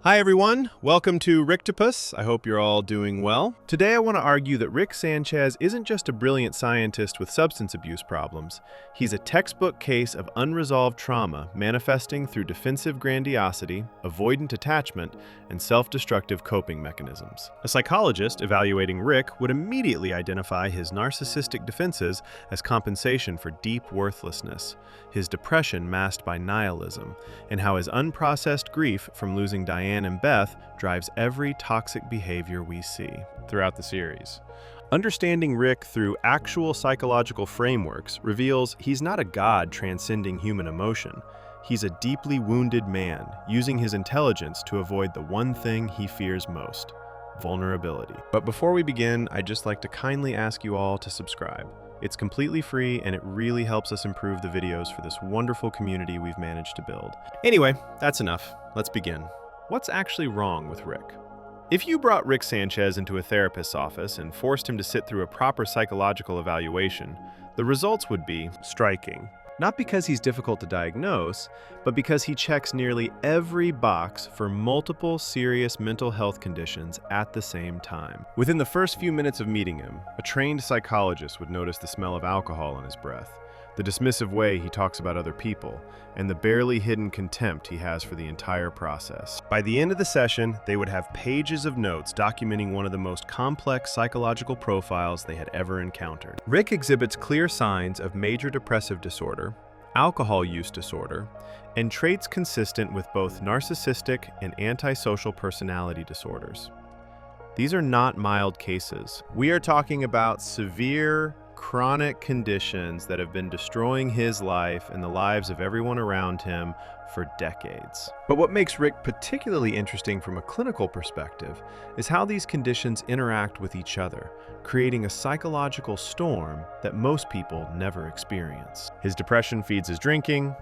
Hi everyone, welcome to Ricktopus. I hope you're all doing well. Today I want to argue that Rick Sanchez isn't just a brilliant scientist with substance abuse problems. He's a textbook case of unresolved trauma manifesting through defensive grandiosity, avoidant attachment, and self-destructive coping mechanisms. A psychologist evaluating Rick would immediately identify his narcissistic defenses as compensation for deep worthlessness, his depression masked by nihilism, and how his unprocessed grief from losing Diane and Beth drives every toxic behavior we see throughout the series. Understanding Rick through actual psychological frameworks reveals he's not a god transcending human emotion. He's a deeply wounded man, using his intelligence to avoid the one thing he fears most: vulnerability. But before we begin, I'd just like to kindly ask you all to subscribe. It's completely free and it really helps us improve the videos for this wonderful community we've managed to build. Anyway, that's enough. Let's begin. What's actually wrong with Rick? If you brought Rick Sanchez into a therapist's office and forced him to sit through a proper psychological evaluation, the results would be striking. Not because he's difficult to diagnose, but because he checks nearly every box for multiple serious mental health conditions at the same time. Within the first few minutes of meeting him, a trained psychologist would notice the smell of alcohol in his breath, the dismissive way he talks about other people, and the barely hidden contempt he has for the entire process. By the end of the session, they would have pages of notes documenting one of the most complex psychological profiles they had ever encountered. Rick exhibits clear signs of major depressive disorder, alcohol use disorder, and traits consistent with both narcissistic and antisocial personality disorders. These are not mild cases. We are talking about severe, chronic conditions that have been destroying his life and the lives of everyone around him for decades. But what makes Rick particularly interesting from a clinical perspective is how these conditions interact with each other, creating a psychological storm that most people never experience. His depression feeds his drinking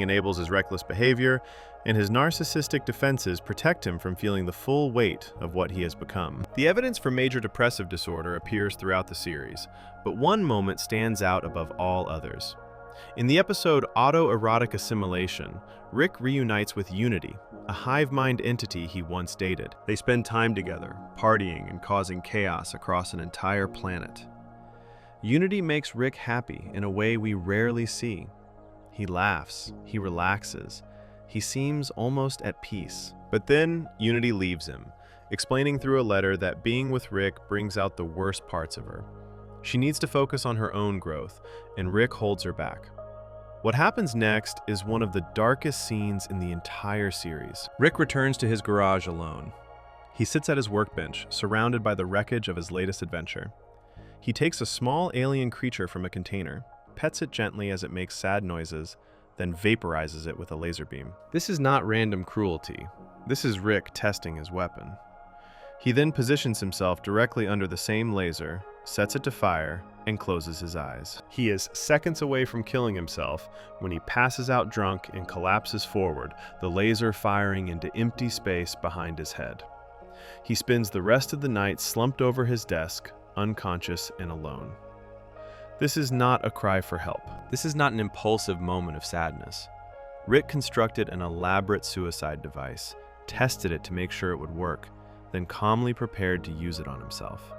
enables his reckless behavior, and his narcissistic defenses protect him from feeling the full weight of what he has become. The evidence for major depressive disorder appears throughout the series, but one moment stands out above all others. In the episode Autoerotic Assimilation, Rick reunites with Unity, a hive-mind entity he once dated. They spend time together, partying and causing chaos across an entire planet. Unity makes Rick happy in a way we rarely see. He laughs, he relaxes, he seems almost at peace. But then Unity leaves him, explaining through a letter that being with Rick brings out the worst parts of her. She needs to focus on her own growth, and Rick holds her back. What happens next is one of the darkest scenes in the entire series. Rick returns to his garage alone. He sits at his workbench, surrounded by the wreckage of his latest adventure. He takes a small alien creature from a container, pets it gently as it makes sad noises, then vaporizes it with a laser beam. This is not random cruelty. This is Rick testing his weapon. He then positions himself directly under the same laser, sets it to fire, and closes his eyes. He is seconds away from killing himself when he passes out drunk and collapses forward, the laser firing into empty space behind his head. He spends the rest of the night slumped over his desk, unconscious and alone. This is not a cry for help. This is not an impulsive moment of sadness. Rick constructed an elaborate suicide device, tested it to make sure it would work, then calmly prepared to use it on himself.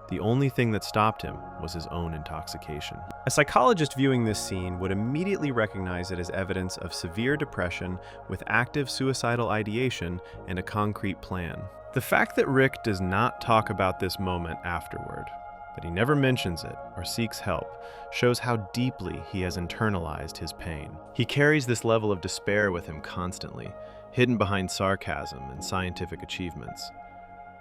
The only thing that stopped him was his own intoxication. A psychologist viewing this scene would immediately recognize it as evidence of severe depression with active suicidal ideation and a concrete plan. The fact that Rick does not talk about this moment afterward, that he never mentions it or seeks help, shows how deeply he has internalized his pain. He carries this level of despair with him constantly, hidden behind sarcasm and scientific achievements.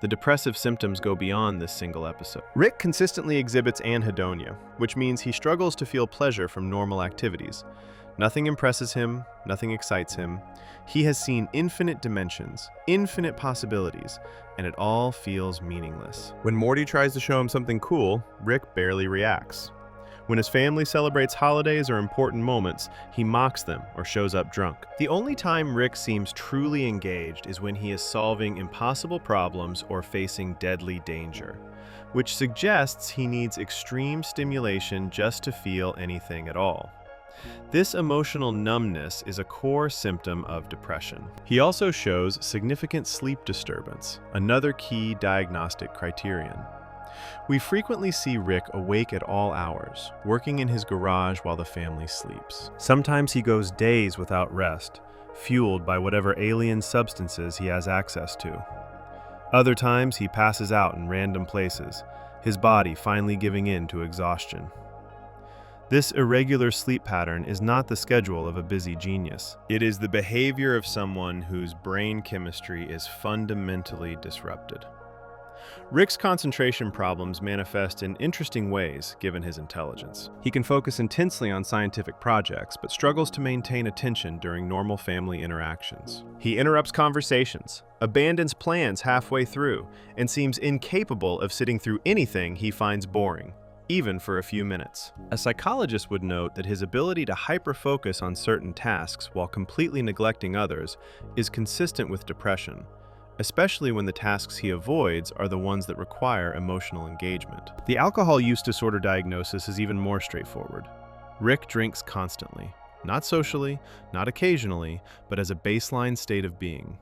The depressive symptoms go beyond this single episode. Rick consistently exhibits anhedonia, which means he struggles to feel pleasure from normal activities. Nothing impresses him, nothing excites him. He has seen infinite dimensions, infinite possibilities, and it all feels meaningless. When Morty tries to show him something cool, Rick barely reacts. When his family celebrates holidays or important moments, he mocks them or shows up drunk. The only time Rick seems truly engaged is when he is solving impossible problems or facing deadly danger, which suggests he needs extreme stimulation just to feel anything at all. This emotional numbness is a core symptom of depression. He also shows significant sleep disturbance, another key diagnostic criterion. We frequently see Rick awake at all hours, working in his garage while the family sleeps. Sometimes he goes days without rest, fueled by whatever alien substances he has access to. Other times he passes out in random places, his body finally giving in to exhaustion. This irregular sleep pattern is not the schedule of a busy genius. It is the behavior of someone whose brain chemistry is fundamentally disrupted. Rick's concentration problems manifest in interesting ways given his intelligence. He can focus intensely on scientific projects, but struggles to maintain attention during normal family interactions. He interrupts conversations, abandons plans halfway through, and seems incapable of sitting through anything he finds boring, even for a few minutes. A psychologist would note that his ability to hyper-focus on certain tasks while completely neglecting others is consistent with depression, especially when the tasks he avoids are the ones that require emotional engagement. The alcohol use disorder diagnosis is even more straightforward. Rick drinks constantly, not socially, not occasionally, but as a baseline state of being.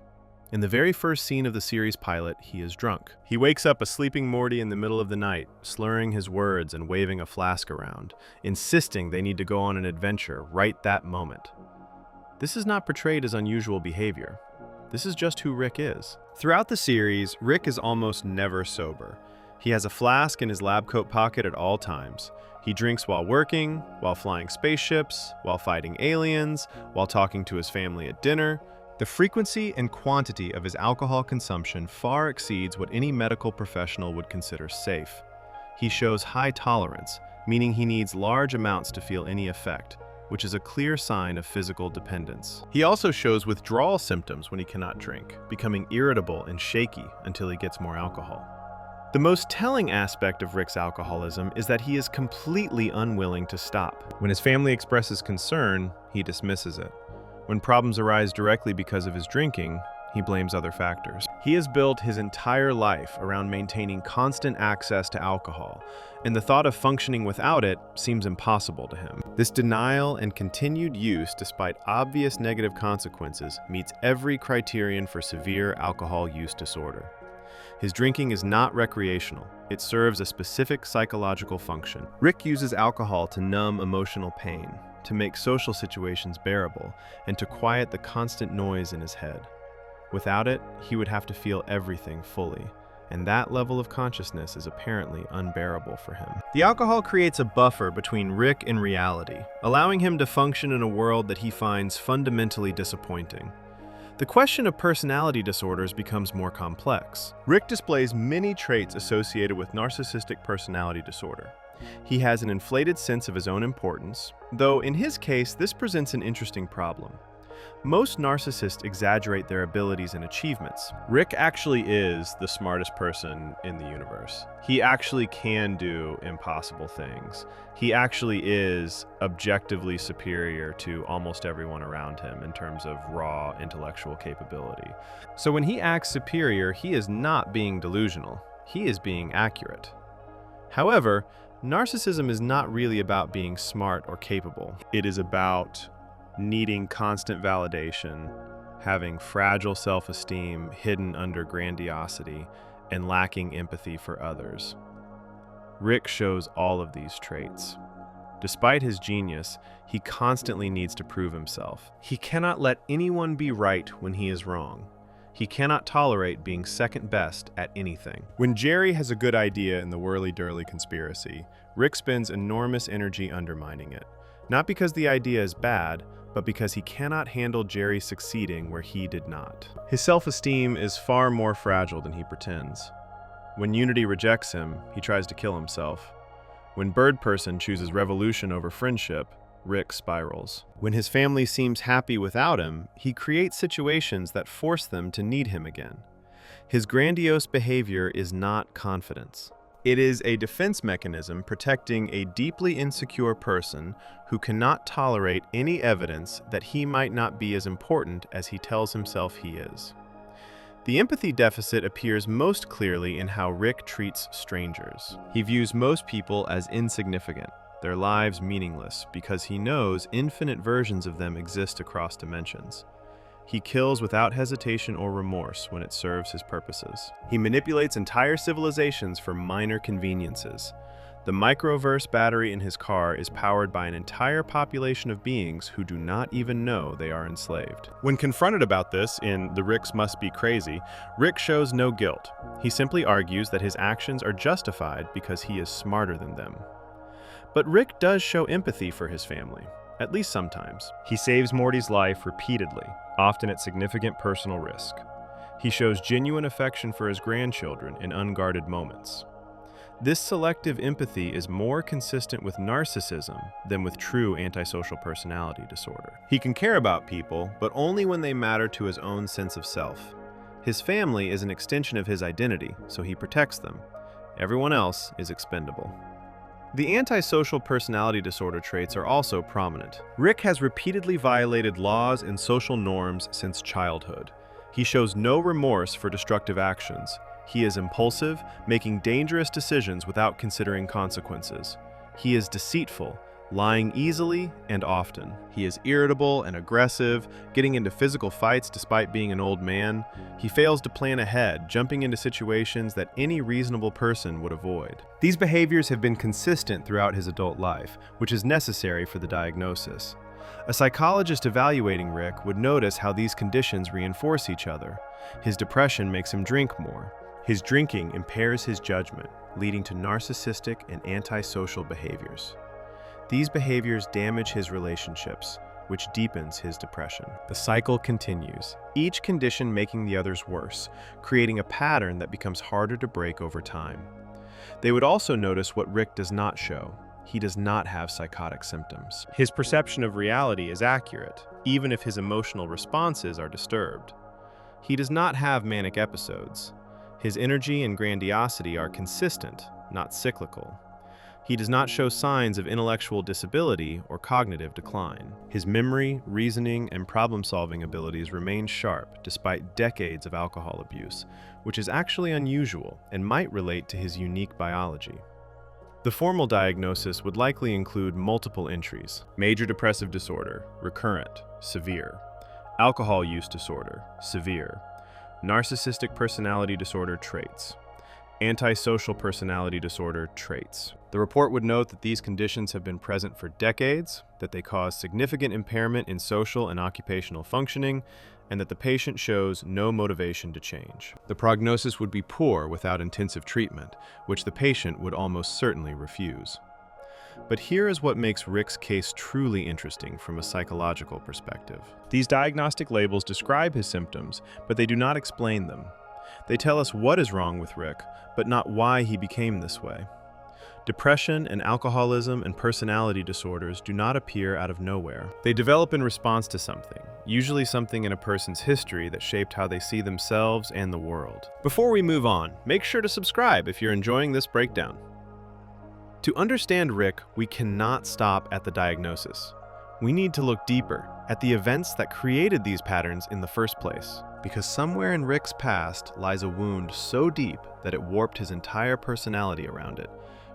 In the very first scene of the series pilot, he is drunk. He wakes up a sleeping Morty in the middle of the night, slurring his words and waving a flask around, insisting they need to go on an adventure right that moment. This is not portrayed as unusual behavior. This is just who Rick is. Throughout the series, Rick is almost never sober. He has a flask in his lab coat pocket at all times. He drinks while working, while flying spaceships, while fighting aliens, while talking to his family at dinner. The frequency and quantity of his alcohol consumption far exceeds what any medical professional would consider safe. He shows high tolerance, meaning he needs large amounts to feel any effect, which is a clear sign of physical dependence. He also shows withdrawal symptoms when he cannot drink, becoming irritable and shaky until he gets more alcohol. The most telling aspect of Rick's alcoholism is that he is completely unwilling to stop. When his family expresses concern, he dismisses it. When problems arise directly because of his drinking, he blames other factors. He has built his entire life around maintaining constant access to alcohol, and the thought of functioning without it seems impossible to him. This denial and continued use, despite obvious negative consequences, meets every criterion for severe alcohol use disorder. His drinking is not recreational. It serves a specific psychological function. Rick uses alcohol to numb emotional pain, to make social situations bearable, and to quiet the constant noise in his head. Without it, he would have to feel everything fully, and that level of consciousness is apparently unbearable for him. The alcohol creates a buffer between Rick and reality, allowing him to function in a world that he finds fundamentally disappointing. The question of personality disorders becomes more complex. Rick displays many traits associated with narcissistic personality disorder. He has an inflated sense of his own importance, though in his case, this presents an interesting problem. Most narcissists exaggerate their abilities and achievements. Rick actually is the smartest person in the universe. He actually can do impossible things. He actually is objectively superior to almost everyone around him in terms of raw intellectual capability. So when he acts superior, he is not being delusional. He is being accurate. However, narcissism is not really about being smart or capable. It is about needing constant validation, having fragile self-esteem hidden under grandiosity, and lacking empathy for others. Rick shows all of these traits. Despite his genius, he constantly needs to prove himself. He cannot let anyone be right when he is wrong. He cannot tolerate being second best at anything. When Jerry has a good idea in the whirly-durly conspiracy, Rick spends enormous energy undermining it. Not because the idea is bad, but because he cannot handle Jerry succeeding where he did not. His self-esteem is far more fragile than he pretends. When Unity rejects him, he tries to kill himself. When Bird Person chooses revolution over friendship, Rick spirals. When his family seems happy without him, he creates situations that force them to need him again. His grandiose behavior is not confidence. It is a defense mechanism protecting a deeply insecure person who cannot tolerate any evidence that he might not be as important as he tells himself he is. The empathy deficit appears most clearly in how Rick treats strangers. He views most people as insignificant, their lives meaningless, because he knows infinite versions of them exist across dimensions. He kills without hesitation or remorse when it serves his purposes. He manipulates entire civilizations for minor conveniences. The microverse battery in his car is powered by an entire population of beings who do not even know they are enslaved. When confronted about this in The Ricks Must Be Crazy, Rick shows no guilt. He simply argues that his actions are justified because he is smarter than them. But Rick does show empathy for his family, at least sometimes. He saves Morty's life repeatedly, often at significant personal risk. He shows genuine affection for his grandchildren in unguarded moments. This selective empathy is more consistent with narcissism than with true antisocial personality disorder. He can care about people, but only when they matter to his own sense of self. His family is an extension of his identity, so he protects them. Everyone else is expendable. The antisocial personality disorder traits are also prominent. Rick has repeatedly violated laws and social norms since childhood. He shows no remorse for destructive actions. He is impulsive, making dangerous decisions without considering consequences. He is deceitful, lying easily and often. He is irritable and aggressive, getting into physical fights despite being an old man. He fails to plan ahead, jumping into situations that any reasonable person would avoid. These behaviors have been consistent throughout his adult life, which is necessary for the diagnosis. A psychologist evaluating Rick would notice how these conditions reinforce each other. His depression makes him drink more. His drinking impairs his judgment, leading to narcissistic and antisocial behaviors. These behaviors damage his relationships, which deepens his depression. The cycle continues, each condition making the others worse, creating a pattern that becomes harder to break over time. They would also notice what Rick does not show. He does not have psychotic symptoms. His perception of reality is accurate, even if his emotional responses are disturbed. He does not have manic episodes. His energy and grandiosity are consistent, not cyclical. He does not show signs of intellectual disability or cognitive decline. His memory, reasoning, and problem-solving abilities remain sharp despite decades of alcohol abuse, which is actually unusual and might relate to his unique biology. The formal diagnosis would likely include multiple entries: major depressive disorder, recurrent, severe; alcohol use disorder, severe; narcissistic personality disorder traits; antisocial personality disorder traits. The report would note that these conditions have been present for decades, that they cause significant impairment in social and occupational functioning, and that the patient shows no motivation to change. The prognosis would be poor without intensive treatment, which the patient would almost certainly refuse. But here is what makes Rick's case truly interesting from a psychological perspective. These diagnostic labels describe his symptoms, but they do not explain them. They tell us what is wrong with Rick, but not why he became this way. Depression and alcoholism and personality disorders do not appear out of nowhere. They develop in response to something, usually something in a person's history that shaped how they see themselves and the world. Before we move on, make sure to subscribe if you're enjoying this breakdown. To understand Rick, we cannot stop at the diagnosis. We need to look deeper at the events that created these patterns in the first place, because somewhere in Rick's past lies a wound so deep that it warped his entire personality around it,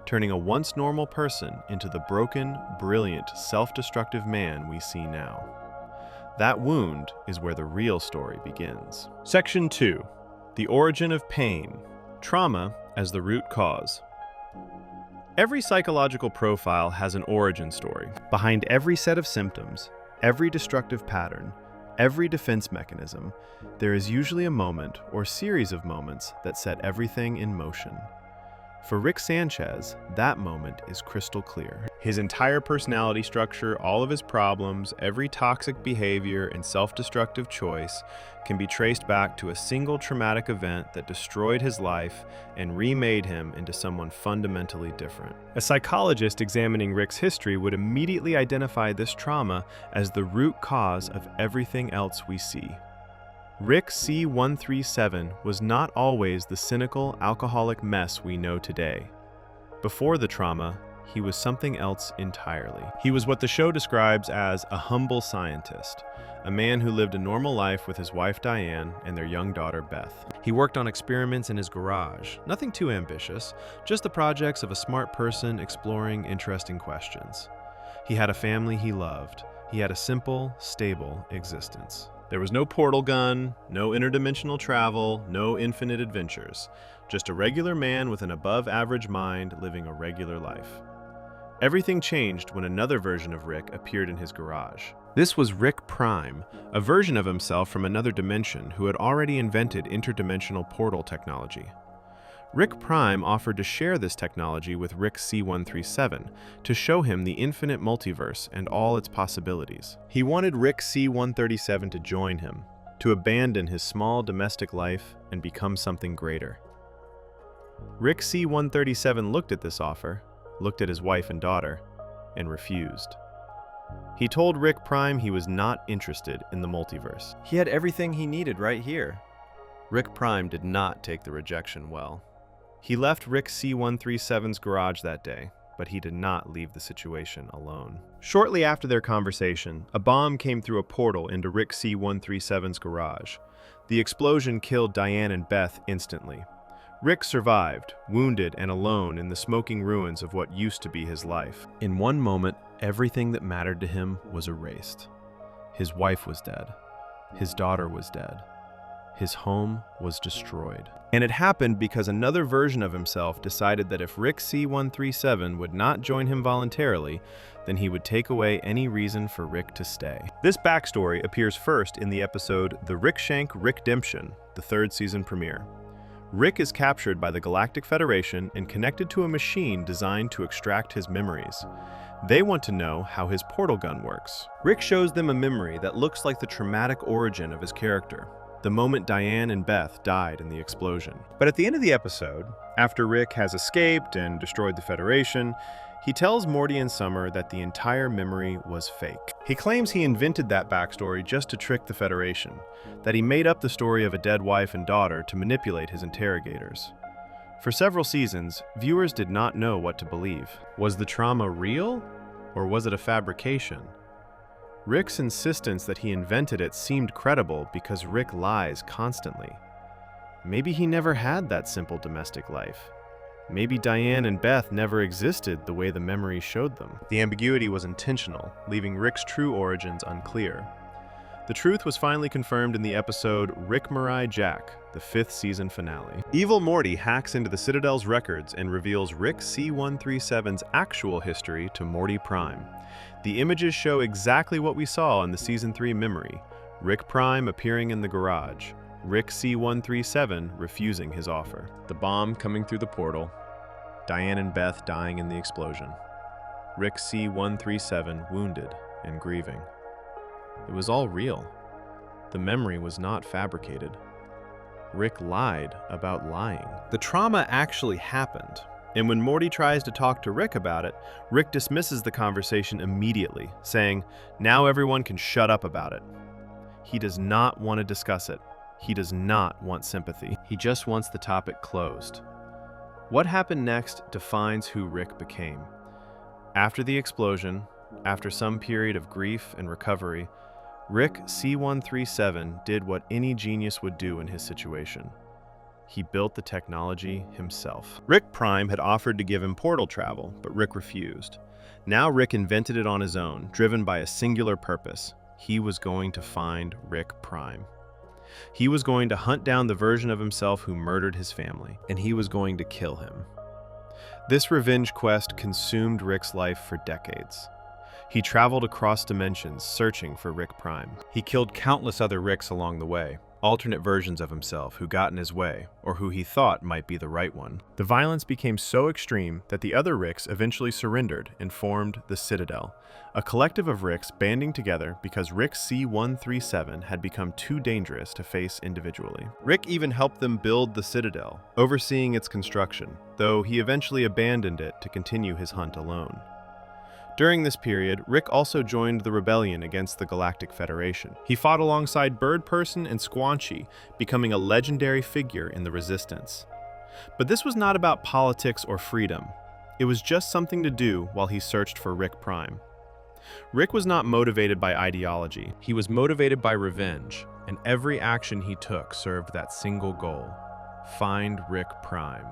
turning a once normal person into the broken, brilliant, self-destructive man we see now. That wound is where the real story begins. Section 2. The origin of pain. Trauma as the root cause. Every psychological profile has an origin story. Behind every set of symptoms, every destructive pattern, every defense mechanism, there is usually a moment or series of moments that set everything in motion. For Rick Sanchez, that moment is crystal clear. His entire personality structure, all of his problems, every toxic behavior and self-destructive choice can be traced back to a single traumatic event that destroyed his life and remade him into someone fundamentally different. A psychologist examining Rick's history would immediately identify this trauma as the root cause of everything else we see. Rick C137 was not always the cynical, alcoholic mess we know today. Before the trauma, he was something else entirely. He was what the show describes as a humble scientist, a man who lived a normal life with his wife Diane and their young daughter Beth. He worked on experiments in his garage, nothing too ambitious, just the projects of a smart person exploring interesting questions. He had a family he loved. He had a simple, stable existence. There was no portal gun, no interdimensional travel, no infinite adventures. Just a regular man with an above-average mind living a regular life. Everything changed when another version of Rick appeared in his garage. This was Rick Prime, a version of himself from another dimension who had already invented interdimensional portal technology. Rick Prime offered to share this technology with Rick C-137 to show him the infinite multiverse and all its possibilities. He wanted Rick C-137 to join him, to abandon his small domestic life and become something greater. Rick C-137 looked at this offer, looked at his wife and daughter, and refused. He told Rick Prime he was not interested in the multiverse. He had everything he needed right here. Rick Prime did not take the rejection well. He left Rick C-137's garage that day, but he did not leave the situation alone. Shortly after their conversation, a bomb came through a portal into Rick C-137's garage. The explosion killed Diane and Beth instantly. Rick survived, wounded and alone in the smoking ruins of what used to be his life. In one moment, everything that mattered to him was erased. His wife was dead. His daughter was dead. His home was destroyed. And it happened because another version of himself decided that if Rick C-137 would not join him voluntarily, then he would take away any reason for Rick to stay. This backstory appears first in the episode The Rick Shank Rickdemption, the third season premiere. Rick is captured by the Galactic Federation and connected to a machine designed to extract his memories. They want to know how his portal gun works. Rick shows them a memory that looks like the traumatic origin of his character, the moment Diane and Beth died in the explosion. But at the end of the episode, after Rick has escaped and destroyed the Federation, he tells Morty and Summer that the entire memory was fake. He claims he invented that backstory just to trick the Federation, that he made up the story of a dead wife and daughter to manipulate his interrogators. For several seasons, viewers did not know what to believe. Was the trauma real, or was it a fabrication? Rick's insistence that he invented it seemed credible because Rick lies constantly. Maybe he never had that simple domestic life. Maybe Diane and Beth never existed the way the memory showed them. The ambiguity was intentional, leaving Rick's true origins unclear. The truth was finally confirmed in the episode Rick Mirai Jack, the 5th season finale. Evil Morty hacks into the Citadel's records and reveals Rick C-137's actual history to Morty Prime. The images show exactly what we saw in the Season 3 memory, Rick Prime appearing in the garage, Rick C-137 refusing his offer. The bomb coming through the portal, Diane and Beth dying in the explosion, Rick C-137 wounded and grieving. It was all real. The memory was not fabricated. Rick lied about lying. The trauma actually happened, and when Morty tries to talk to Rick about it, Rick dismisses the conversation immediately, saying, "Now everyone can shut up about it." He does not want to discuss it. He does not want sympathy. He just wants the topic closed. What happened next defines who Rick became. After the explosion, after some period of grief and recovery, Rick C-137 did what any genius would do in his situation. He built the technology himself. Rick Prime had offered to give him portal travel, but Rick refused. Now Rick invented it on his own, driven by a singular purpose. He was going to find Rick Prime. He was going to hunt down the version of himself who murdered his family, and he was going to kill him. This revenge quest consumed Rick's life for decades. He traveled across dimensions searching for Rick Prime. He killed countless other Ricks along the way, alternate versions of himself who got in his way, or who he thought might be the right one. The violence became so extreme that the other Ricks eventually surrendered and formed the Citadel, a collective of Ricks banding together because Rick C-137 had become too dangerous to face individually. Rick even helped them build the Citadel, overseeing its construction, though he eventually abandoned it to continue his hunt alone. During this period, Rick also joined the rebellion against the Galactic Federation. He fought alongside Bird Person and Squanchy, becoming a legendary figure in the Resistance. But this was not about politics or freedom. It was just something to do while he searched for Rick Prime. Rick was not motivated by ideology. He was motivated by revenge, and every action he took served that single goal: find Rick Prime,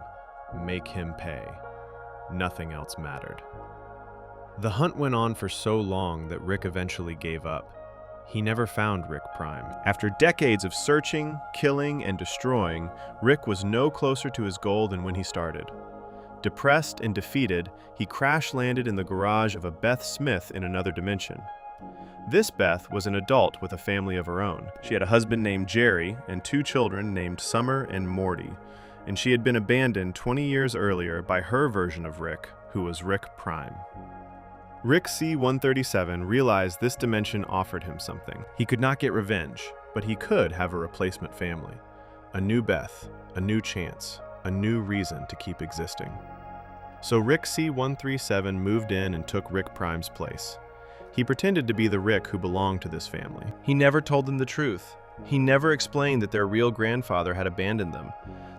make him pay. Nothing else mattered. The hunt went on for so long that Rick eventually gave up. He never found Rick Prime. After decades of searching, killing, and destroying, Rick was no closer to his goal than when he started. Depressed and defeated, he crash-landed in the garage of a Beth Smith in another dimension. This Beth was an adult with a family of her own. She had a husband named Jerry and 2 children named Summer and Morty, and she had been abandoned 20 years earlier by her version of Rick, who was Rick Prime. Rick C-137 realized this dimension offered him something. He could not get revenge, but he could have a replacement family. A new Beth, a new chance, a new reason to keep existing. So Rick C-137 moved in and took Rick Prime's place. He pretended to be the Rick who belonged to this family. He never told them the truth. He never explained that their real grandfather had abandoned them,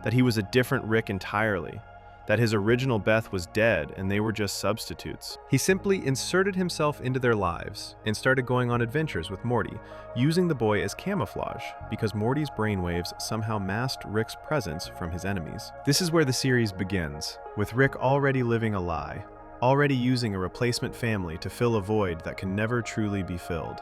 that he was a different Rick entirely, that his original Beth was dead and they were just substitutes. He simply inserted himself into their lives and started going on adventures with Morty, using the boy as camouflage because Morty's brainwaves somehow masked Rick's presence from his enemies. This is where the series begins, with Rick already living a lie, already using a replacement family to fill a void that can never truly be filled.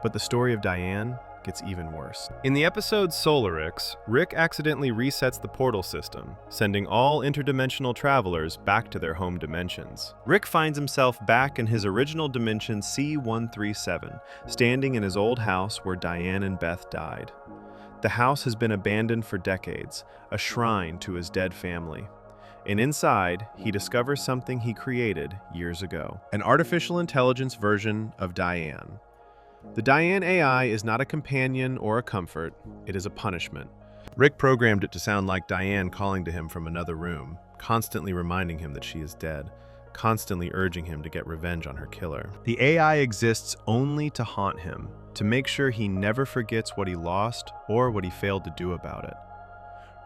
But the story of Diane gets even worse. In the episode Solarix, Rick accidentally resets the portal system, sending all interdimensional travelers back to their home dimensions. Rick finds himself back in his original dimension C-137, standing in his old house where Diane and Beth died. The house has been abandoned for decades, a shrine to his dead family. And inside, he discovers something he created years ago: an artificial intelligence version of Diane. The Diane AI is not a companion or a comfort, it is a punishment. Rick programmed it to sound like Diane calling to him from another room, constantly reminding him that she is dead, constantly urging him to get revenge on her killer. The AI exists only to haunt him, to make sure he never forgets what he lost or what he failed to do about it.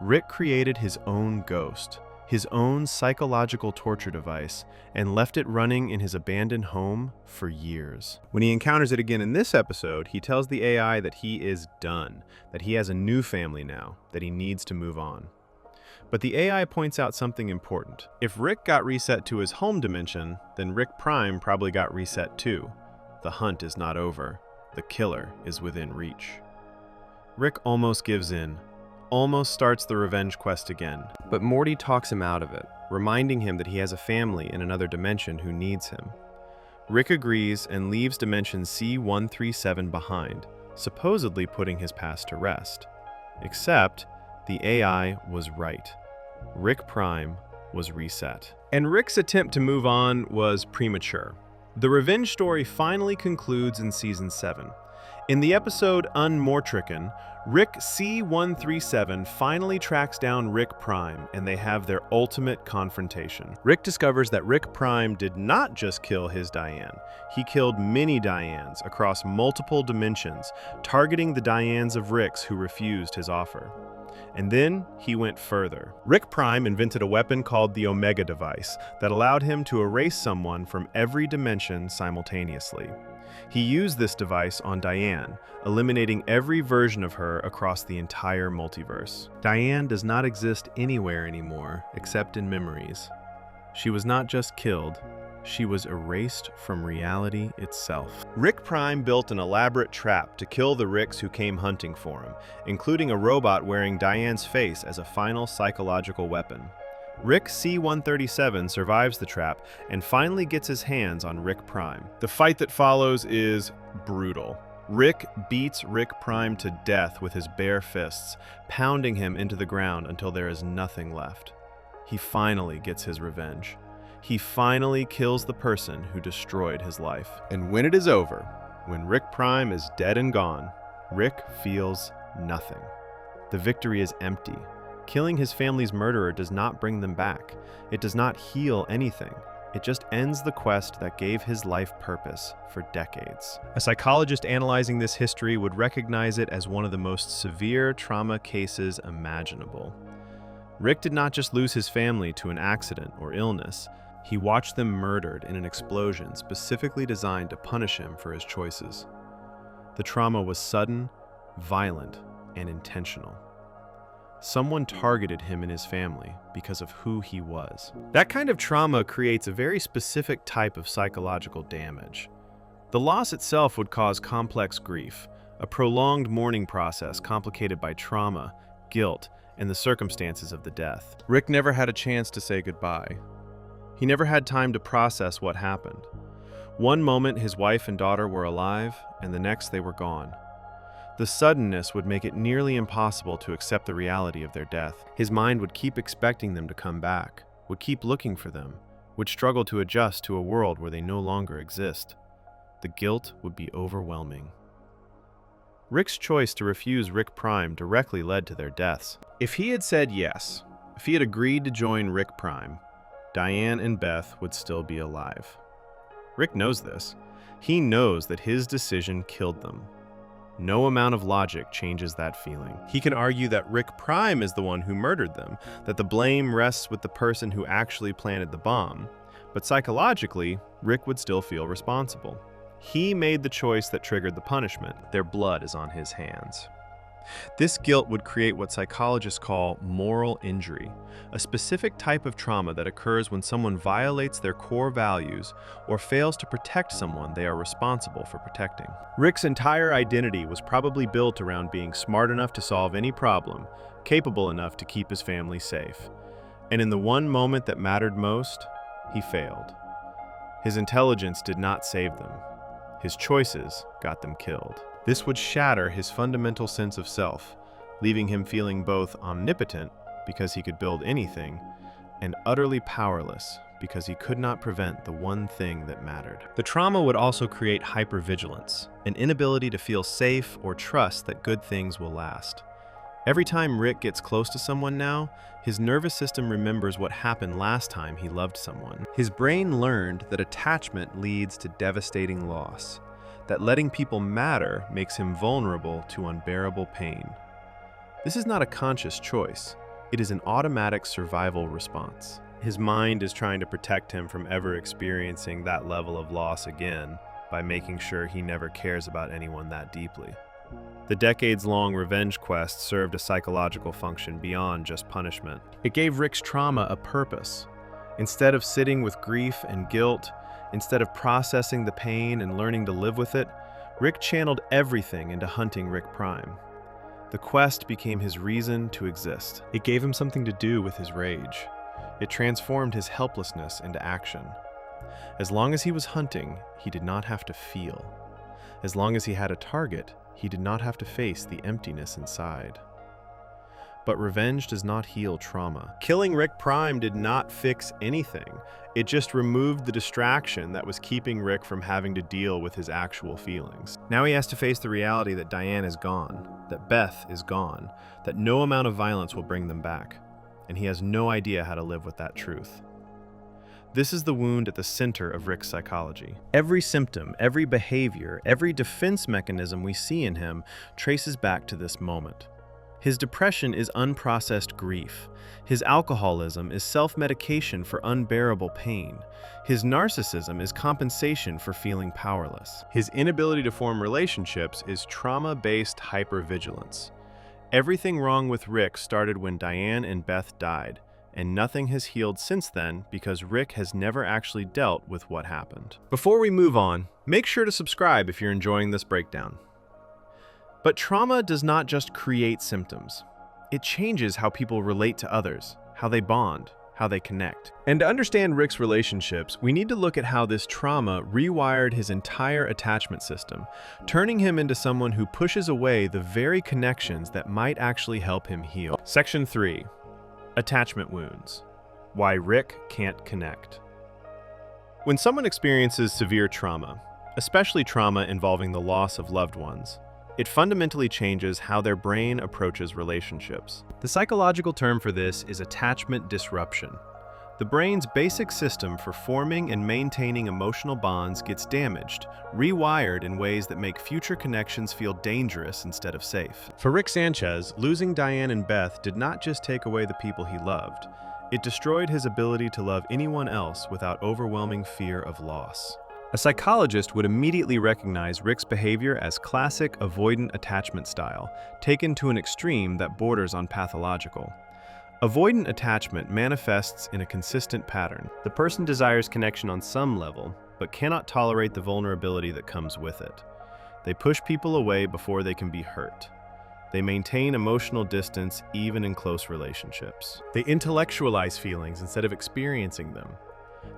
Rick created his own ghost, his own psychological torture device, and left it running in his abandoned home for years. When he encounters it again in this episode, he tells the AI that he is done, that he has a new family now, that he needs to move on. But the AI points out something important. If Rick got reset to his home dimension, then Rick Prime probably got reset too. The hunt is not over. The killer is within reach. Rick almost gives in, almost starts the revenge quest again, but Morty talks him out of it, reminding him that he has a family in another dimension who needs him. Rick agrees and leaves dimension C-137 behind, supposedly putting his past to rest. Except, the AI was right. Rick Prime was reset. And Rick's attempt to move on was premature. The revenge story finally concludes in Season 7. In the episode Unmortrican, Rick C-137 finally tracks down Rick Prime, and they have their ultimate confrontation. Rick discovers that Rick Prime did not just kill his Diane. He killed many Dianes across multiple dimensions, targeting the Dianes of Rick's who refused his offer. And then he went further. Rick Prime invented a weapon called the Omega device that allowed him to erase someone from every dimension simultaneously. He used this device on Diane, eliminating every version of her across the entire multiverse. Diane does not exist anywhere anymore except in memories. She was not just killed, she was erased from reality itself. Rick Prime built an elaborate trap to kill the Ricks who came hunting for him, including a robot wearing Diane's face as a final psychological weapon. Rick C-137 survives the trap and finally gets his hands on Rick Prime. The fight that follows is brutal. Rick beats Rick Prime to death with his bare fists, pounding him into the ground until there is nothing left. He finally gets his revenge. He finally kills the person who destroyed his life. And when it is over, when Rick Prime is dead and gone, Rick feels nothing. The victory is empty. Killing his family's murderer does not bring them back. It does not heal anything. It just ends the quest that gave his life purpose for decades. A psychologist analyzing this history would recognize it as one of the most severe trauma cases imaginable. Rick did not just lose his family to an accident or illness, He watched them murdered in an explosion specifically designed to punish him for his choices. The trauma was sudden, violent, and intentional. Someone targeted him and his family because of who he was. That kind of trauma creates a very specific type of psychological damage. The loss itself would cause complex grief, a prolonged mourning process complicated by trauma, guilt, and the circumstances of the death. Rick never had a chance to say goodbye. He never had time to process what happened. One moment his wife and daughter were alive, and the next they were gone. The suddenness would make it nearly impossible to accept the reality of their death. His mind would keep expecting them to come back, would keep looking for them, would struggle to adjust to a world where they no longer exist. The guilt would be overwhelming. Rick's choice to refuse Rick Prime directly led to their deaths. If he had said yes, if he had agreed to join Rick Prime, Diane and Beth would still be alive. Rick knows this. He knows that his decision killed them. No amount of logic changes that feeling. He can argue that Rick Prime is the one who murdered them, that the blame rests with the person who actually planted the bomb. But psychologically, Rick would still feel responsible. He made the choice that triggered the punishment. Their blood is on his hands. This guilt would create what psychologists call moral injury, a specific type of trauma that occurs when someone violates their core values or fails to protect someone they are responsible for protecting. Rick's entire identity was probably built around being smart enough to solve any problem, capable enough to keep his family safe. And in the one moment that mattered most, he failed. His intelligence did not save them. His choices got them killed. This would shatter his fundamental sense of self, leaving him feeling both omnipotent, because he could build anything, and utterly powerless, because he could not prevent the one thing that mattered. The trauma would also create hypervigilance, an inability to feel safe or trust that good things will last. Every time Rick gets close to someone now, his nervous system remembers what happened last time he loved someone. His brain learned that attachment leads to devastating loss, that letting people matter makes him vulnerable to unbearable pain. This is not a conscious choice. It is an automatic survival response. His mind is trying to protect him from ever experiencing that level of loss again by making sure he never cares about anyone that deeply. The decades-long revenge quest served a psychological function beyond just punishment. It gave Rick's trauma a purpose. Instead of sitting with grief and guilt, instead of processing the pain and learning to live with it, Rick channeled everything into hunting Rick Prime. The quest became his reason to exist. It gave him something to do with his rage. It transformed his helplessness into action. As long as he was hunting, he did not have to feel. As long as he had a target, he did not have to face the emptiness inside. But revenge does not heal trauma. Killing Rick Prime did not fix anything. It just removed the distraction that was keeping Rick from having to deal with his actual feelings. Now he has to face the reality that Diane is gone, that Beth is gone, that no amount of violence will bring them back, and he has no idea how to live with that truth. This is the wound at the center of Rick's psychology. Every symptom, every behavior, every defense mechanism we see in him traces back to this moment. His depression is unprocessed grief. His alcoholism is self-medication for unbearable pain. His narcissism is compensation for feeling powerless. His inability to form relationships is trauma-based hypervigilance. Everything wrong with Rick started when Diane and Beth died, and nothing has healed since then because Rick has never actually dealt with what happened. Before we move on, make sure to subscribe if you're enjoying this breakdown. But trauma does not just create symptoms. It changes how people relate to others, how they bond, how they connect. And to understand Rick's relationships, we need to look at how this trauma rewired his entire attachment system, turning him into someone who pushes away the very connections that might actually help him heal. Section 3. Attachment wounds. Why Rick can't connect. When someone experiences severe trauma, especially trauma involving the loss of loved ones, it fundamentally changes how their brain approaches relationships. The psychological term for this is attachment disruption. The brain's basic system for forming and maintaining emotional bonds gets damaged, rewired in ways that make future connections feel dangerous instead of safe. For Rick Sanchez, losing Diane and Beth did not just take away the people he loved. It destroyed his ability to love anyone else without overwhelming fear of loss. A psychologist would immediately recognize Rick's behavior as classic avoidant attachment style, taken to an extreme that borders on pathological. Avoidant attachment manifests in a consistent pattern. The person desires connection on some level, but cannot tolerate the vulnerability that comes with it. They push people away before they can be hurt. They maintain emotional distance even in close relationships. They intellectualize feelings instead of experiencing them.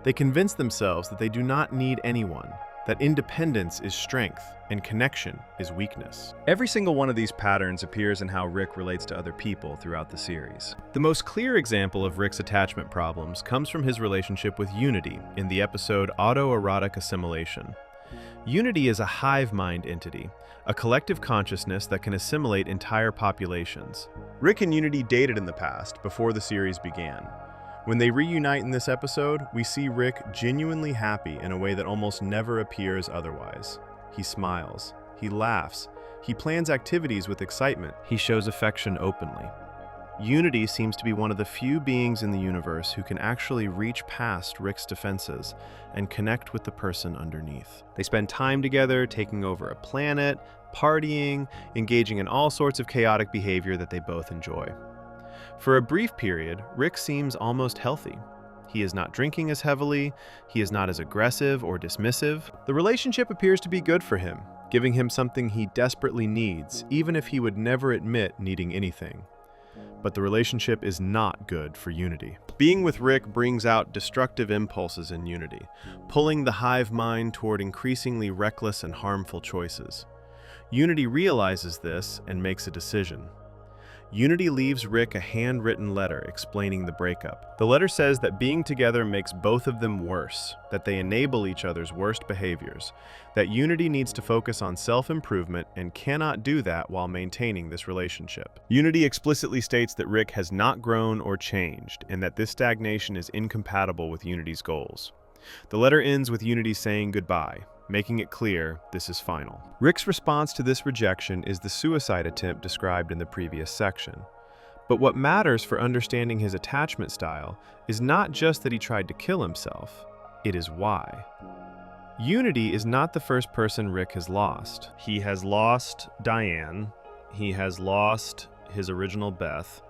They convince themselves that they do not need anyone, that independence is strength and connection is weakness. Every single one of these patterns appears in how Rick relates to other people throughout the series. The most clear example of Rick's attachment problems comes from his relationship with Unity in the episode Autoerotic Assimilation. Unity is a hive mind entity, a collective consciousness that can assimilate entire populations. Rick and Unity dated in the past, before the series began. When they reunite in this episode, we see Rick genuinely happy in a way that almost never appears otherwise. He smiles, he laughs, he plans activities with excitement, he shows affection openly. Unity seems to be one of the few beings in the universe who can actually reach past Rick's defenses and connect with the person underneath. They spend time together, taking over a planet, partying, engaging in all sorts of chaotic behavior that they both enjoy. For a brief period, Rick seems almost healthy. He is not drinking as heavily, he is not as aggressive or dismissive. The relationship appears to be good for him, giving him something he desperately needs, even if he would never admit needing anything. But the relationship is not good for Unity. Being with Rick brings out destructive impulses in Unity, pulling the hive mind toward increasingly reckless and harmful choices. Unity realizes this and makes a decision. Unity leaves Rick a handwritten letter explaining the breakup. The letter says that being together makes both of them worse, that they enable each other's worst behaviors, that Unity needs to focus on self-improvement and cannot do that while maintaining this relationship. Unity explicitly states that Rick has not grown or changed, and that this stagnation is incompatible with Unity's goals. The letter ends with Unity saying goodbye, making it clear this is final. Rick's response to this rejection is the suicide attempt described in the previous section. But what matters for understanding his attachment style is not just that he tried to kill himself, it is why. Unity is not the first person Rick has lost. He has lost Diane, he has lost his original Beth,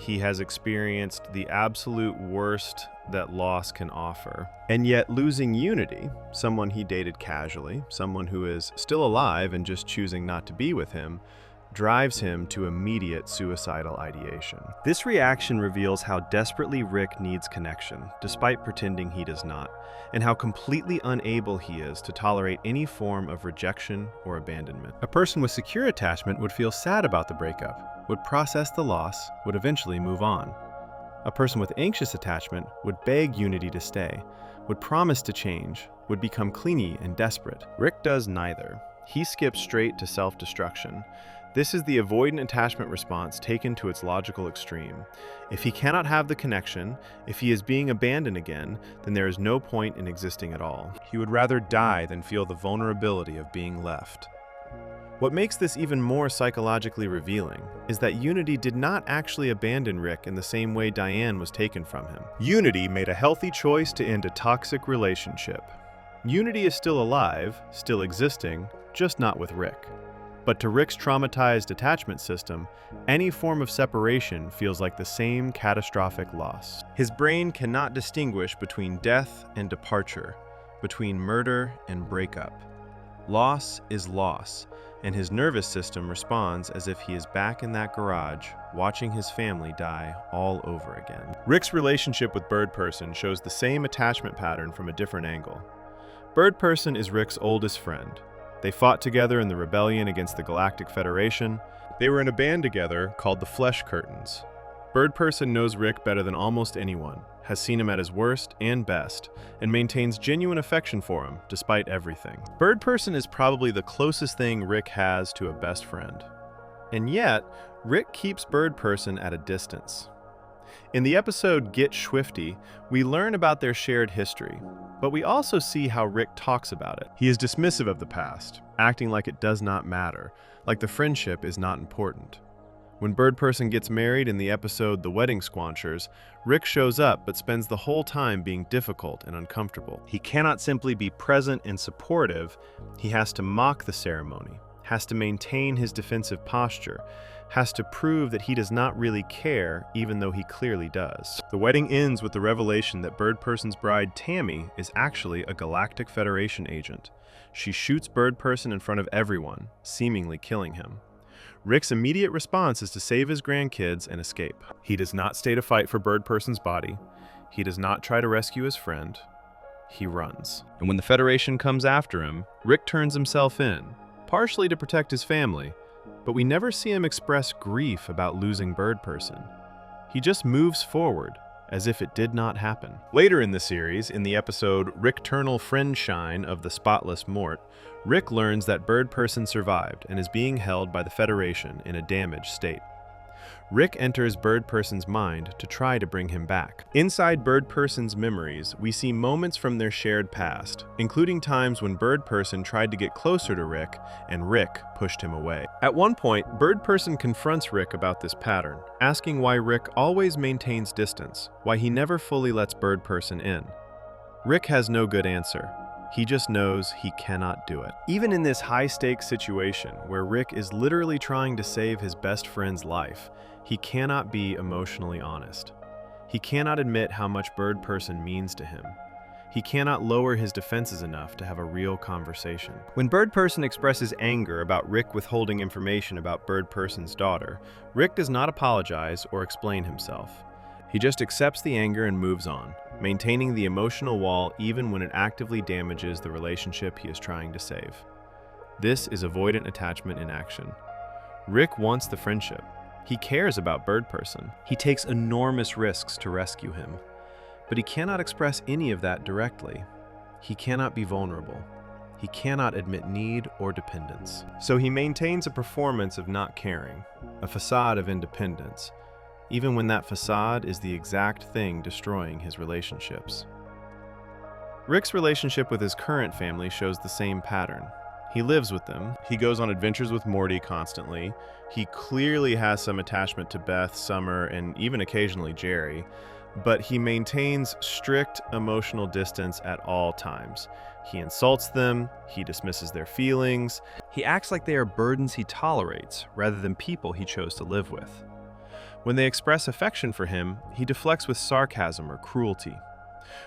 he has experienced the absolute worst that loss can offer. And yet losing Unity, someone he dated casually, someone who is still alive and just choosing not to be with him, drives him to immediate suicidal ideation. This reaction reveals how desperately Rick needs connection, despite pretending he does not, and how completely unable he is to tolerate any form of rejection or abandonment. A person with secure attachment would feel sad about the breakup, would process the loss, would eventually move on. A person with anxious attachment would beg Unity to stay, would promise to change, would become clingy and desperate. Rick does neither. He skips straight to self-destruction. This is the avoidant attachment response taken to its logical extreme. If he cannot have the connection, if he is being abandoned again, then there is no point in existing at all. He would rather die than feel the vulnerability of being left. What makes this even more psychologically revealing is that Unity did not actually abandon Rick in the same way Diane was taken from him. Unity made a healthy choice to end a toxic relationship. Unity is still alive, still existing, just not with Rick. But to Rick's traumatized attachment system, any form of separation feels like the same catastrophic loss. His brain cannot distinguish between death and departure, between murder and breakup. Loss is loss, and his nervous system responds as if he is back in that garage, watching his family die all over again. Rick's relationship with Bird Person shows the same attachment pattern from a different angle. Bird Person is Rick's oldest friend. They fought together in the rebellion against the Galactic Federation. They were in a band together called the Flesh Curtains. Bird Person knows Rick better than almost anyone, has seen him at his worst and best, and maintains genuine affection for him, despite everything. Bird Person is probably the closest thing Rick has to a best friend. And yet, Rick keeps Bird Person at a distance. In the episode Get Swifty, we learn about their shared history, but we also see how Rick talks about it. He is dismissive of the past, acting like it does not matter, like the friendship is not important. When Bird Person gets married in the episode The Wedding Squanchers, Rick shows up but spends the whole time being difficult and uncomfortable. He cannot simply be present and supportive. He has to mock the ceremony, has to maintain his defensive posture, has to prove that he does not really care, even though he clearly does. The wedding ends with the revelation that Bird Person's bride, Tammy, is actually a Galactic Federation agent. She shoots Bird Person in front of everyone, seemingly killing him. Rick's immediate response is to save his grandkids and escape. He does not stay to fight for Bird Person's body. He does not try to rescue his friend. He runs. And when the Federation comes after him, Rick turns himself in, partially to protect his family, but we never see him express grief about losing Bird Person. He just moves forward, as if it did not happen. Later in the series, in the episode Rick-ternal Friendshine of the Spotless Mort, Rick learns that Bird Person survived and is being held by the Federation in a damaged state. Rick enters Bird Person's mind to try to bring him back. Inside Bird Person's memories, we see moments from their shared past, including times when Bird Person tried to get closer to Rick and Rick pushed him away. At one point, Bird Person confronts Rick about this pattern, asking why Rick always maintains distance, why he never fully lets Bird Person in. Rick has no good answer. He just knows he cannot do it. Even in this high-stakes situation, where Rick is literally trying to save his best friend's life, he cannot be emotionally honest. He cannot admit how much Bird Person means to him. He cannot lower his defenses enough to have a real conversation. When Bird Person expresses anger about Rick withholding information about Bird Person's daughter, Rick does not apologize or explain himself. He just accepts the anger and moves on, maintaining the emotional wall even when it actively damages the relationship he is trying to save. This is avoidant attachment in action. Rick wants the friendship. He cares about Bird Person. He takes enormous risks to rescue him. But he cannot express any of that directly. He cannot be vulnerable. He cannot admit need or dependence. So he maintains a performance of not caring, a facade of independence, even when that facade is the exact thing destroying his relationships. Rick's relationship with his current family shows the same pattern. He lives with them. He goes on adventures with Morty constantly. He clearly has some attachment to Beth, Summer, and even occasionally Jerry, but he maintains strict emotional distance at all times. He insults them, he dismisses their feelings. He acts like they are burdens he tolerates, rather than people he chose to live with. When they express affection for him, he deflects with sarcasm or cruelty.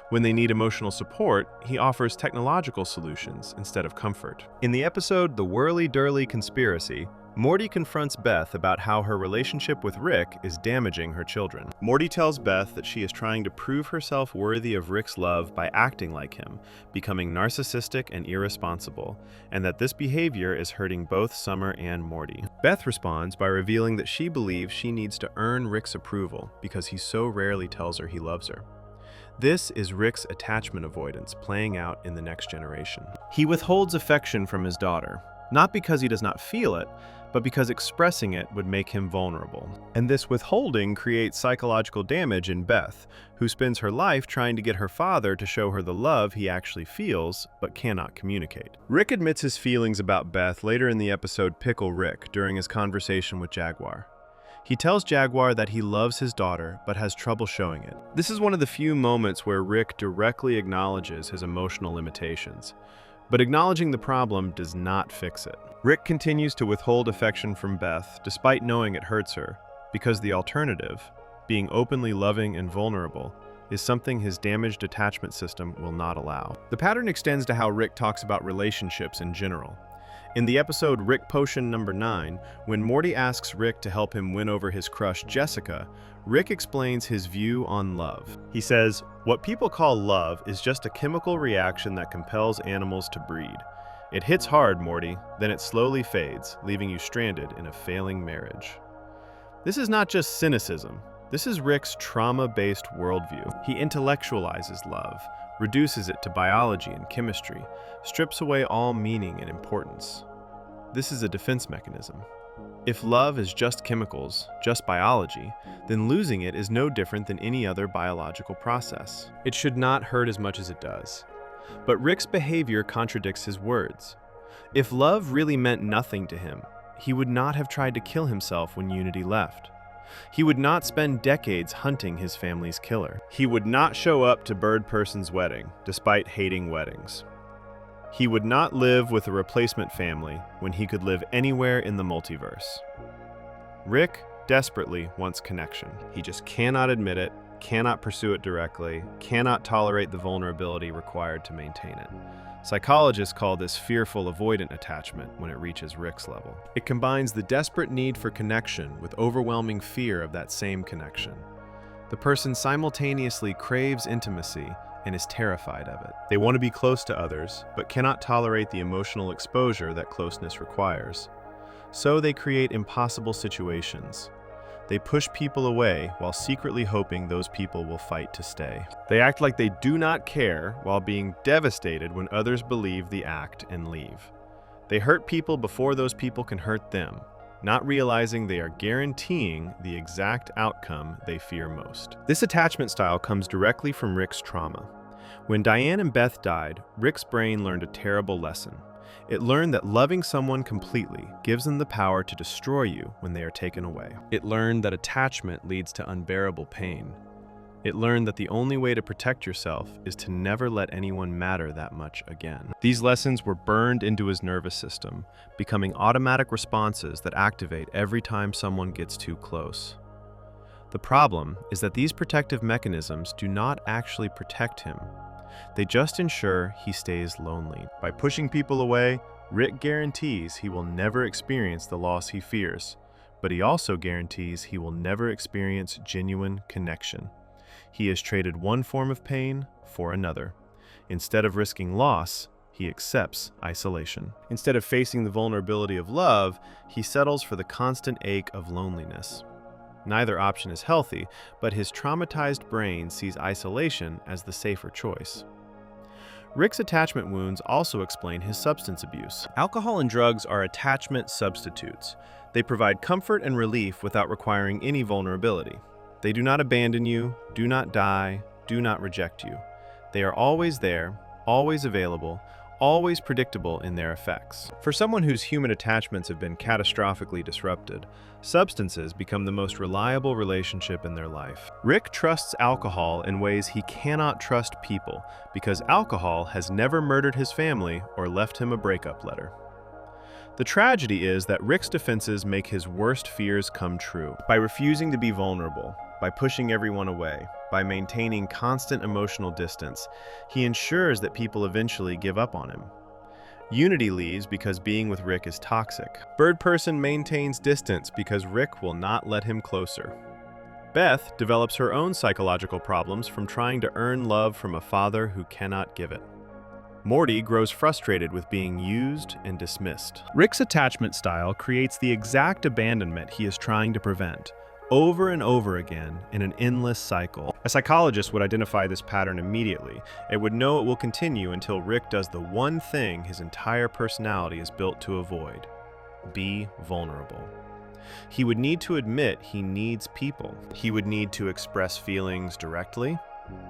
When they need emotional support, he offers technological solutions instead of comfort. In the episode The Whirly-Durly Conspiracy, Morty confronts Beth about how her relationship with Rick is damaging her children. Morty tells Beth that she is trying to prove herself worthy of Rick's love by acting like him, becoming narcissistic and irresponsible, and that this behavior is hurting both Summer and Morty. Beth responds by revealing that she believes she needs to earn Rick's approval because he so rarely tells her he loves her. This is Rick's attachment avoidance playing out in the next generation. He withholds affection from his daughter, not because he does not feel it, but because expressing it would make him vulnerable. And this withholding creates psychological damage in Beth, who spends her life trying to get her father to show her the love he actually feels, but cannot communicate. Rick admits his feelings about Beth later in the episode Pickle Rick during his conversation with Jaguar. He tells Jaguar that he loves his daughter, but has trouble showing it. This is one of the few moments where Rick directly acknowledges his emotional limitations. But acknowledging the problem does not fix it. Rick continues to withhold affection from Beth, despite knowing it hurts her, because the alternative, being openly loving and vulnerable, is something his damaged attachment system will not allow. The pattern extends to how Rick talks about relationships in general. In the episode Rick Potion number 9, when Morty asks Rick to help him win over his crush Jessica, Rick explains his view on love. He says, "What people call love is just a chemical reaction that compels animals to breed. It hits hard, Morty, then it slowly fades, leaving you stranded in a failing marriage." This is not just cynicism. This is Rick's trauma-based worldview. He intellectualizes love, reduces it to biology and chemistry, strips away all meaning and importance. This is a defense mechanism. If love is just chemicals, just biology, then losing it is no different than any other biological process. It should not hurt as much as it does. But Rick's behavior contradicts his words. If love really meant nothing to him, he would not have tried to kill himself when Unity left. He would not spend decades hunting his family's killer. He would not show up to Bird Person's wedding, despite hating weddings. He would not live with a replacement family when he could live anywhere in the multiverse. Rick desperately wants connection. He just cannot admit it, cannot pursue it directly, cannot tolerate the vulnerability required to maintain it. Psychologists call this fearful avoidant attachment when it reaches Rick's level. It combines the desperate need for connection with overwhelming fear of that same connection. The person simultaneously craves intimacy and is terrified of it. They want to be close to others, but cannot tolerate the emotional exposure that closeness requires. So they create impossible situations. They push people away while secretly hoping those people will fight to stay. They act like they do not care while being devastated when others believe the act and leave. They hurt people before those people can hurt them, not realizing they are guaranteeing the exact outcome they fear most. This attachment style comes directly from Rick's trauma. When Diane and Beth died, Rick's brain learned a terrible lesson. It learned that loving someone completely gives them the power to destroy you when they are taken away. It learned that attachment leads to unbearable pain. It learned that the only way to protect yourself is to never let anyone matter that much again. These lessons were burned into his nervous system, becoming automatic responses that activate every time someone gets too close. The problem is that these protective mechanisms do not actually protect him. They just ensure he stays lonely. By pushing people away, Rick guarantees he will never experience the loss he fears, but he also guarantees he will never experience genuine connection. He has traded one form of pain for another. Instead of risking loss, he accepts isolation. Instead of facing the vulnerability of love, he settles for the constant ache of loneliness. Neither option is healthy, but his traumatized brain sees isolation as the safer choice. Rick's attachment wounds also explain his substance abuse. Alcohol and drugs are attachment substitutes. They provide comfort and relief without requiring any vulnerability. They do not abandon you, do not die, do not reject you. They are always there, always available, always predictable in their effects. For someone whose human attachments have been catastrophically disrupted, substances become the most reliable relationship in their life. Rick trusts alcohol in ways he cannot trust people because alcohol has never murdered his family or left him a breakup letter. The tragedy is that Rick's defenses make his worst fears come true. By refusing to be vulnerable, by pushing everyone away, by maintaining constant emotional distance, he ensures that people eventually give up on him. Unity leaves because being with Rick is toxic. Bird Person maintains distance because Rick will not let him closer. Beth develops her own psychological problems from trying to earn love from a father who cannot give it. Morty grows frustrated with being used and dismissed. Rick's attachment style creates the exact abandonment he is trying to prevent, over and over again in an endless cycle. A psychologist would identify this pattern immediately. It would know it will continue until Rick does the one thing his entire personality is built to avoid: be vulnerable. He would need to admit he needs people. He would need to express feelings directly.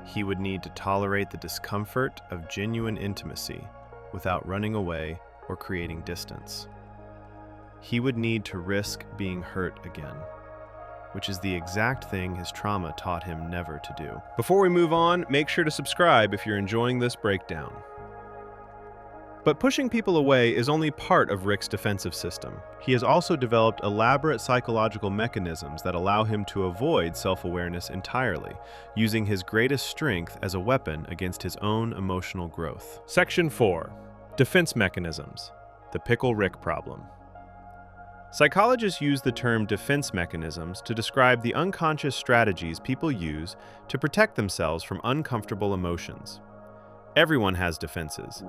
He would need to tolerate the discomfort of genuine intimacy without running away or creating distance. He would need to risk being hurt again, which is the exact thing his trauma taught him never to do. Before we move on, make sure to subscribe if you're enjoying this breakdown. But pushing people away is only part of Rick's defensive system. He has also developed elaborate psychological mechanisms that allow him to avoid self-awareness entirely, using his greatest strength as a weapon against his own emotional growth. Section 4. Defense Mechanisms. The Pickle Rick Problem. Psychologists use the term defense mechanisms to describe the unconscious strategies people use to protect themselves from uncomfortable emotions. Everyone has defenses.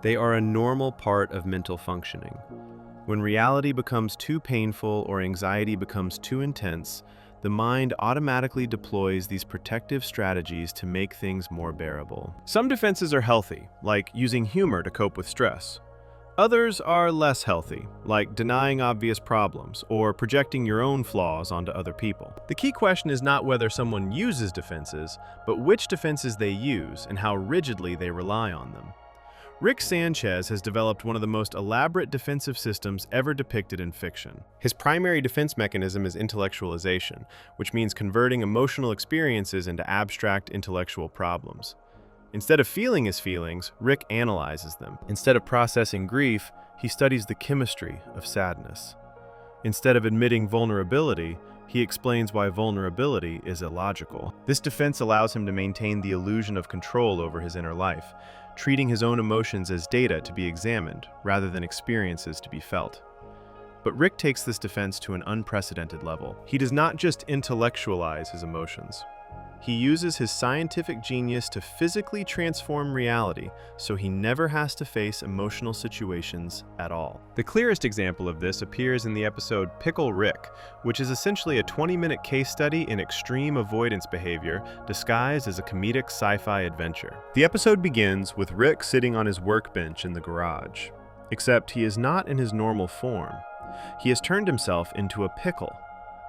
They are a normal part of mental functioning. When reality becomes too painful or anxiety becomes too intense, the mind automatically deploys these protective strategies to make things more bearable. Some defenses are healthy, like using humor to cope with stress. Others are less healthy, like denying obvious problems or projecting your own flaws onto other people. The key question is not whether someone uses defenses, but which defenses they use and how rigidly they rely on them. Rick Sanchez has developed one of the most elaborate defensive systems ever depicted in fiction. His primary defense mechanism is intellectualization, which means converting emotional experiences into abstract intellectual problems. Instead of feeling his feelings, Rick analyzes them. Instead of processing grief, he studies the chemistry of sadness. Instead of admitting vulnerability, he explains why vulnerability is illogical. This defense allows him to maintain the illusion of control over his inner life, treating his own emotions as data to be examined rather than experiences to be felt. But Rick takes this defense to an unprecedented level. He does not just intellectualize his emotions. He uses his scientific genius to physically transform reality so he never has to face emotional situations at all. The clearest example of this appears in the episode Pickle Rick, which is essentially a 20-minute case study in extreme avoidance behavior disguised as a comedic sci-fi adventure. The episode begins with Rick sitting on his workbench in the garage, except he is not in his normal form. He has turned himself into a pickle,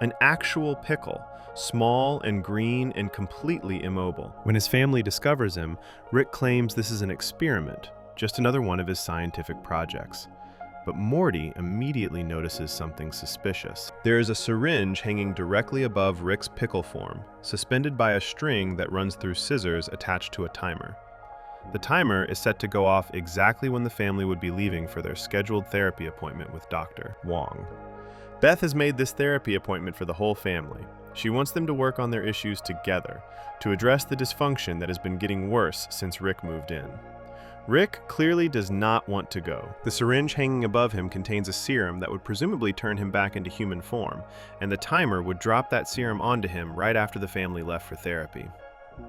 an actual pickle, small and green and completely immobile. When his family discovers him, Rick claims this is an experiment, just another one of his scientific projects. But Morty immediately notices something suspicious. There is a syringe hanging directly above Rick's pickle form, suspended by a string that runs through scissors attached to a timer. The timer is set to go off exactly when the family would be leaving for their scheduled therapy appointment with Dr. Wong. Beth has made this therapy appointment for the whole family. She wants them to work on their issues together, to address the dysfunction that has been getting worse since Rick moved in. Rick clearly does not want to go. The syringe hanging above him contains a serum that would presumably turn him back into human form, and the timer would drop that serum onto him right after the family left for therapy.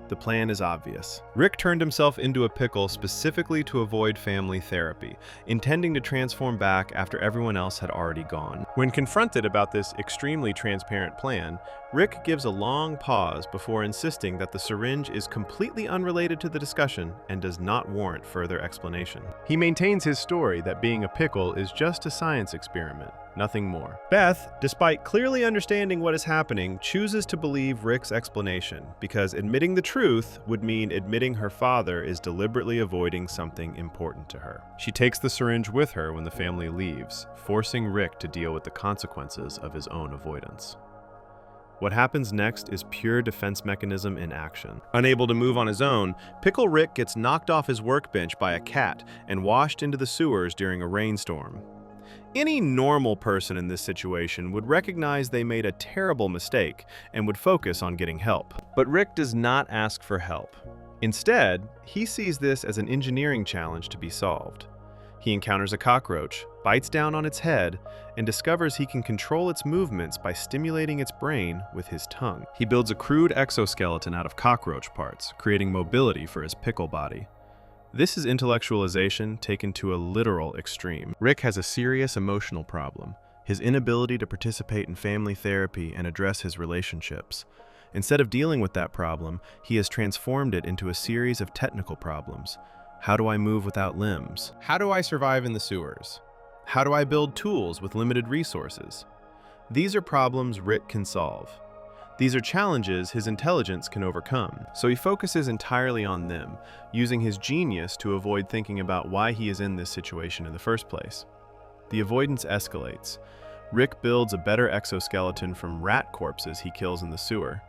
The plan is obvious. Rick turned himself into a pickle specifically to avoid family therapy, intending to transform back after everyone else had already gone. When confronted about this extremely transparent plan, Rick gives a long pause before insisting that the syringe is completely unrelated to the discussion and does not warrant further explanation. He maintains his story that being a pickle is just a science experiment, nothing more. Beth, despite clearly understanding what is happening, chooses to believe Rick's explanation because admitting the truth would mean admitting her father is deliberately avoiding something important to her. She takes the syringe with her when the family leaves, forcing Rick to deal with the consequences of his own avoidance. What happens next is pure defense mechanism in action. Unable to move on his own, Pickle Rick gets knocked off his workbench by a cat and washed into the sewers during a rainstorm. Any normal person in this situation would recognize they made a terrible mistake and would focus on getting help. But Rick does not ask for help. Instead, he sees this as an engineering challenge to be solved. He encounters a cockroach, bites down on its head, and discovers he can control its movements by stimulating its brain with his tongue. He builds a crude exoskeleton out of cockroach parts, creating mobility for his pickle body. This is intellectualization taken to a literal extreme. Rick has a serious emotional problem, his inability to participate in family therapy and address his relationships. Instead of dealing with that problem, he has transformed it into a series of technical problems. How do I move without limbs? How do I survive in the sewers? How do I build tools with limited resources? These are problems Rick can solve. These are challenges his intelligence can overcome, so he focuses entirely on them, using his genius to avoid thinking about why he is in this situation in the first place. The avoidance escalates. Rick builds a better exoskeleton from rat corpses he kills in the sewer.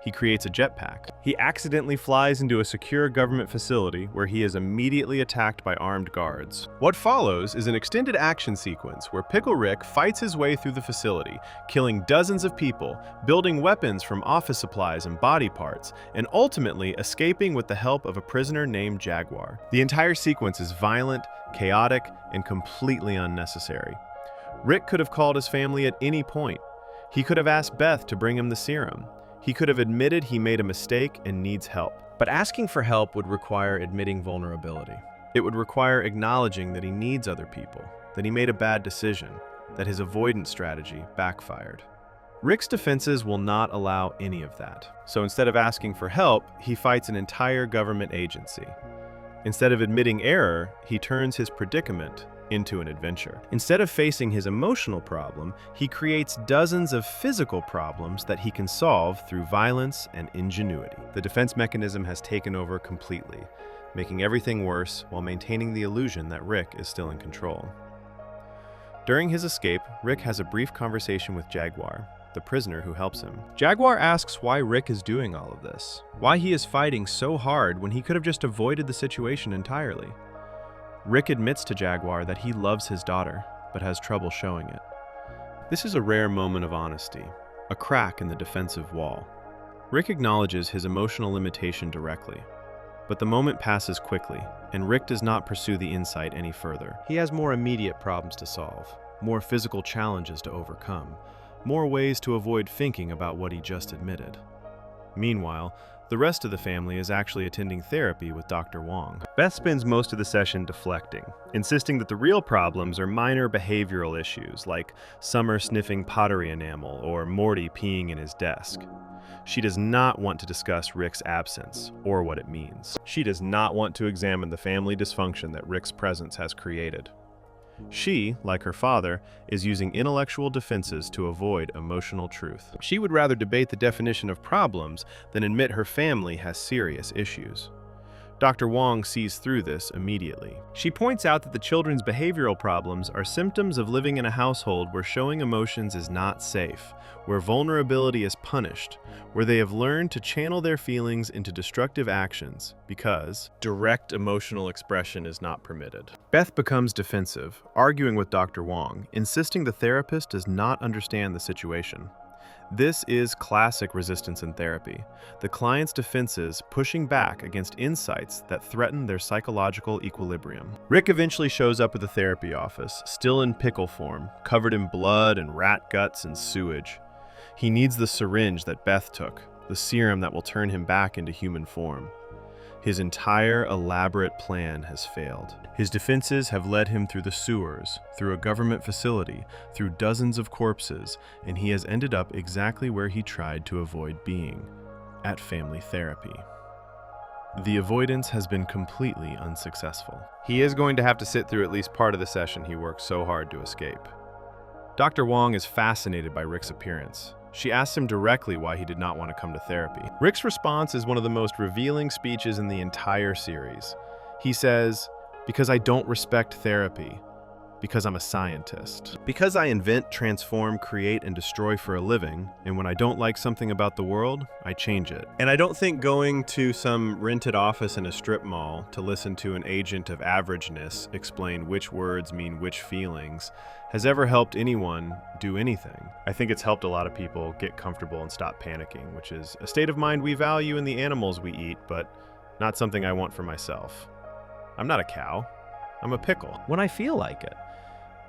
He creates a jetpack. He accidentally flies into a secure government facility where he is immediately attacked by armed guards. What follows is an extended action sequence where Pickle Rick fights his way through the facility, killing dozens of people, building weapons from office supplies and body parts, and ultimately escaping with the help of a prisoner named Jaguar. The entire sequence is violent, chaotic, and completely unnecessary. Rick could have called his family at any point. He could have asked Beth to bring him the serum. He could have admitted he made a mistake and needs help. But asking for help would require admitting vulnerability. It would require acknowledging that he needs other people, that he made a bad decision, that his avoidance strategy backfired. Rick's defenses will not allow any of that. So instead of asking for help, he fights an entire government agency. Instead of admitting error, he turns his predicament into an adventure. Instead of facing his emotional problem, he creates dozens of physical problems that he can solve through violence and ingenuity. The defense mechanism has taken over completely. making everything worse while maintaining the illusion that Rick is still in control. During his escape, Rick has a brief conversation with Jaguar, the prisoner who helps him. Jaguar asks why Rick is doing all of this, why he is fighting so hard when he could have just avoided the situation entirely. Rick admits to Jaguar that he loves his daughter, but has trouble showing it. This is a rare moment of honesty, a crack in the defensive wall. Rick acknowledges his emotional limitation directly, but the moment passes quickly, and Rick does not pursue the insight any further. He has more immediate problems to solve, more physical challenges to overcome, more ways to avoid thinking about what he just admitted. Meanwhile, the rest of the family is actually attending therapy with Dr. Wong. Beth spends most of the session deflecting, insisting that the real problems are minor behavioral issues like Summer sniffing pottery enamel or Morty peeing in his desk. She does not want to discuss Rick's absence or what it means. She does not want to examine the family dysfunction that Rick's presence has created. She, like her father, is using intellectual defenses to avoid emotional truth. She would rather debate the definition of problems than admit her family has serious issues. Dr. Wong sees through this immediately. She points out that the children's behavioral problems are symptoms of living in a household where showing emotions is not safe, where vulnerability is punished, where they have learned to channel their feelings into destructive actions because direct emotional expression is not permitted. Beth becomes defensive, arguing with Dr. Wong, insisting the therapist does not understand the situation. This is classic resistance in therapy, the client's defenses pushing back against insights that threaten their psychological equilibrium. Rick eventually shows up at the therapy office, still in pickle form, covered in blood and rat guts and sewage. He needs the syringe that Beth took, the serum that will turn him back into human form. His entire elaborate plan has failed. His defenses have led him through the sewers, through a government facility, through dozens of corpses, and he has ended up exactly where he tried to avoid being, at family therapy. The avoidance has been completely unsuccessful. He is going to have to sit through at least part of the session he worked so hard to escape. Dr. Wong is fascinated by Rick's appearance. She asks him directly why he did not want to come to therapy. Rick's response is one of the most revealing speeches in the entire series. He says, "Because I don't respect therapy. Because I'm a scientist. Because I invent, transform, create, and destroy for a living, and when I don't like something about the world, I change it." And I don't think going to some rented office in a strip mall to listen to an agent of averageness explain which words mean which feelings has ever helped anyone do anything. I think it's helped a lot of people get comfortable and stop panicking, which is a state of mind we value in the animals we eat, but not something I want for myself. I'm not a cow. I'm a pickle when I feel like it.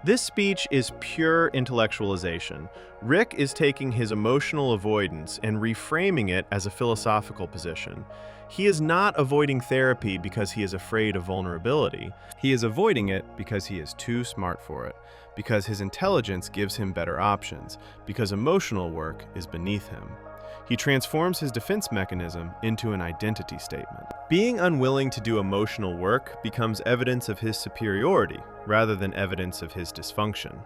This speech is pure intellectualization. Rick is taking his emotional avoidance and reframing it as a philosophical position. He is not avoiding therapy because he is afraid of vulnerability. He is avoiding it because he is too smart for it, because his intelligence gives him better options, because emotional work is beneath him. He transforms his defense mechanism into an identity statement. Being unwilling to do emotional work becomes evidence of his superiority rather than evidence of his dysfunction.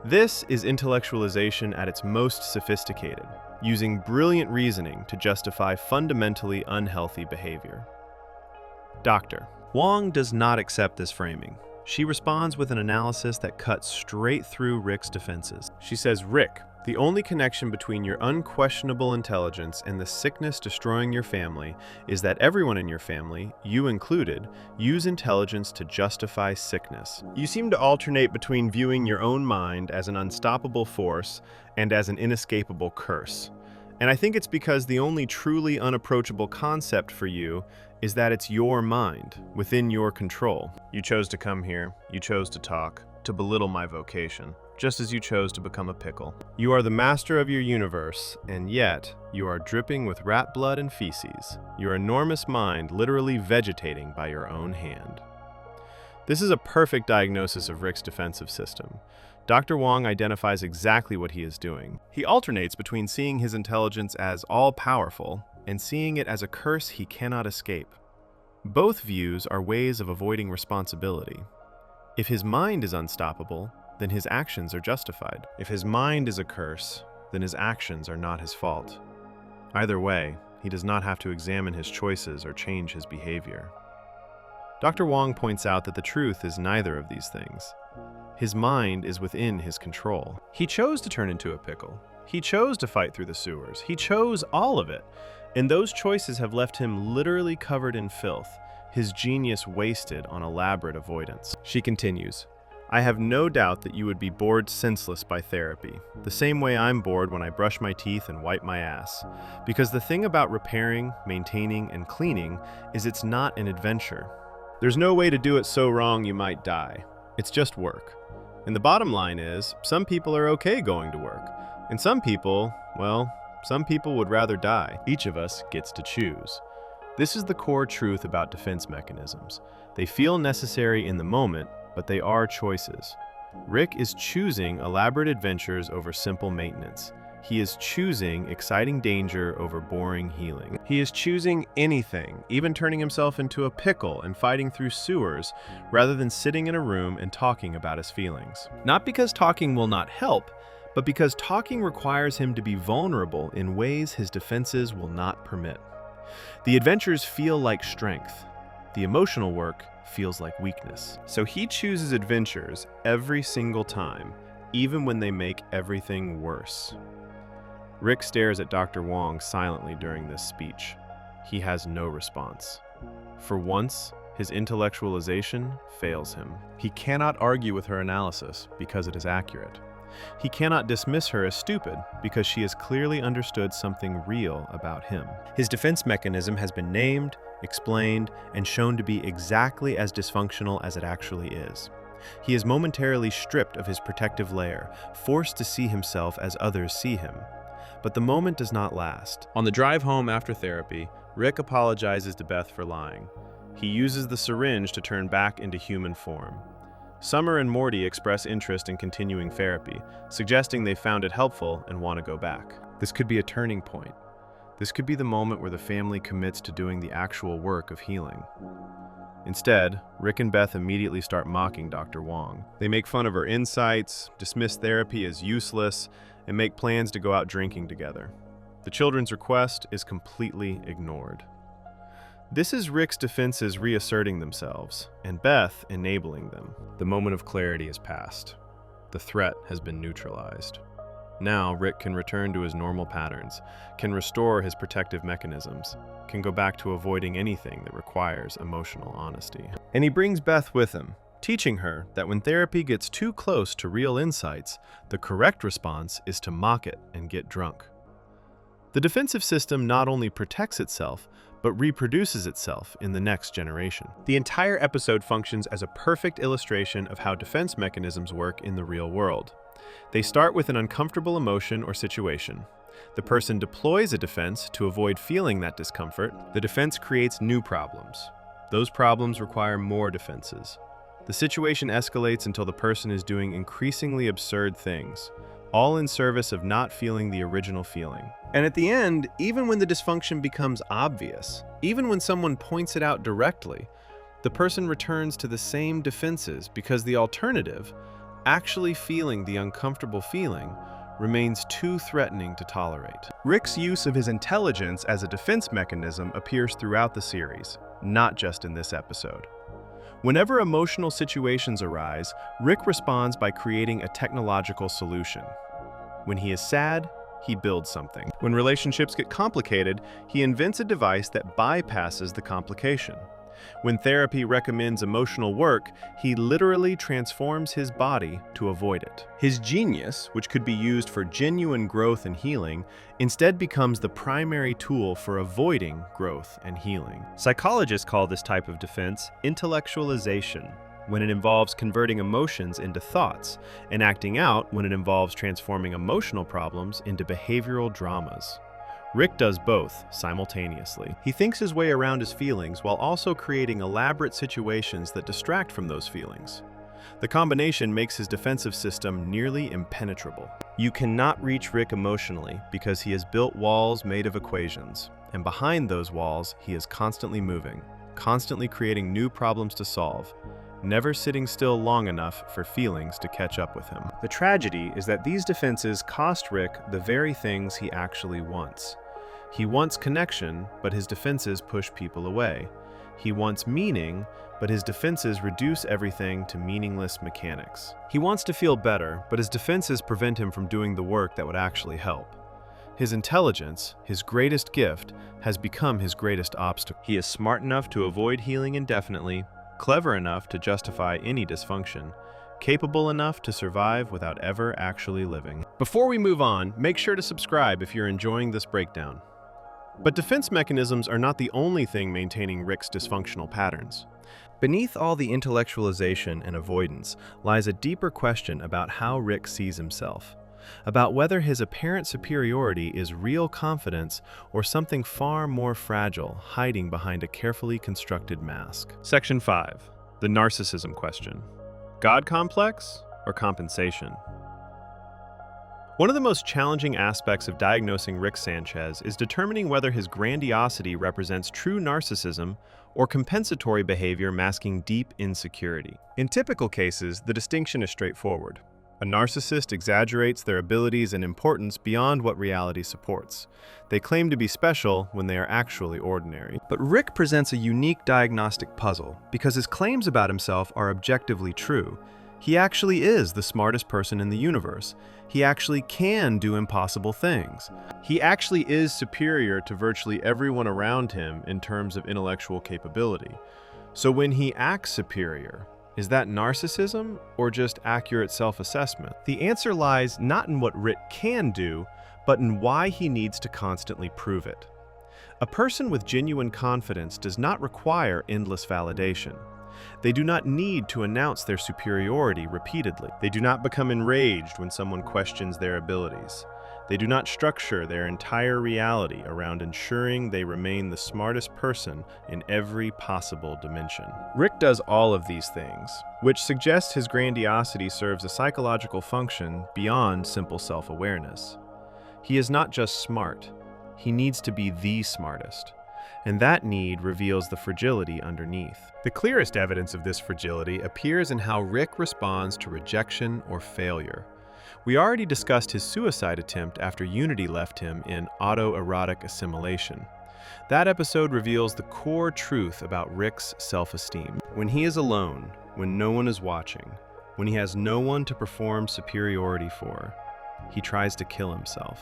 This is intellectualization at its most sophisticated, using brilliant reasoning to justify fundamentally unhealthy behavior. Dr. Wong does not accept this framing. She responds with an analysis that cuts straight through Rick's defenses. She says, "Rick, the only connection between your unquestionable intelligence and the sickness destroying your family is that everyone in your family, you included, use intelligence to justify sickness. You seem to alternate between viewing your own mind as an unstoppable force and as an inescapable curse. And I think it's because the only truly unapproachable concept for you is that it's your mind, within your control. You chose to come here, you chose to talk, to belittle my vocation, just as you chose to become a pickle. You are the master of your universe, and yet you are dripping with rat blood and feces, your enormous mind literally vegetating by your own hand." This is a perfect diagnosis of Rick's defensive system. Dr. Wong identifies exactly what he is doing. He alternates between seeing his intelligence as all-powerful and seeing it as a curse he cannot escape. Both views are ways of avoiding responsibility. If his mind is unstoppable, then his actions are justified. If his mind is a curse, then his actions are not his fault. Either way, he does not have to examine his choices or change his behavior. Dr. Wong points out that the truth is neither of these things. His mind is within his control. He chose to turn into a pickle. He chose to fight through the sewers. He chose all of it. And those choices have left him literally covered in filth, his genius wasted on elaborate avoidance. She continues, I have no doubt that you would be bored senseless by therapy, the same way I'm bored when I brush my teeth and wipe my ass. Because the thing about repairing, maintaining, and cleaning is it's not an adventure. There's no way to do it so wrong you might die. It's just work. And the bottom line is, some people are okay going to work. And some people, well, some people would rather die. Each of us gets to choose. This is the core truth about defense mechanisms. They feel necessary in the moment, but they are choices. Rick is choosing elaborate adventures over simple maintenance. He is choosing exciting danger over boring healing. He is choosing anything, even turning himself into a pickle and fighting through sewers, rather than sitting in a room and talking about his feelings. Not because talking will not help, but because talking requires him to be vulnerable in ways his defenses will not permit. The adventures feel like strength. The emotional work feels like weakness. So he chooses adventures every single time, even when they make everything worse. Rick stares at Dr. Wong silently during this speech. He has no response. For once, his intellectualization fails him. He cannot argue with her analysis because it is accurate. He cannot dismiss her as stupid because she has clearly understood something real about him. His defense mechanism has been named, explained, and shown to be exactly as dysfunctional as it actually is. He is momentarily stripped of his protective layer, forced to see himself as others see him. But the moment does not last. On the drive home after therapy, Rick apologizes to Beth for lying. He uses the syringe to turn back into human form. Summer and Morty express interest in continuing therapy, suggesting they found it helpful and want to go back. This could be a turning point. This could be the moment where the family commits to doing the actual work of healing. Instead, Rick and Beth immediately start mocking Dr. Wong. They make fun of her insights, dismiss therapy as useless, and make plans to go out drinking together. The children's request is completely ignored. This is Rick's defenses reasserting themselves, and Beth enabling them. The moment of clarity has passed. The threat has been neutralized. Now, Rick can return to his normal patterns, can restore his protective mechanisms, can go back to avoiding anything that requires emotional honesty. And he brings Beth with him, teaching her that when therapy gets too close to real insights, the correct response is to mock it and get drunk. The defensive system not only protects itself, but reproduces itself in the next generation. The entire episode functions as a perfect illustration of how defense mechanisms work in the real world. They start with an uncomfortable emotion or situation. The person deploys a defense to avoid feeling that discomfort. The defense creates new problems. Those problems require more defenses. The situation escalates until the person is doing increasingly absurd things, all in service of not feeling the original feeling. And at the end, even when the dysfunction becomes obvious, even when someone points it out directly, the person returns to the same defenses because the alternative, actually feeling the uncomfortable feeling, remains too threatening to tolerate. Rick's use of his intelligence as a defense mechanism appears throughout the series, not just in this episode. Whenever emotional situations arise, Rick responds by creating a technological solution. When he is sad, he builds something. When relationships get complicated, he invents a device that bypasses the complication. When therapy recommends emotional work, he literally transforms his body to avoid it. His genius, which could be used for genuine growth and healing, instead becomes the primary tool for avoiding growth and healing. Psychologists call this type of defense intellectualization, when it involves converting emotions into thoughts, and acting out when it involves transforming emotional problems into behavioral dramas. Rick does both simultaneously. He thinks his way around his feelings while also creating elaborate situations that distract from those feelings. The combination makes his defensive system nearly impenetrable. You cannot reach Rick emotionally because he has built walls made of equations, and behind those walls he is constantly moving, constantly creating new problems to solve, never sitting still long enough for feelings to catch up with him. The tragedy is that these defenses cost Rick the very things he actually wants. He wants connection, but his defenses push people away. He wants meaning, but his defenses reduce everything to meaningless mechanics. He wants to feel better, but his defenses prevent him from doing the work that would actually help. His intelligence, his greatest gift, has become his greatest obstacle. He is smart enough to avoid healing indefinitely, clever enough to justify any dysfunction, capable enough to survive without ever actually living. Before we move on, make sure to subscribe if you're enjoying this breakdown. But defense mechanisms are not the only thing maintaining Rick's dysfunctional patterns. Beneath all the intellectualization and avoidance lies a deeper question about how Rick sees himself, about whether his apparent superiority is real confidence or something far more fragile hiding behind a carefully constructed mask. Section 5. The Narcissism Question. God complex or compensation? One of the most challenging aspects of diagnosing Rick Sanchez is determining whether his grandiosity represents true narcissism or compensatory behavior masking deep insecurity. In typical cases, the distinction is straightforward. A narcissist exaggerates their abilities and importance beyond what reality supports. They claim to be special when they are actually ordinary. But Rick presents a unique diagnostic puzzle because his claims about himself are objectively true. He actually is the smartest person in the universe. He actually can do impossible things. He actually is superior to virtually everyone around him in terms of intellectual capability. So when he acts superior, is that narcissism or just accurate self-assessment? The answer lies not in what Rick can do, but in why he needs to constantly prove it. A person with genuine confidence does not require endless validation. They do not need to announce their superiority repeatedly. They do not become enraged when someone questions their abilities. They do not structure their entire reality around ensuring they remain the smartest person in every possible dimension. Rick does all of these things, which suggests his grandiosity serves a psychological function beyond simple self-awareness. He is not just smart, he needs to be the smartest. And that need reveals the fragility underneath. The clearest evidence of this fragility appears in how Rick responds to rejection or failure. We already discussed his suicide attempt after Unity left him in autoerotic assimilation. That episode reveals the core truth about Rick's self-esteem. When he is alone, when no one is watching, when he has no one to perform superiority for, he tries to kill himself.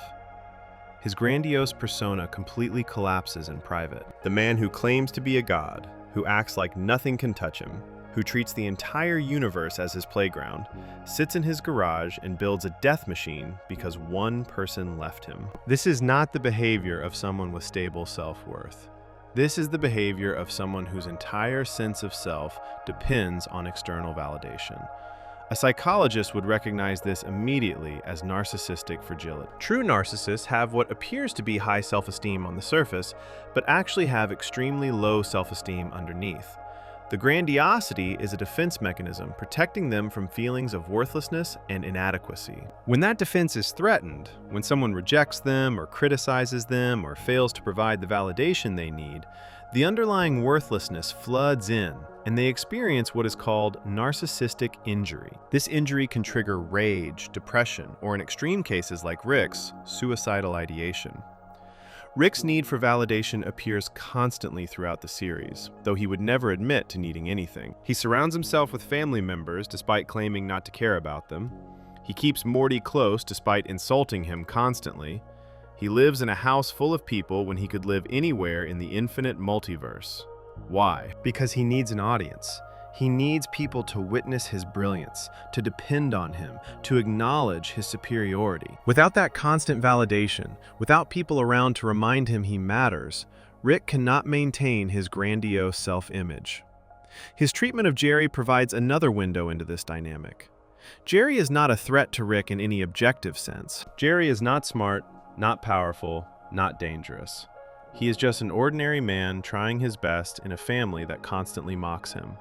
His grandiose persona completely collapses in private. The man who claims to be a god, who acts like nothing can touch him, who treats the entire universe as his playground, sits in his garage and builds a death machine because one person left him. This is not the behavior of someone with stable self-worth. This is the behavior of someone whose entire sense of self depends on external validation. A psychologist would recognize this immediately as narcissistic fragility. True narcissists have what appears to be high self-esteem on the surface, but actually have extremely low self-esteem underneath. The grandiosity is a defense mechanism protecting them from feelings of worthlessness and inadequacy. When that defense is threatened, when someone rejects them or criticizes them or fails to provide the validation they need, the underlying worthlessness floods in, and they experience what is called narcissistic injury. This injury can trigger rage, depression, or in extreme cases like Rick's, suicidal ideation. Rick's need for validation appears constantly throughout the series, though he would never admit to needing anything. He surrounds himself with family members despite claiming not to care about them. He keeps Morty close despite insulting him constantly. He lives in a house full of people when he could live anywhere in the infinite multiverse. Why? Because he needs an audience. He needs people to witness his brilliance, to depend on him, to acknowledge his superiority. Without that constant validation, without people around to remind him he matters, Rick cannot maintain his grandiose self-image. His treatment of Jerry provides another window into this dynamic. Jerry is not a threat to Rick in any objective sense. Jerry is not smart, not powerful, not dangerous. He is just an ordinary man trying his best in a family that constantly mocks him.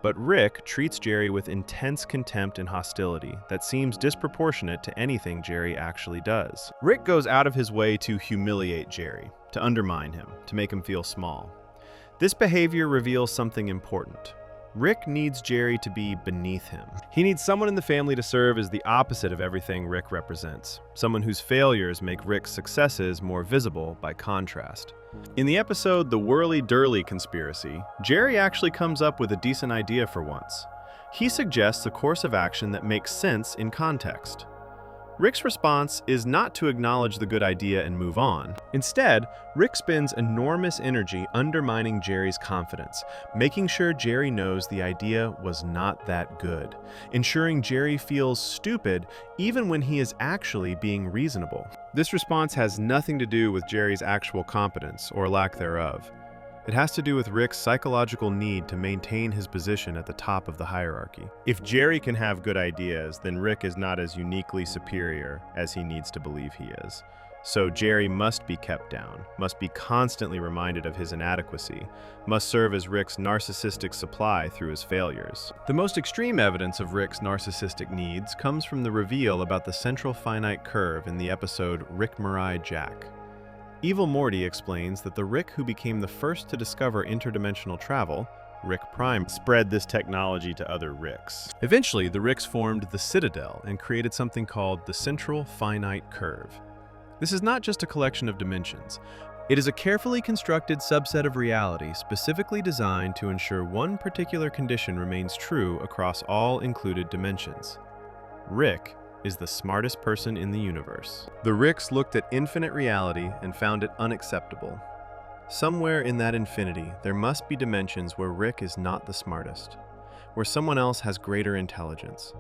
But Rick treats Jerry with intense contempt and hostility that seems disproportionate to anything Jerry actually does. Rick goes out of his way to humiliate Jerry, to undermine him, to make him feel small. This behavior reveals something important. Rick needs Jerry to be beneath him. He needs someone in the family to serve as the opposite of everything Rick represents, someone whose failures make Rick's successes more visible by contrast. In the episode The Whirly-Durly Conspiracy, Jerry actually comes up with a decent idea for once. He suggests a course of action that makes sense in context. Rick's response is not to acknowledge the good idea and move on. Instead, Rick spends enormous energy undermining Jerry's confidence, making sure Jerry knows the idea was not that good, ensuring Jerry feels stupid even when he is actually being reasonable. This response has nothing to do with Jerry's actual competence or lack thereof. It has to do with Rick's psychological need to maintain his position at the top of the hierarchy. If Jerry can have good ideas, then Rick is not as uniquely superior as he needs to believe he is. So Jerry must be kept down, must be constantly reminded of his inadequacy, must serve as Rick's narcissistic supply through his failures. The most extreme evidence of Rick's narcissistic needs comes from the reveal about the central finite curve in the episode Rick Mirai Jack. Evil Morty explains that the Rick who became the first to discover interdimensional travel, Rick Prime, spread this technology to other Ricks. Eventually, the Ricks formed the Citadel and created something called the Central Finite Curve. This is not just a collection of dimensions. It is a carefully constructed subset of reality specifically designed to ensure one particular condition remains true across all included dimensions. Rick is the smartest person in the universe. The Ricks looked at infinite reality and found it unacceptable. Somewhere in that infinity, there must be dimensions where Rick is not the smartest, where someone else has greater intelligence,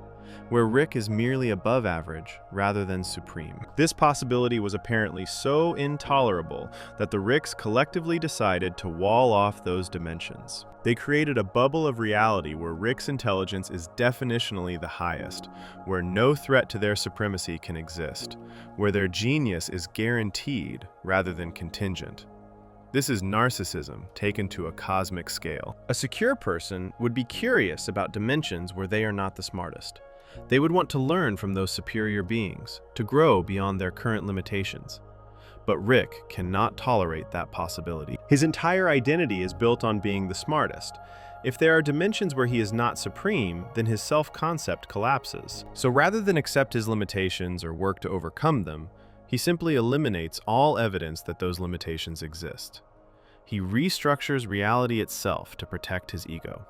where Rick is merely above average rather than supreme. This possibility was apparently so intolerable that the Ricks collectively decided to wall off those dimensions. They created a bubble of reality where Rick's intelligence is definitionally the highest, where no threat to their supremacy can exist, where their genius is guaranteed rather than contingent. This is narcissism taken to a cosmic scale. A secure person would be curious about dimensions where they are not the smartest. They would want to learn from those superior beings, to grow beyond their current limitations. But Rick cannot tolerate that possibility. His entire identity is built on being the smartest. If there are dimensions where he is not supreme, then his self-concept collapses. So rather than accept his limitations or work to overcome them, he simply eliminates all evidence that those limitations exist. He restructures reality itself to protect his ego.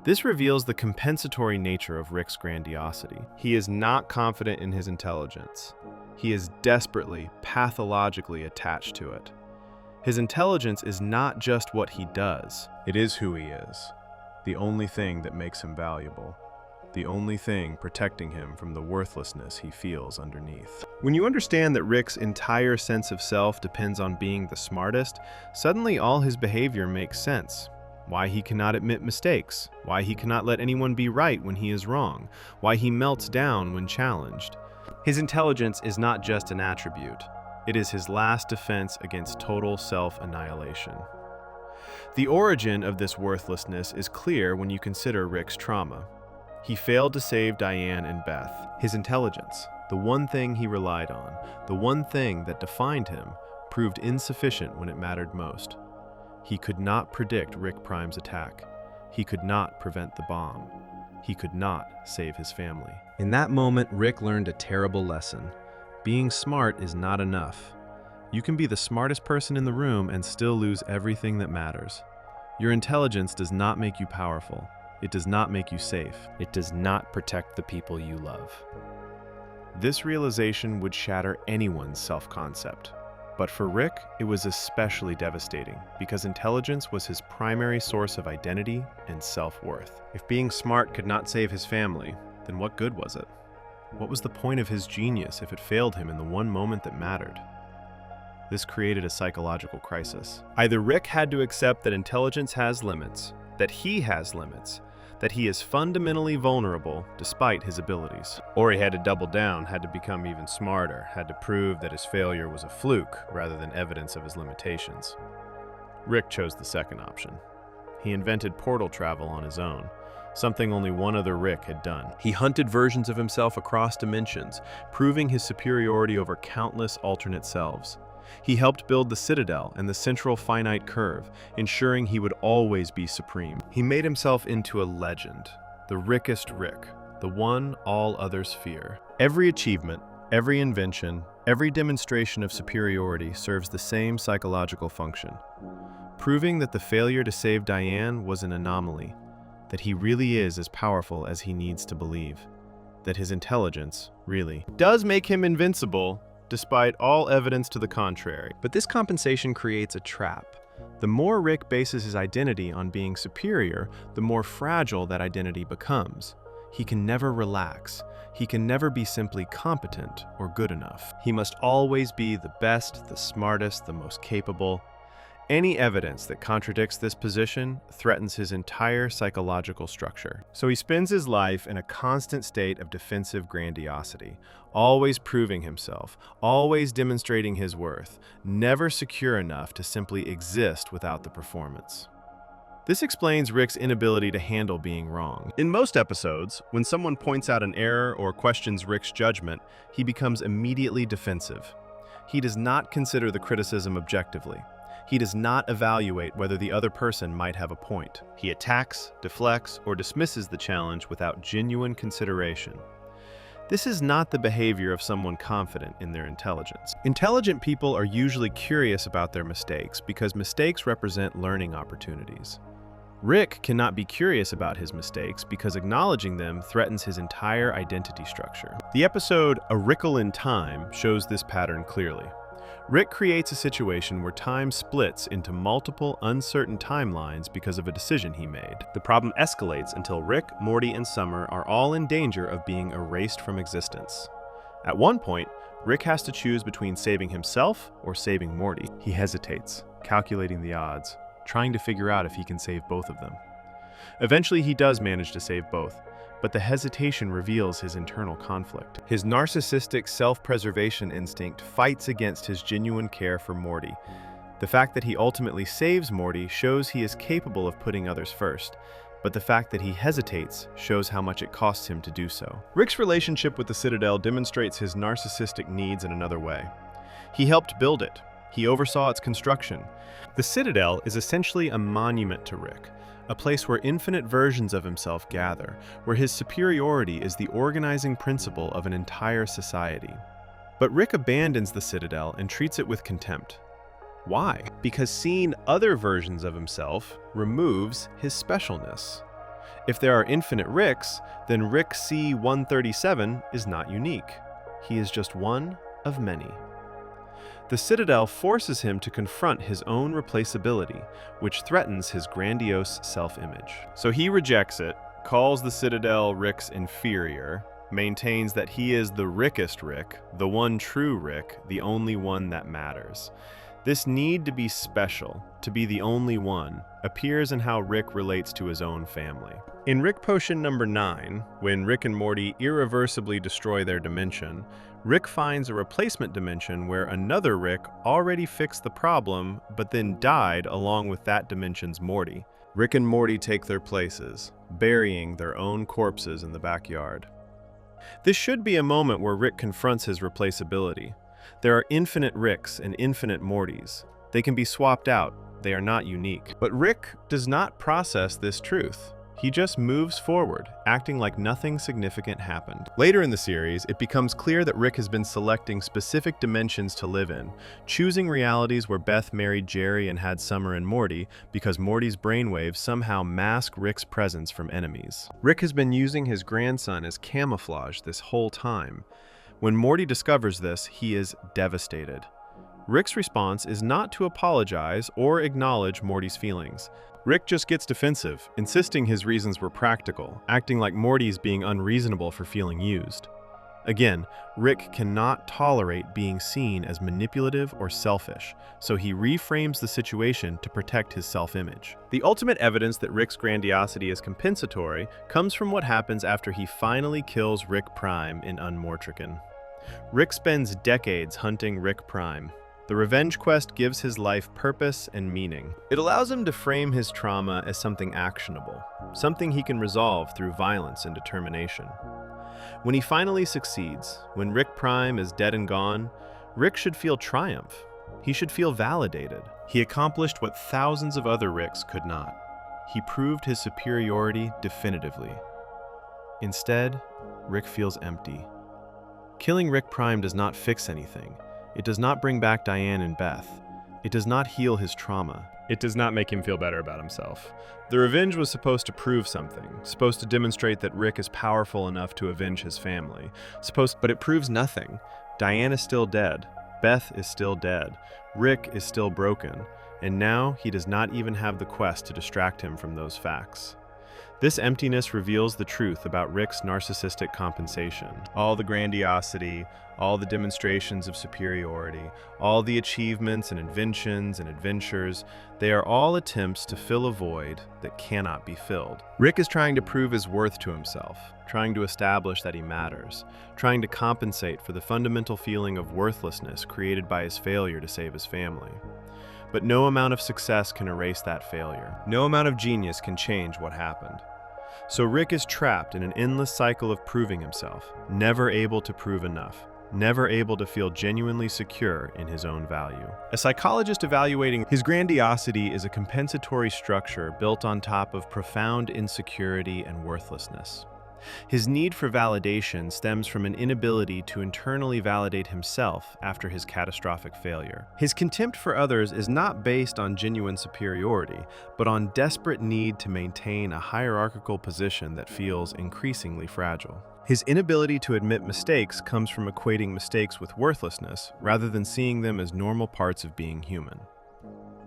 This reveals the compensatory nature of Rick's grandiosity. He is not confident in his intelligence. He is desperately, pathologically attached to it. His intelligence is not just what he does. It is who he is. The only thing that makes him valuable. The only thing protecting him from the worthlessness he feels underneath. When you understand that Rick's entire sense of self depends on being the smartest, suddenly all his behavior makes sense. Why he cannot admit mistakes, why he cannot let anyone be right when he is wrong, why he melts down when challenged. His intelligence is not just an attribute. It is his last defense against total self-annihilation. The origin of this worthlessness is clear when you consider Rick's trauma. He failed to save Diane and Beth. His intelligence, the one thing he relied on, the one thing that defined him, proved insufficient when it mattered most. He could not predict Rick Prime's attack. He could not prevent the bomb. He could not save his family. In that moment, Rick learned a terrible lesson. Being smart is not enough. You can be the smartest person in the room and still lose everything that matters. Your intelligence does not make you powerful. It does not make you safe. It does not protect the people you love. This realization would shatter anyone's self-concept. But for Rick, it was especially devastating because intelligence was his primary source of identity and self-worth. If being smart could not save his family, then what good was it? What was the point of his genius if it failed him in the one moment that mattered? This created a psychological crisis. Either Rick had to accept that intelligence has limits, that he has limits, that he is fundamentally vulnerable despite his abilities. Or he had to double down, had to become even smarter, had to prove that his failure was a fluke rather than evidence of his limitations. Rick chose the second option. He invented portal travel on his own, something only one other Rick had done. He hunted versions of himself across dimensions, proving his superiority over countless alternate selves. He helped build the citadel and the central finite curve, ensuring he would always be supreme. He made himself into a legend, the Rickest Rick, the one all others fear. Every achievement, every invention, every demonstration of superiority serves the same psychological function, proving that the failure to save Diane was an anomaly, that he really is as powerful as he needs to believe, that his intelligence really does make him invincible, despite all evidence to the contrary. But this compensation creates a trap. The more Rick bases his identity on being superior, the more fragile that identity becomes. He can never relax. He can never be simply competent or good enough. He must always be the best, the smartest, the most capable. Any evidence that contradicts this position threatens his entire psychological structure. So he spends his life in a constant state of defensive grandiosity, always proving himself, always demonstrating his worth, never secure enough to simply exist without the performance. This explains Rick's inability to handle being wrong. In most episodes, when someone points out an error or questions Rick's judgment, he becomes immediately defensive. He does not consider the criticism objectively. He does not evaluate whether the other person might have a point. He attacks, deflects, or dismisses the challenge without genuine consideration. This is not the behavior of someone confident in their intelligence. Intelligent people are usually curious about their mistakes because mistakes represent learning opportunities. Rick cannot be curious about his mistakes because acknowledging them threatens his entire identity structure. The episode A Wrinkle in Time shows this pattern clearly. Rick creates a situation where time splits into multiple uncertain timelines because of a decision he made. The problem escalates until Rick, Morty, and Summer are all in danger of being erased from existence. At one point, Rick has to choose between saving himself or saving Morty. He hesitates, calculating the odds, trying to figure out if he can save both of them. Eventually, he does manage to save both, but the hesitation reveals his internal conflict. His narcissistic self-preservation instinct fights against his genuine care for Morty. The fact that he ultimately saves Morty shows he is capable of putting others first, but the fact that he hesitates shows how much it costs him to do so. Rick's relationship with the Citadel demonstrates his narcissistic needs in another way. He helped build it. He oversaw its construction. The Citadel is essentially a monument to Rick, a place where infinite versions of himself gather, where his superiority is the organizing principle of an entire society. But Rick abandons the Citadel and treats it with contempt. Why? Because seeing other versions of himself removes his specialness. If there are infinite Ricks, then Rick C-137 is not unique. He is just one of many. The Citadel forces him to confront his own replaceability, which threatens his grandiose self-image. So he rejects it, calls the Citadel Rick's inferior, maintains that he is the Rickest Rick, the one true Rick, the only one that matters. This need to be special, to be the only one, appears in how Rick relates to his own family. In Rick Potion number 9, when Rick and Morty irreversibly destroy their dimension, Rick finds a replacement dimension where another Rick already fixed the problem, but then died along with that dimension's Morty. Rick and Morty take their places, burying their own corpses in the backyard. This should be a moment where Rick confronts his replaceability. There are infinite Ricks and infinite Mortys. They can be swapped out. They are not unique. But Rick does not process this truth. He just moves forward, acting like nothing significant happened. Later in the series, it becomes clear that Rick has been selecting specific dimensions to live in, choosing realities where Beth married Jerry and had Summer and Morty because Morty's brainwaves somehow mask Rick's presence from enemies. Rick has been using his grandson as camouflage this whole time. When Morty discovers this, he is devastated. Rick's response is not to apologize or acknowledge Morty's feelings. Rick just gets defensive, insisting his reasons were practical, acting like Morty's being unreasonable for feeling used. Again, Rick cannot tolerate being seen as manipulative or selfish, so he reframes the situation to protect his self-image. The ultimate evidence that Rick's grandiosity is compensatory comes from what happens after he finally kills Rick Prime in Unmortrican. Rick spends decades hunting Rick Prime. The revenge quest gives his life purpose and meaning. It allows him to frame his trauma as something actionable, something he can resolve through violence and determination. When he finally succeeds, when Rick Prime is dead and gone, Rick should feel triumph. He should feel validated. He accomplished what thousands of other Ricks could not. He proved his superiority definitively. Instead, Rick feels empty. Killing Rick Prime does not fix anything. It does not bring back Diane and Beth. It does not heal his trauma. It does not make him feel better about himself. The revenge was supposed to prove something, supposed to demonstrate that Rick is powerful enough to avenge his family. But it proves nothing. Diane is still dead. Beth is still dead. Rick is still broken. And now he does not even have the quest to distract him from those facts. This emptiness reveals the truth about Rick's narcissistic compensation. All the grandiosity, all the demonstrations of superiority, all the achievements and inventions and adventures, they are all attempts to fill a void that cannot be filled. Rick is trying to prove his worth to himself, trying to establish that he matters, trying to compensate for the fundamental feeling of worthlessness created by his failure to save his family. But no amount of success can erase that failure. No amount of genius can change what happened. So Rick is trapped in an endless cycle of proving himself, never able to prove enough, never able to feel genuinely secure in his own value. A psychologist evaluating his grandiosity is a compensatory structure built on top of profound insecurity and worthlessness. His need for validation stems from an inability to internally validate himself after his catastrophic failure. His contempt for others is not based on genuine superiority, but on desperate need to maintain a hierarchical position that feels increasingly fragile. His inability to admit mistakes comes from equating mistakes with worthlessness rather than seeing them as normal parts of being human.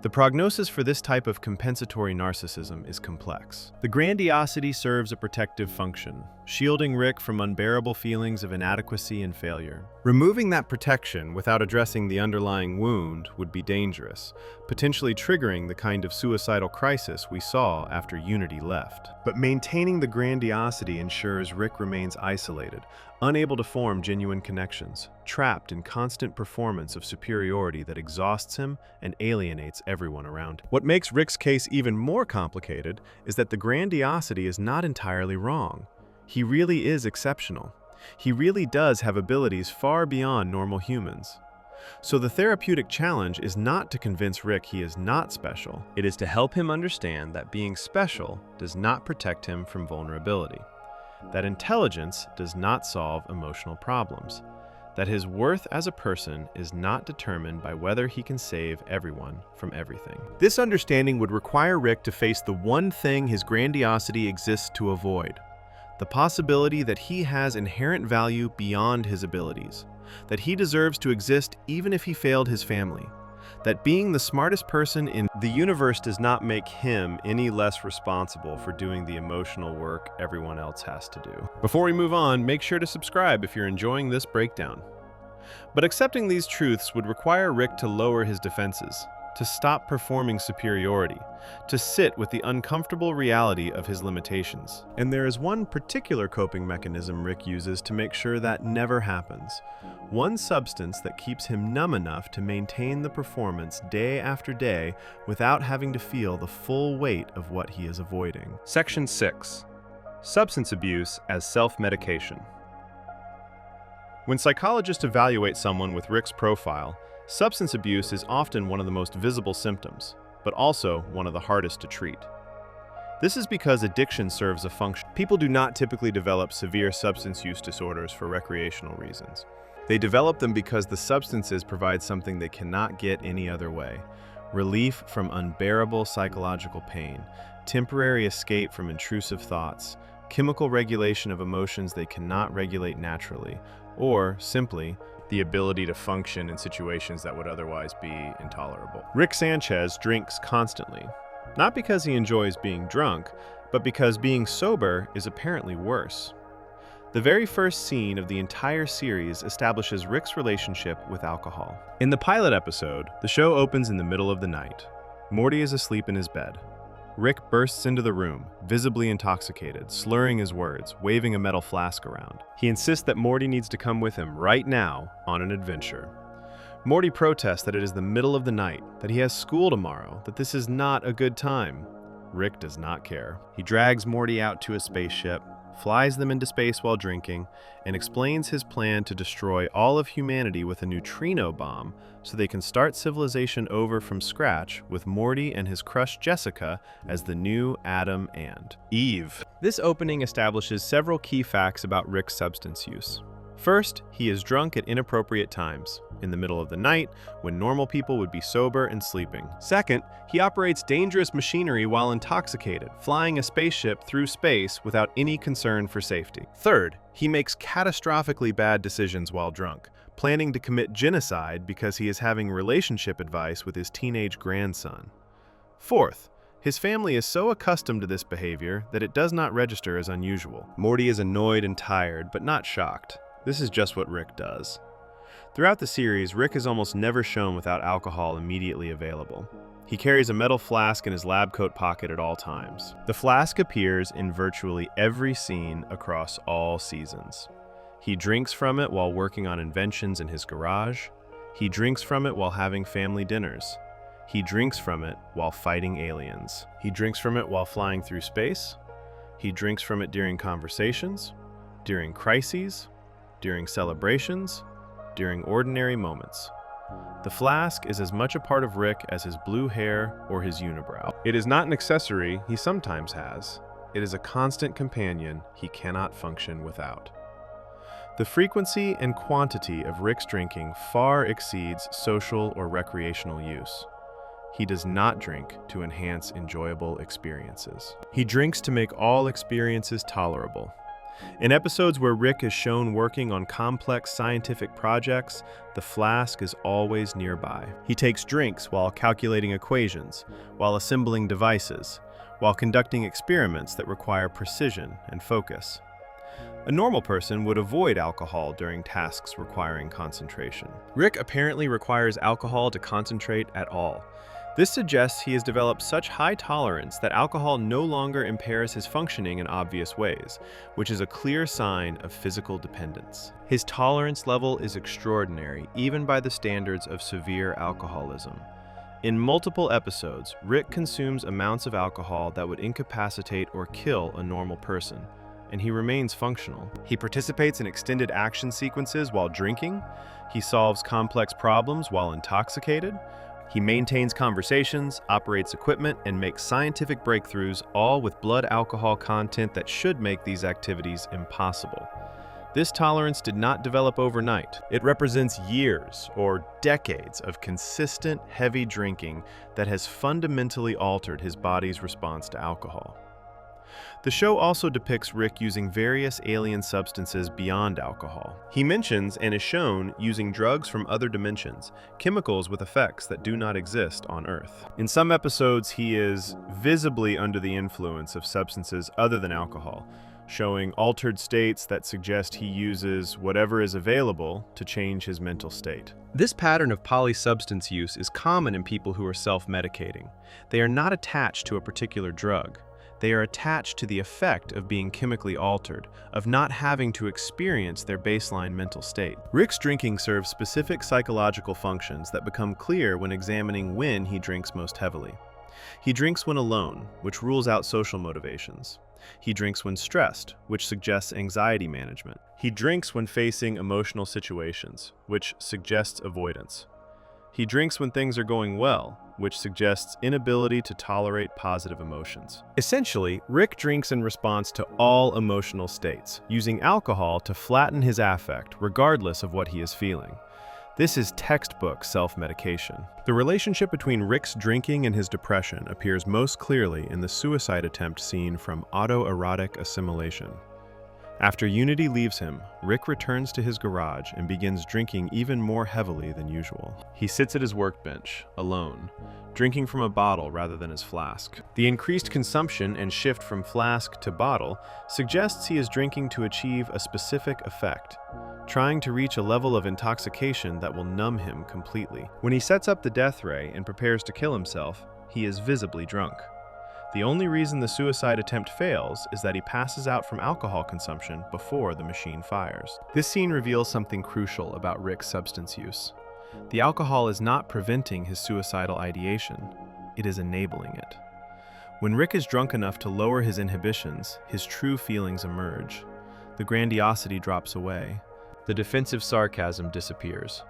The prognosis for this type of compensatory narcissism is complex. The grandiosity serves a protective function, shielding Rick from unbearable feelings of inadequacy and failure. Removing that protection without addressing the underlying wound would be dangerous, potentially triggering the kind of suicidal crisis we saw after Unity left. But maintaining the grandiosity ensures Rick remains isolated, unable to form genuine connections, trapped in constant performance of superiority that exhausts him and alienates everyone around him. What makes Rick's case even more complicated is that the grandiosity is not entirely wrong. He really is exceptional. He really does have abilities far beyond normal humans. So the therapeutic challenge is not to convince Rick he is not special. It is to help him understand that being special does not protect him from vulnerability, that intelligence does not solve emotional problems, that his worth as a person is not determined by whether he can save everyone from everything. This understanding would require Rick to face the one thing his grandiosity exists to avoid: the possibility that he has inherent value beyond his abilities, that he deserves to exist even if he failed his family, that being the smartest person in the universe does not make him any less responsible for doing the emotional work everyone else has to do. Before we move on, make sure to subscribe if you're enjoying this breakdown. But accepting these truths would require Rick to lower his defenses, to stop performing superiority, to sit with the uncomfortable reality of his limitations. And there is one particular coping mechanism Rick uses to make sure that never happens. One substance that keeps him numb enough to maintain the performance day after day without having to feel the full weight of what he is avoiding. Section 6. Substance abuse as self-medication. When psychologists evaluate someone with Rick's profile, substance abuse is often one of the most visible symptoms, but also one of the hardest to treat. This is because addiction serves a function. People do not typically develop severe substance use disorders for recreational reasons. They develop them because the substances provide something they cannot get any other way: relief from unbearable psychological pain, temporary escape from intrusive thoughts, chemical regulation of emotions they cannot regulate naturally, or, simply, the ability to function in situations that would otherwise be intolerable. Rick Sanchez drinks constantly, not because he enjoys being drunk, but because being sober is apparently worse. The very first scene of the entire series establishes Rick's relationship with alcohol. In the pilot episode, the show opens in the middle of the night. Morty is asleep in his bed. Rick bursts into the room, visibly intoxicated, slurring his words, waving a metal flask around. He insists that Morty needs to come with him right now on an adventure. Morty protests that it is the middle of the night, that he has school tomorrow, that this is not a good time. Rick does not care. He drags Morty out to a spaceship, flies them into space while drinking, and explains his plan to destroy all of humanity with a neutrino bomb so they can start civilization over from scratch with Morty and his crush Jessica as the new Adam and Eve. This opening establishes several key facts about Rick's substance use. First, he is drunk at inappropriate times, in the middle of the night, when normal people would be sober and sleeping. Second, he operates dangerous machinery while intoxicated, flying a spaceship through space without any concern for safety. Third, he makes catastrophically bad decisions while drunk, planning to commit genocide because he is having relationship advice with his teenage grandson. Fourth, his family is so accustomed to this behavior that it does not register as unusual. Morty is annoyed and tired, but not shocked. This is just what Rick does. Throughout the series, Rick is almost never shown without alcohol immediately available. He carries a metal flask in his lab coat pocket at all times. The flask appears in virtually every scene across all seasons. He drinks from it while working on inventions in his garage. He drinks from it while having family dinners. He drinks from it while fighting aliens. He drinks from it while flying through space. He drinks from it during conversations, during crises, during celebrations, during ordinary moments. The flask is as much a part of Rick as his blue hair or his unibrow. It is not an accessory he sometimes has. It is a constant companion he cannot function without. The frequency and quantity of Rick's drinking far exceeds social or recreational use. He does not drink to enhance enjoyable experiences. He drinks to make all experiences tolerable. In episodes where Rick is shown working on complex scientific projects, the flask is always nearby. He takes drinks while calculating equations, while assembling devices, while conducting experiments that require precision and focus. A normal person would avoid alcohol during tasks requiring concentration. Rick apparently requires alcohol to concentrate at all. This suggests he has developed such high tolerance that alcohol no longer impairs his functioning in obvious ways, which is a clear sign of physical dependence. His tolerance level is extraordinary, even by the standards of severe alcoholism. In multiple episodes, Rick consumes amounts of alcohol that would incapacitate or kill a normal person, and he remains functional. He participates in extended action sequences while drinking. He solves complex problems while intoxicated. He maintains conversations, operates equipment, and makes scientific breakthroughs, all with blood alcohol content that should make these activities impossible. This tolerance did not develop overnight. It represents years or decades of consistent, heavy drinking that has fundamentally altered his body's response to alcohol. The show also depicts Rick using various alien substances beyond alcohol. He mentions and is shown using drugs from other dimensions, chemicals with effects that do not exist on Earth. In some episodes, he is visibly under the influence of substances other than alcohol, showing altered states that suggest he uses whatever is available to change his mental state. This pattern of polysubstance use is common in people who are self-medicating. They are not attached to a particular drug. They are attached to the effect of being chemically altered, of not having to experience their baseline mental state. Rick's drinking serves specific psychological functions that become clear when examining when he drinks most heavily. He drinks when alone, which rules out social motivations. He drinks when stressed, which suggests anxiety management. He drinks when facing emotional situations, which suggests avoidance. He drinks when things are going well, which suggests inability to tolerate positive emotions. Essentially, Rick drinks in response to all emotional states, using alcohol to flatten his affect regardless of what he is feeling. This is textbook self-medication. The relationship between Rick's drinking and his depression appears most clearly in the suicide attempt scene from Autoerotic Assimilation. After Unity leaves him, Rick returns to his garage and begins drinking even more heavily than usual. He sits at his workbench, alone, drinking from a bottle rather than his flask. The increased consumption and shift from flask to bottle suggests he is drinking to achieve a specific effect, trying to reach a level of intoxication that will numb him completely. When he sets up the death ray and prepares to kill himself, he is visibly drunk. The only reason the suicide attempt fails is that he passes out from alcohol consumption before the machine fires. This scene reveals something crucial about Rick's substance use. The alcohol is not preventing his suicidal ideation, it is enabling it. When Rick is drunk enough to lower his inhibitions, his true feelings emerge. The grandiosity drops away. The defensive sarcasm disappears.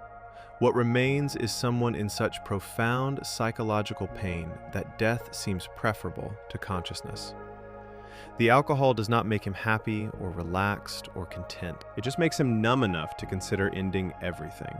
What remains is someone in such profound psychological pain that death seems preferable to consciousness. The alcohol does not make him happy or relaxed or content. It just makes him numb enough to consider ending everything.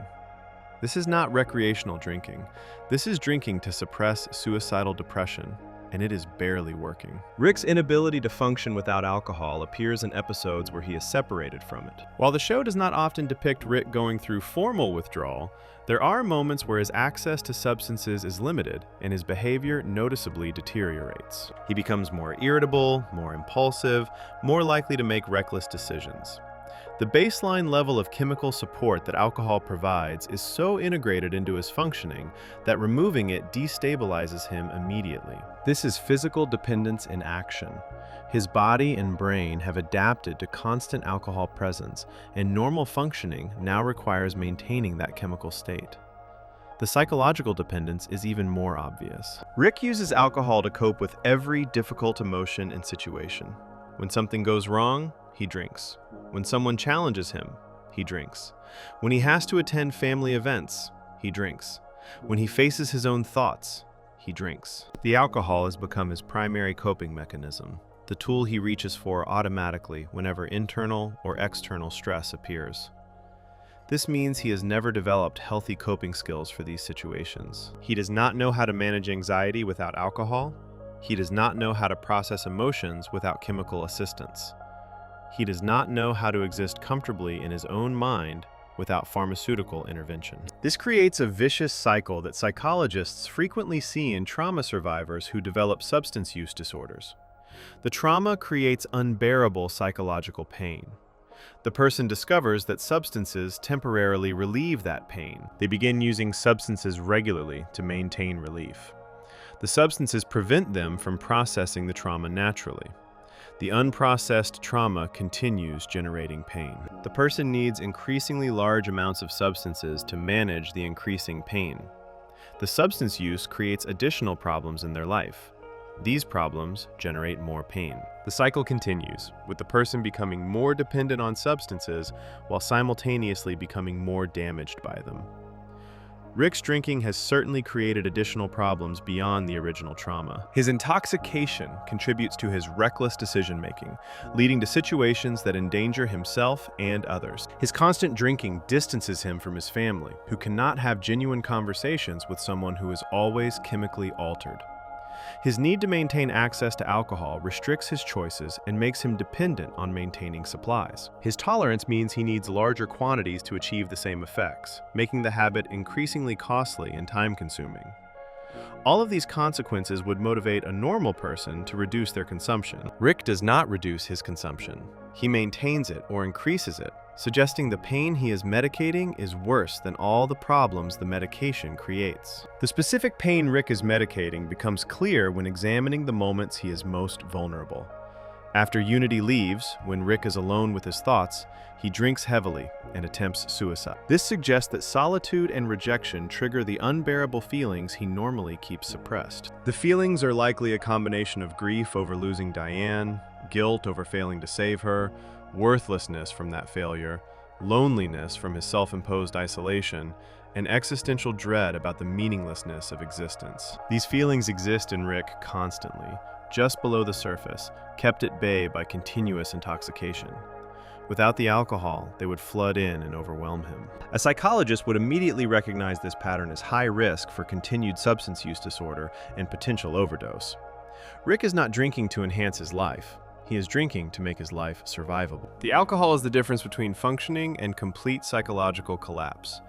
This is not recreational drinking. This is drinking to suppress suicidal depression, and it is barely working. Rick's inability to function without alcohol appears in episodes where he is separated from it. While the show does not often depict Rick going through formal withdrawal, there are moments where his access to substances is limited and his behavior noticeably deteriorates. He becomes more irritable, more impulsive, more likely to make reckless decisions. The baseline level of chemical support that alcohol provides is so integrated into his functioning that removing it destabilizes him immediately. This is physical dependence in action. His body and brain have adapted to constant alcohol presence, and normal functioning now requires maintaining that chemical state. The psychological dependence is even more obvious. Rick uses alcohol to cope with every difficult emotion and situation. When something goes wrong, he drinks. When someone challenges him, he drinks. When he has to attend family events, he drinks. When he faces his own thoughts, he drinks. The alcohol has become his primary coping mechanism, the tool he reaches for automatically whenever internal or external stress appears. This means he has never developed healthy coping skills for these situations. He does not know how to manage anxiety without alcohol. He does not know how to process emotions without chemical assistance. He does not know how to exist comfortably in his own mind without pharmaceutical intervention. This creates a vicious cycle that psychologists frequently see in trauma survivors who develop substance use disorders. The trauma creates unbearable psychological pain. The person discovers that substances temporarily relieve that pain. They begin using substances regularly to maintain relief. The substances prevent them from processing the trauma naturally. The unprocessed trauma continues generating pain. The person needs increasingly large amounts of substances to manage the increasing pain. The substance use creates additional problems in their life. These problems generate more pain. The cycle continues, with the person becoming more dependent on substances while simultaneously becoming more damaged by them. Rick's drinking has certainly created additional problems beyond the original trauma. His intoxication contributes to his reckless decision-making, leading to situations that endanger himself and others. His constant drinking distances him from his family, who cannot have genuine conversations with someone who is always chemically altered. His need to maintain access to alcohol restricts his choices and makes him dependent on maintaining supplies. His tolerance means he needs larger quantities to achieve the same effects, making the habit increasingly costly and time-consuming. All of these consequences would motivate a normal person to reduce their consumption. Rick does not reduce his consumption. He maintains it or increases it, suggesting the pain he is medicating is worse than all the problems the medication creates. The specific pain Rick is medicating becomes clear when examining the moments he is most vulnerable. After Unity leaves, when Rick is alone with his thoughts, he drinks heavily and attempts suicide. This suggests that solitude and rejection trigger the unbearable feelings he normally keeps suppressed. The feelings are likely a combination of grief over losing Diane, guilt over failing to save her, worthlessness from that failure, loneliness from his self-imposed isolation, and existential dread about the meaninglessness of existence. These feelings exist in Rick constantly, just below the surface, kept at bay by continuous intoxication. Without the alcohol, they would flood in and overwhelm him. A psychologist would immediately recognize this pattern as high risk for continued substance use disorder and potential overdose. Rick is not drinking to enhance his life. He is drinking to make his life survivable. The alcohol is the difference between functioning and complete psychological collapse.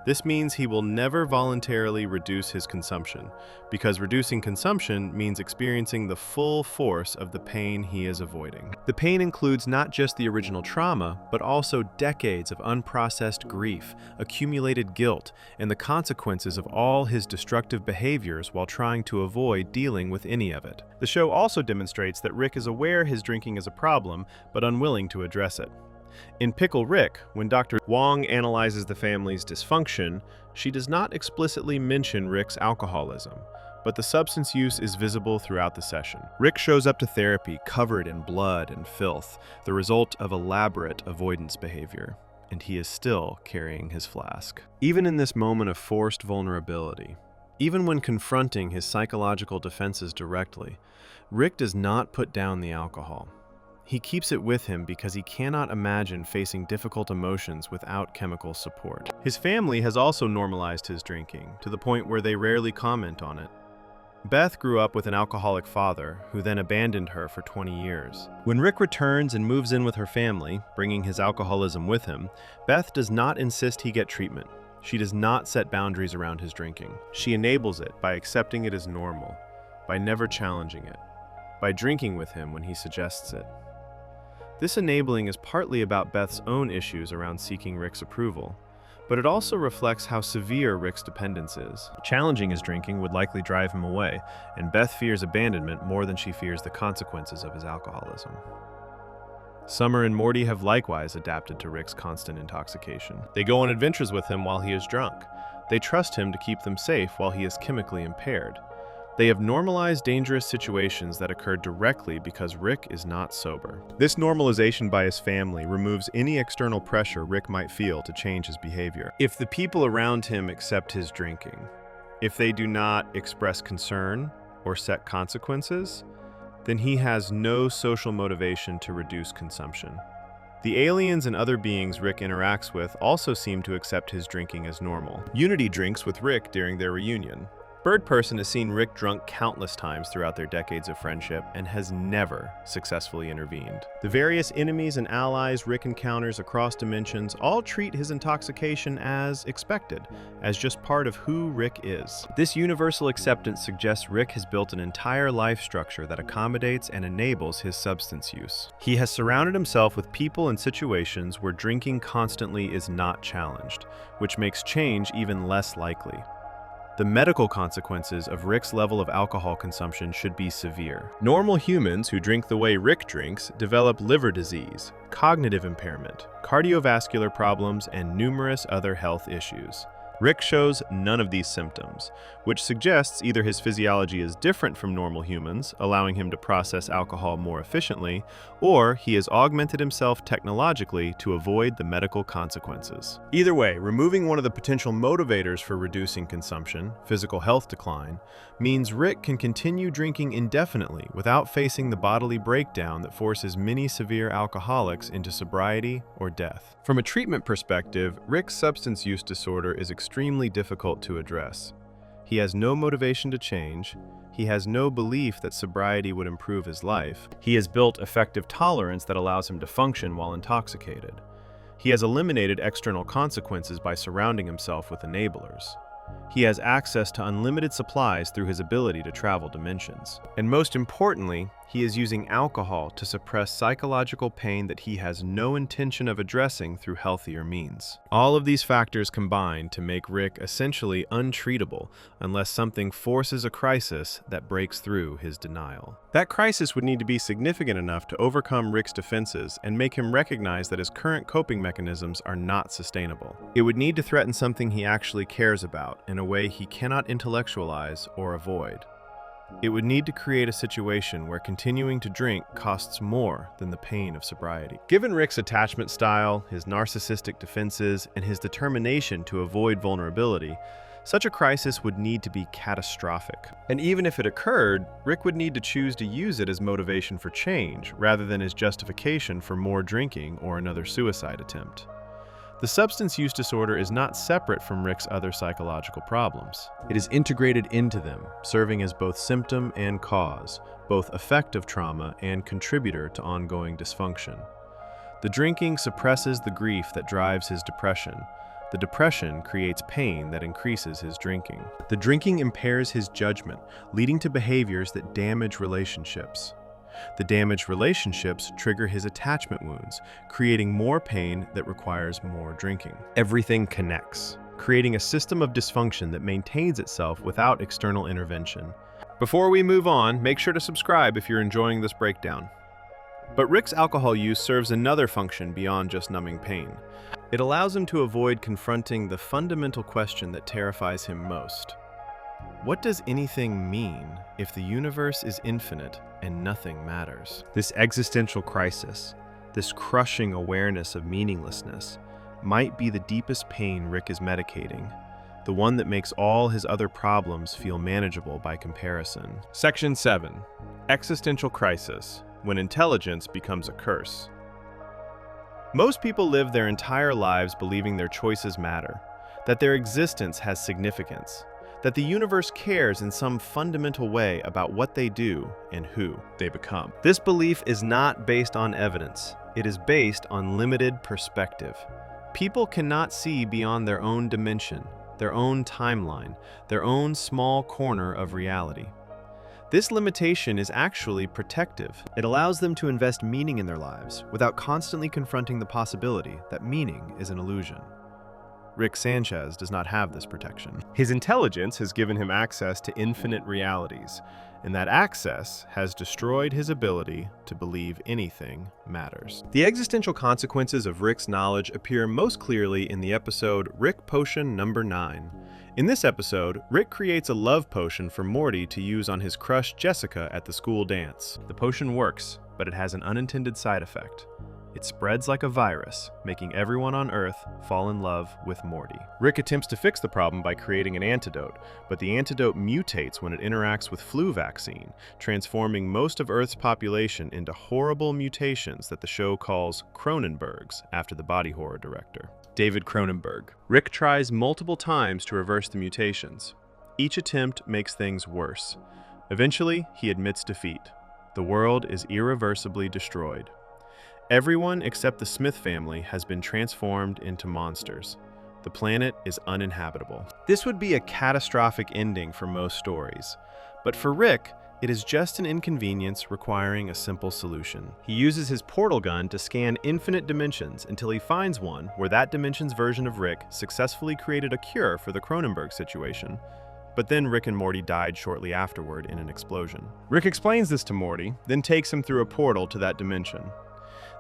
This means he will never voluntarily reduce his consumption, because reducing consumption means experiencing the full force of the pain he is avoiding. The pain includes not just the original trauma, but also decades of unprocessed grief, accumulated guilt, and the consequences of all his destructive behaviors while trying to avoid dealing with any of it. The show also demonstrates that Rick is aware his drinking is a problem, but unwilling to address it. In Pickle Rick, when Dr. Wong analyzes the family's dysfunction, she does not explicitly mention Rick's alcoholism, but the substance use is visible throughout the session. Rick shows up to therapy covered in blood and filth, the result of elaborate avoidance behavior, and he is still carrying his flask. Even in this moment of forced vulnerability, even when confronting his psychological defenses directly, Rick does not put down the alcohol. He keeps it with him because he cannot imagine facing difficult emotions without chemical support. His family has also normalized his drinking, to the point where they rarely comment on it. Beth grew up with an alcoholic father, who then abandoned her for 20 years. When Rick returns and moves in with her family, bringing his alcoholism with him, Beth does not insist he get treatment. She does not set boundaries around his drinking. She enables it by accepting it as normal, by never challenging it, by drinking with him when he suggests it. This enabling is partly about Beth's own issues around seeking Rick's approval, but it also reflects how severe Rick's dependence is. Challenging his drinking would likely drive him away, and Beth fears abandonment more than she fears the consequences of his alcoholism. Summer and Morty have likewise adapted to Rick's constant intoxication. They go on adventures with him while he is drunk. They trust him to keep them safe while he is chemically impaired. They have normalized dangerous situations that occur directly because Rick is not sober. This normalization by his family removes any external pressure Rick might feel to change his behavior. If the people around him accept his drinking, if they do not express concern or set consequences, then he has no social motivation to reduce consumption. The aliens and other beings Rick interacts with also seem to accept his drinking as normal. Unity drinks with Rick during their reunion. Bird Person has seen Rick drunk countless times throughout their decades of friendship and has never successfully intervened. The various enemies and allies Rick encounters across dimensions all treat his intoxication as expected, as just part of who Rick is. This universal acceptance suggests Rick has built an entire life structure that accommodates and enables his substance use. He has surrounded himself with people and situations where drinking constantly is not challenged, which makes change even less likely. The medical consequences of Rick's level of alcohol consumption should be severe. Normal humans who drink the way Rick drinks develop liver disease, cognitive impairment, cardiovascular problems, and numerous other health issues. Rick shows none of these symptoms, which suggests either his physiology is different from normal humans, allowing him to process alcohol more efficiently, or he has augmented himself technologically to avoid the medical consequences. Either way, removing one of the potential motivators for reducing consumption, physical health decline, means Rick can continue drinking indefinitely without facing the bodily breakdown that forces many severe alcoholics into sobriety or death. From a treatment perspective, Rick's substance use disorder is extremely difficult to address. He has no motivation to change. He has no belief that sobriety would improve his life. He has built effective tolerance that allows him to function while intoxicated. He has eliminated external consequences by surrounding himself with enablers. He has access to unlimited supplies through his ability to travel dimensions. And most importantly, he is using alcohol to suppress psychological pain that he has no intention of addressing through healthier means. All of these factors combine to make Rick essentially untreatable unless something forces a crisis that breaks through his denial. That crisis would need to be significant enough to overcome Rick's defenses and make him recognize that his current coping mechanisms are not sustainable. It would need to threaten something he actually cares about in a way he cannot intellectualize or avoid. It would need to create a situation where continuing to drink costs more than the pain of sobriety. Given Rick's attachment style, his narcissistic defenses, and his determination to avoid vulnerability, such a crisis would need to be catastrophic. And even if it occurred, Rick would need to choose to use it as motivation for change, rather than as justification for more drinking or another suicide attempt. The substance use disorder is not separate from Rick's other psychological problems. It is integrated into them, serving as both symptom and cause, both effect of trauma and contributor to ongoing dysfunction. The drinking suppresses the grief that drives his depression. The depression creates pain that increases his drinking. The drinking impairs his judgment, leading to behaviors that damage relationships. The damaged relationships trigger his attachment wounds, creating more pain that requires more drinking. Everything connects, creating a system of dysfunction that maintains itself without external intervention. Before we move on, make sure to subscribe if you're enjoying this breakdown. But Rick's alcohol use serves another function beyond just numbing pain. It allows him to avoid confronting the fundamental question that terrifies him most. What does anything mean if the universe is infinite and nothing matters? This existential crisis, this crushing awareness of meaninglessness, might be the deepest pain Rick is medicating, the one that makes all his other problems feel manageable by comparison. Section 7. Existential Crisis, when intelligence becomes a curse. Most people live their entire lives believing their choices matter, that their existence has significance, that the universe cares in some fundamental way about what they do and who they become. This belief is not based on evidence. It is based on limited perspective. People cannot see beyond their own dimension, their own timeline, their own small corner of reality. This limitation is actually protective. It allows them to invest meaning in their lives without constantly confronting the possibility that meaning is an illusion. Rick Sanchez does not have this protection. His intelligence has given him access to infinite realities, and that access has destroyed his ability to believe anything matters. The existential consequences of Rick's knowledge appear most clearly in the episode Rick Potion Number 9. In this episode, Rick creates a love potion for Morty to use on his crush Jessica at the school dance. The potion works, but it has an unintended side effect. It spreads like a virus, making everyone on Earth fall in love with Morty. Rick attempts to fix the problem by creating an antidote, but the antidote mutates when it interacts with flu vaccine, transforming most of Earth's population into horrible mutations that the show calls Cronenbergs, after the body horror director, David Cronenberg. Rick tries multiple times to reverse the mutations. Each attempt makes things worse. Eventually, he admits defeat. The world is irreversibly destroyed. Everyone except the Smith family has been transformed into monsters. The planet is uninhabitable. This would be a catastrophic ending for most stories, but for Rick, it is just an inconvenience requiring a simple solution. He uses his portal gun to scan infinite dimensions until he finds one where that dimension's version of Rick successfully created a cure for the Cronenberg situation. But then Rick and Morty died shortly afterward in an explosion. Rick explains this to Morty, then takes him through a portal to that dimension.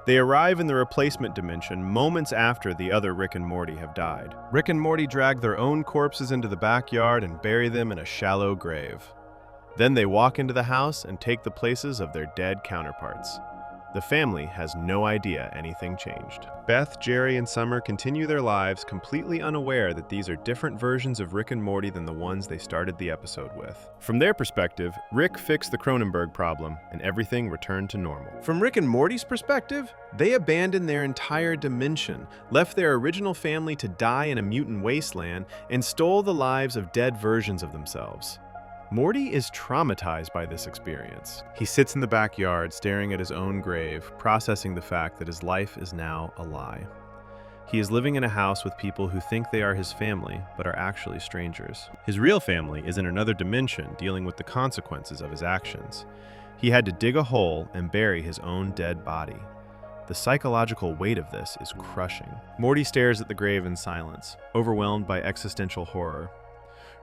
They arrive in the replacement dimension moments after the other Rick and Morty have died. Rick and Morty drag their own corpses into the backyard and bury them in a shallow grave. Then they walk into the house and take the places of their dead counterparts. The family has no idea anything changed. Beth, Jerry, and Summer continue their lives completely unaware that these are different versions of Rick and Morty than the ones they started the episode with. From their perspective, Rick fixed the Cronenberg problem and everything returned to normal. From Rick and Morty's perspective, they abandoned their entire dimension, left their original family to die in a mutant wasteland, and stole the lives of dead versions of themselves. Morty is traumatized by this experience. He sits in the backyard, staring at his own grave, processing the fact that his life is now a lie. He is living in a house with people who think they are his family, but are actually strangers. His real family is in another dimension, dealing with the consequences of his actions. He had to dig a hole and bury his own dead body. The psychological weight of this is crushing. Morty stares at the grave in silence, overwhelmed by existential horror.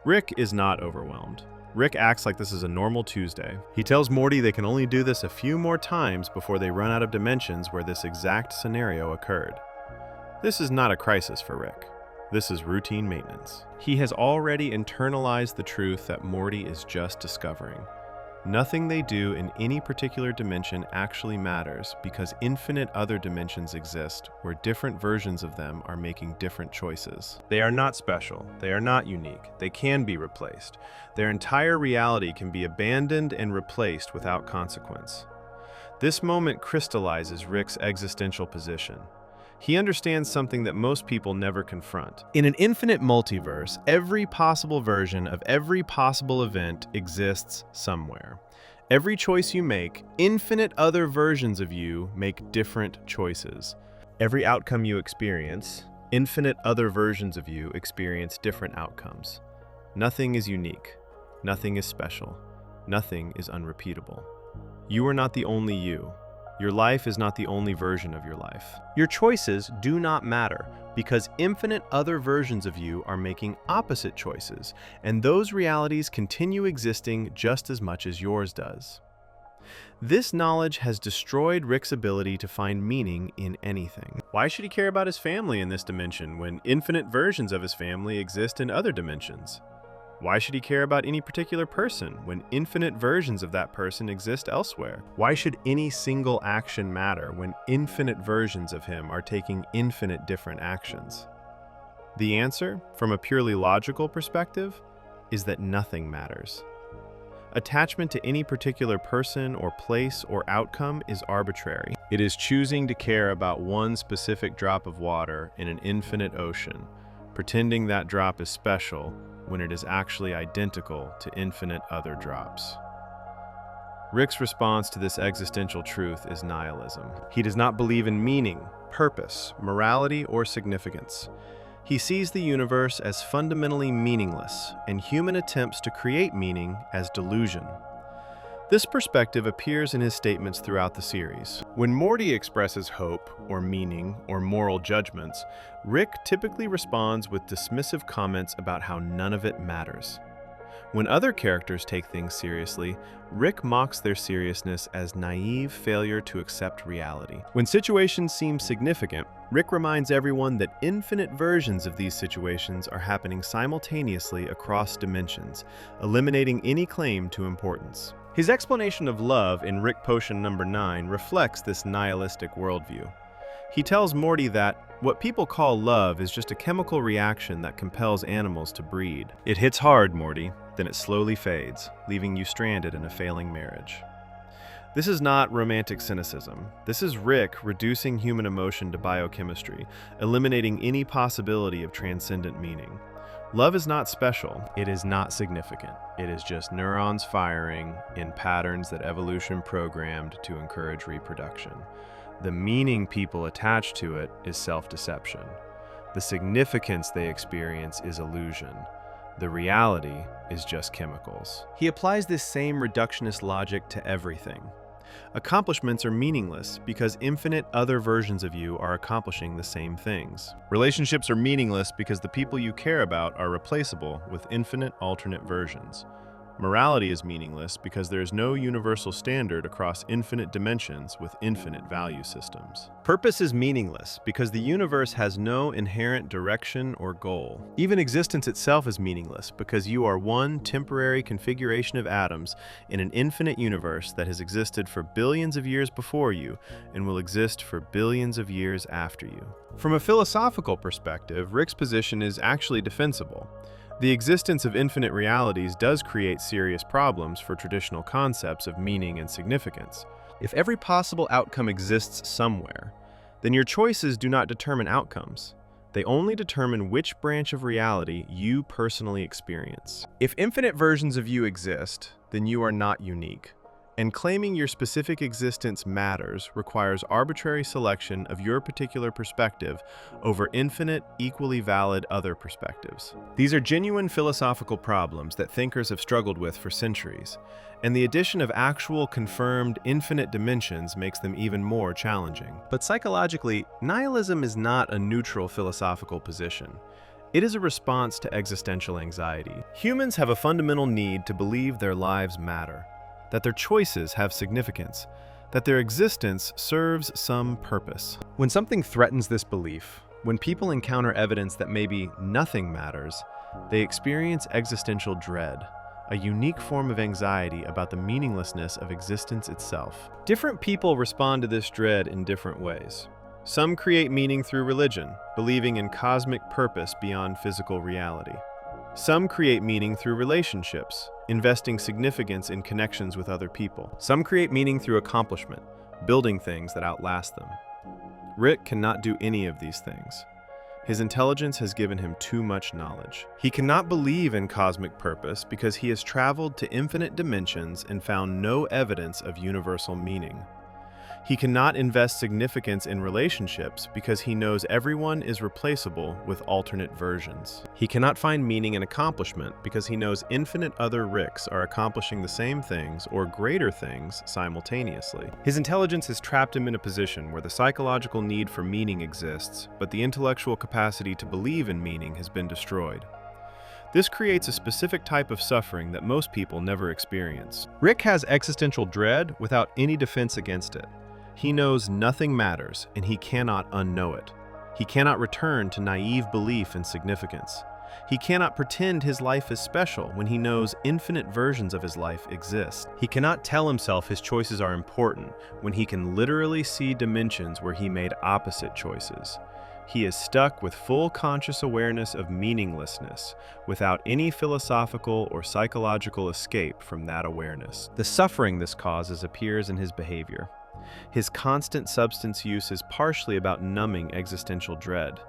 Rick is not overwhelmed. Rick acts like this is a normal Tuesday. He tells Morty they can only do this a few more times before they run out of dimensions where this exact scenario occurred. This is not a crisis for Rick. This is routine maintenance. He has already internalized the truth that Morty is just discovering. Nothing they do in any particular dimension actually matters because infinite other dimensions exist where different versions of them are making different choices. They are not special. They are not unique. They can be replaced. Their entire reality can be abandoned and replaced without consequence. This moment crystallizes Rick's existential position. He understands something that most people never confront. In an infinite multiverse, every possible version of every possible event exists somewhere. Every choice you make, infinite other versions of you make different choices. Every outcome you experience, infinite other versions of you experience different outcomes. Nothing is unique. Nothing is special. Nothing is unrepeatable. You are not the only you. Your life is not the only version of your life. Your choices do not matter because infinite other versions of you are making opposite choices, and those realities continue existing just as much as yours does. This knowledge has destroyed Rick's ability to find meaning in anything. Why should he care about his family in this dimension when infinite versions of his family exist in other dimensions? Why should he care about any particular person when infinite versions of that person exist elsewhere? Why should any single action matter when infinite versions of him are taking infinite different actions? The answer, from a purely logical perspective, is that nothing matters. Attachment to any particular person or place or outcome is arbitrary. It is choosing to care about one specific drop of water in an infinite ocean, pretending that drop is special when it is actually identical to infinite other drops. Rick's response to this existential truth is nihilism. He does not believe in meaning, purpose, morality, or significance. He sees the universe as fundamentally meaningless, and human attempts to create meaning as delusion. This perspective appears in his statements throughout the series. When Morty expresses hope, or meaning, or moral judgments, Rick typically responds with dismissive comments about how none of it matters. When other characters take things seriously, Rick mocks their seriousness as naive failure to accept reality. When situations seem significant, Rick reminds everyone that infinite versions of these situations are happening simultaneously across dimensions, eliminating any claim to importance. His explanation of love in Rick Potion number 9 reflects this nihilistic worldview. He tells Morty that what people call love is just a chemical reaction that compels animals to breed. It hits hard, Morty, then it slowly fades, leaving you stranded in a failing marriage. This is not romantic cynicism. This is Rick reducing human emotion to biochemistry, eliminating any possibility of transcendent meaning. Love is not special. It is not significant. It is just neurons firing in patterns that evolution programmed to encourage reproduction. The meaning people attach to it is self-deception. The significance they experience is illusion. The reality is just chemicals. He applies this same reductionist logic to everything. Accomplishments are meaningless because infinite other versions of you are accomplishing the same things. Relationships are meaningless because the people you care about are replaceable with infinite alternate versions. Morality is meaningless because there is no universal standard across infinite dimensions with infinite value systems. Purpose is meaningless because the universe has no inherent direction or goal. Even existence itself is meaningless because you are one temporary configuration of atoms in an infinite universe that has existed for billions of years before you and will exist for billions of years after you. From a philosophical perspective, Rick's position is actually defensible. The existence of infinite realities does create serious problems for traditional concepts of meaning and significance. If every possible outcome exists somewhere, then your choices do not determine outcomes. They only determine which branch of reality you personally experience. If infinite versions of you exist, then you are not unique. And claiming your specific existence matters requires arbitrary selection of your particular perspective over infinite, equally valid other perspectives. These are genuine philosophical problems that thinkers have struggled with for centuries, and the addition of actual, confirmed, infinite dimensions makes them even more challenging. But psychologically, nihilism is not a neutral philosophical position. It is a response to existential anxiety. Humans have a fundamental need to believe their lives matter, that their choices have significance, that their existence serves some purpose. When something threatens this belief, when people encounter evidence that maybe nothing matters, they experience existential dread, a unique form of anxiety about the meaninglessness of existence itself. Different people respond to this dread in different ways. Some create meaning through religion, believing in cosmic purpose beyond physical reality. Some create meaning through relationships, investing significance in connections with other people. Some create meaning through accomplishment, building things that outlast them. Rick cannot do any of these things. His intelligence has given him too much knowledge. He cannot believe in cosmic purpose because he has traveled to infinite dimensions and found no evidence of universal meaning. He cannot invest significance in relationships because he knows everyone is replaceable with alternate versions. He cannot find meaning in accomplishment because he knows infinite other Ricks are accomplishing the same things or greater things simultaneously. His intelligence has trapped him in a position where the psychological need for meaning exists, but the intellectual capacity to believe in meaning has been destroyed. This creates a specific type of suffering that most people never experience. Rick has existential dread without any defense against it. He knows nothing matters, and he cannot unknow it. He cannot return to naive belief in significance. He cannot pretend his life is special when he knows infinite versions of his life exist. He cannot tell himself his choices are important when he can literally see dimensions where he made opposite choices. He is stuck with full conscious awareness of meaninglessness, without any philosophical or psychological escape from that awareness. The suffering this causes appears in his behavior. His constant substance use is partially about numbing existential dread.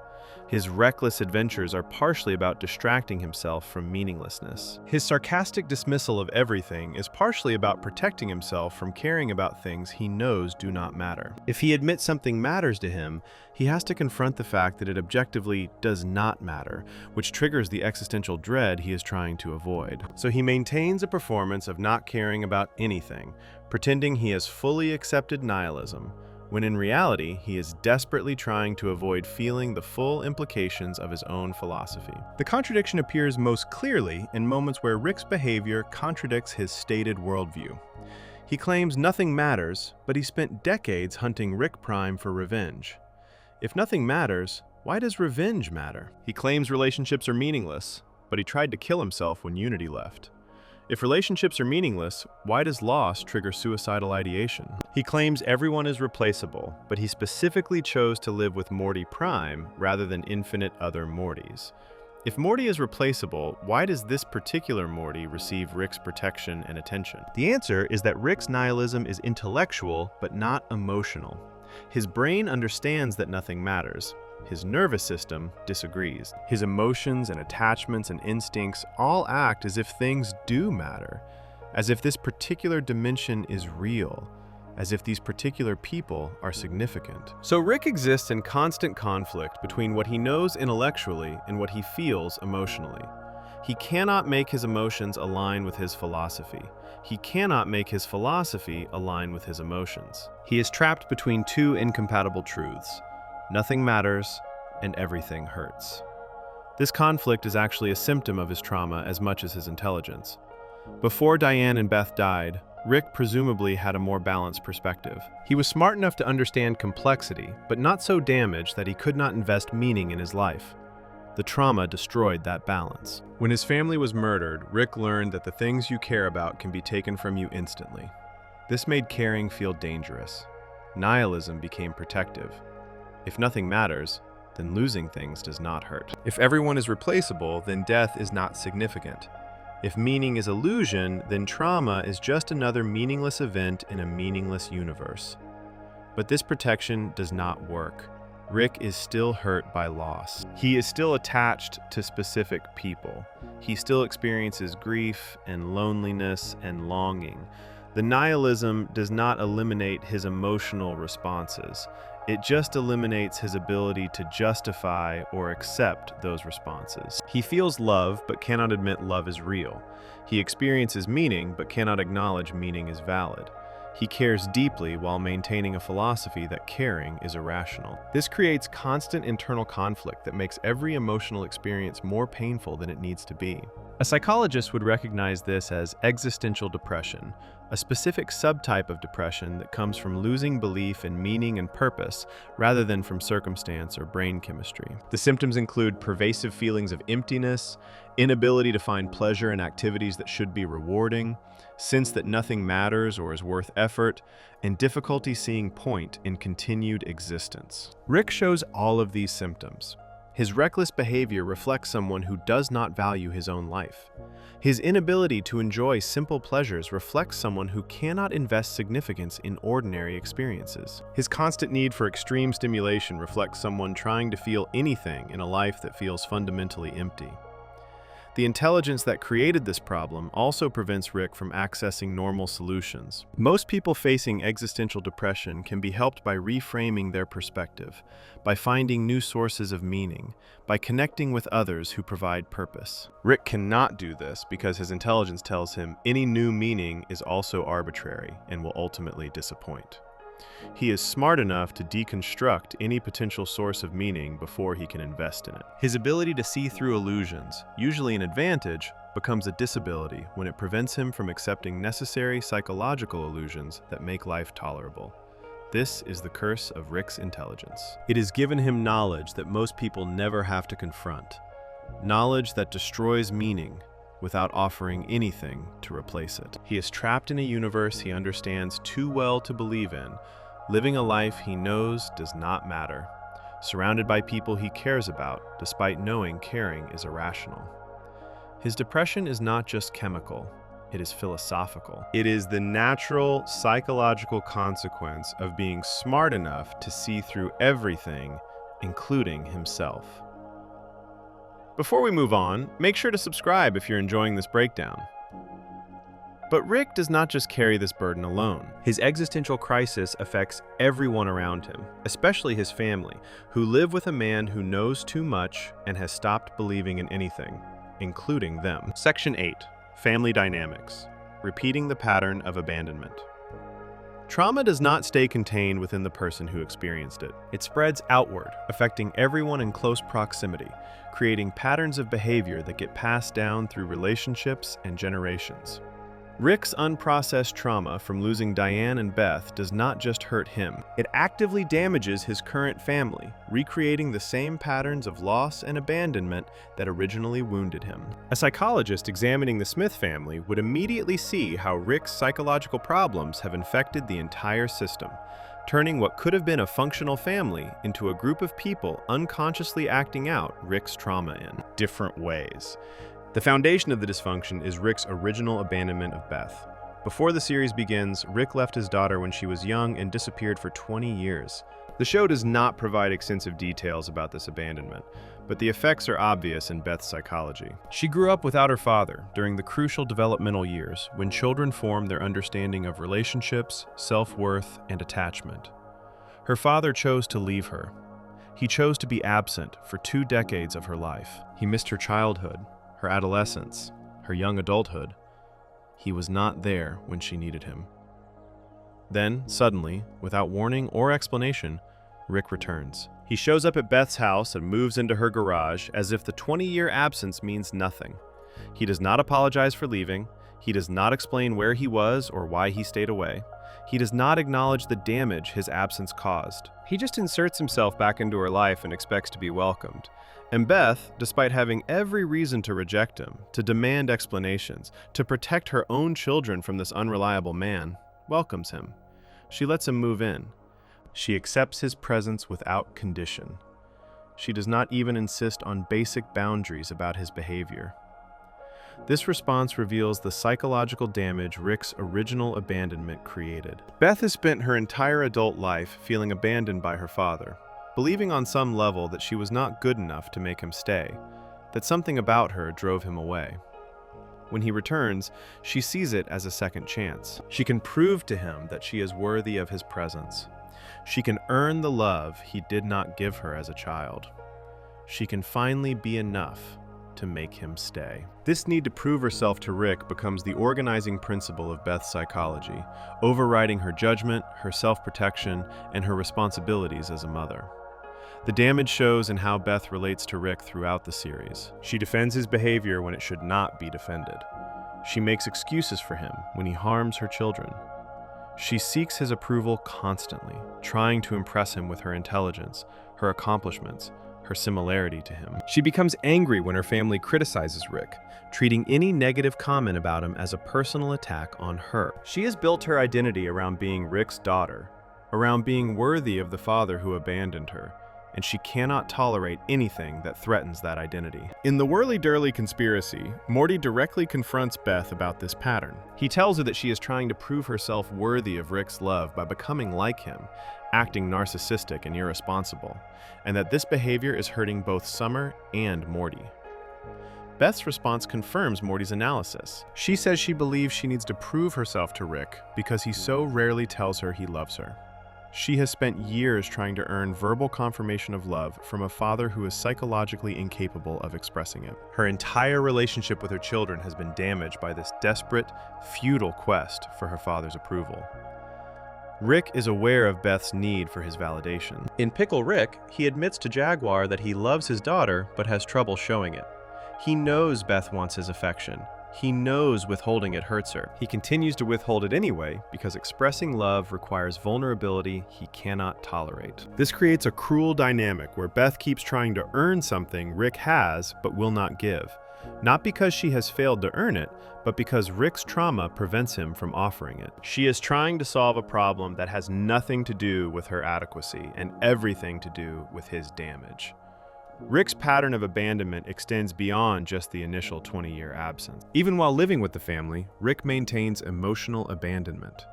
His reckless adventures are partially about distracting himself from meaninglessness. His sarcastic dismissal of everything is partially about protecting himself from caring about things he knows do not matter. If he admits something matters to him, he has to confront the fact that it objectively does not matter, which triggers the existential dread he is trying to avoid. So he maintains a performance of not caring about anything, pretending he has fully accepted nihilism, when in reality, he is desperately trying to avoid feeling the full implications of his own philosophy. The contradiction appears most clearly in moments where Rick's behavior contradicts his stated worldview. He claims nothing matters, but he spent decades hunting Rick Prime for revenge. If nothing matters, why does revenge matter? He claims relationships are meaningless, but he tried to kill himself when Unity left. If relationships are meaningless, why does loss trigger suicidal ideation? He claims everyone is replaceable, but he specifically chose to live with Morty Prime rather than infinite other Mortys. If Morty is replaceable, why does this particular Morty receive Rick's protection and attention? The answer is that Rick's nihilism is intellectual, but not emotional. His brain understands that nothing matters. His nervous system disagrees. His emotions and attachments and instincts all act as if things do matter, as if this particular dimension is real, as if these particular people are significant. So Rick exists in constant conflict between what he knows intellectually and what he feels emotionally. He cannot make his emotions align with his philosophy. He cannot make his philosophy align with his emotions. He is trapped between two incompatible truths. Nothing matters, and everything hurts. This conflict is actually a symptom of his trauma as much as his intelligence. Before Diane and Beth died, Rick presumably had a more balanced perspective. He was smart enough to understand complexity, but not so damaged that he could not invest meaning in his life. The trauma destroyed that balance. When his family was murdered, Rick learned that the things you care about can be taken from you instantly. This made caring feel dangerous. Nihilism became protective. If nothing matters, then losing things does not hurt. If everyone is replaceable, then death is not significant. If meaning is illusion, then trauma is just another meaningless event in a meaningless universe. But this protection does not work. Rick is still hurt by loss. He is still attached to specific people. He still experiences grief and loneliness and longing. The nihilism does not eliminate his emotional responses. It just eliminates his ability to justify or accept those responses. He feels love, but cannot admit love is real. He experiences meaning, but cannot acknowledge meaning is valid. He cares deeply while maintaining a philosophy that caring is irrational. This creates constant internal conflict that makes every emotional experience more painful than it needs to be. A psychologist would recognize this as existential depression, a specific subtype of depression that comes from losing belief in meaning and purpose rather than from circumstance or brain chemistry. The symptoms include pervasive feelings of emptiness, inability to find pleasure in activities that should be rewarding, sense that nothing matters or is worth effort, and difficulty seeing point in continued existence. Rick shows all of these symptoms. His reckless behavior reflects someone who does not value his own life. His inability to enjoy simple pleasures reflects someone who cannot invest significance in ordinary experiences. His constant need for extreme stimulation reflects someone trying to feel anything in a life that feels fundamentally empty. The intelligence that created this problem also prevents Rick from accessing normal solutions. Most people facing existential depression can be helped by reframing their perspective, by finding new sources of meaning, by connecting with others who provide purpose. Rick cannot do this because his intelligence tells him any new meaning is also arbitrary and will ultimately disappoint. He is smart enough to deconstruct any potential source of meaning before he can invest in it. His ability to see through illusions, usually an advantage, becomes a disability when it prevents him from accepting necessary psychological illusions that make life tolerable. This is the curse of Rick's intelligence. It has given him knowledge that most people never have to confront. knowledge that destroys meaning without offering anything to replace it. He is trapped in a universe he understands too well to believe in, living a life he knows does not matter, surrounded by people he cares about, despite knowing caring is irrational. His depression is not just chemical, it is philosophical. It is the natural psychological consequence of being smart enough to see through everything, including himself. Before we move on, make sure to subscribe if you're enjoying this breakdown. But Rick does not just carry this burden alone. His existential crisis affects everyone around him, especially his family, who live with a man who knows too much and has stopped believing in anything, including them. Section 8. Family Dynamics. Repeating the pattern of abandonment. Trauma does not stay contained within the person who experienced it. It spreads outward, affecting everyone in close proximity, creating patterns of behavior that get passed down through relationships and generations. Rick's unprocessed trauma from losing Diane and Beth does not just hurt him. It actively damages his current family, recreating the same patterns of loss and abandonment that originally wounded him. A psychologist examining the Smith family would immediately see how Rick's psychological problems have infected the entire system, turning what could have been a functional family into a group of people unconsciously acting out Rick's trauma in different ways. The foundation of the dysfunction is Rick's original abandonment of Beth. Before the series begins, Rick left his daughter when she was young and disappeared for 20 years. The show does not provide extensive details about this abandonment, but the effects are obvious in Beth's psychology. She grew up without her father during the crucial developmental years when children form their understanding of relationships, self-worth, and attachment. Her father chose to leave her. He chose to be absent for 2 decades of her life. He missed her childhood, her adolescence, her young adulthood. He was not there when she needed him. Then, suddenly, without warning or explanation, Rick returns. He shows up at Beth's house and moves into her garage as if the 20-year absence means nothing. He does not apologize for leaving. He does not explain where he was or why he stayed away. He does not acknowledge the damage his absence caused. He just inserts himself back into her life and expects to be welcomed. And Beth, despite having every reason to reject him, to demand explanations, to protect her own children from this unreliable man, welcomes him. She lets him move in. She accepts his presence without condition. She does not even insist on basic boundaries about his behavior. This response reveals the psychological damage Rick's original abandonment created. Beth has spent her entire adult life feeling abandoned by her father, believing on some level that she was not good enough to make him stay, that something about her drove him away. When he returns, she sees it as a second chance. She can prove to him that she is worthy of his presence. She can earn the love he did not give her as a child. She can finally be enough to make him stay. This need to prove herself to Rick becomes the organizing principle of Beth's psychology, overriding her judgment, her self-protection, and her responsibilities as a mother. The damage shows in how Beth relates to Rick throughout the series. She defends his behavior when it should not be defended. She makes excuses for him when he harms her children. She seeks his approval constantly, trying to impress him with her intelligence, her accomplishments, her similarity to him. She becomes angry when her family criticizes Rick, treating any negative comment about him as a personal attack on her. She has built her identity around being Rick's daughter, around being worthy of the father who abandoned her, and she cannot tolerate anything that threatens that identity. In the Whirly-Durly conspiracy, Morty directly confronts Beth about this pattern. He tells her that she is trying to prove herself worthy of Rick's love by becoming like him, acting narcissistic and irresponsible, and that this behavior is hurting both Summer and Morty. Beth's response confirms Morty's analysis. She says she believes she needs to prove herself to Rick because he so rarely tells her he loves her. She has spent years trying to earn verbal confirmation of love from a father who is psychologically incapable of expressing it. Her entire relationship with her children has been damaged by this desperate, futile quest for her father's approval. Rick is aware of Beth's need for his validation. In Pickle Rick, he admits to Jaguar that he loves his daughter but has trouble showing it. He knows Beth wants his affection, He knows withholding it hurts her. He continues to withhold it anyway because expressing love requires vulnerability he cannot tolerate. This creates a cruel dynamic where Beth keeps trying to earn something Rick has but will not give. Not because she has failed to earn it, but because Rick's trauma prevents him from offering it. She is trying to solve a problem that has nothing to do with her adequacy and everything to do with his damage. Rick's pattern of abandonment extends beyond just the initial 20-year absence. Even while living with the family, Rick maintains emotional abandonment.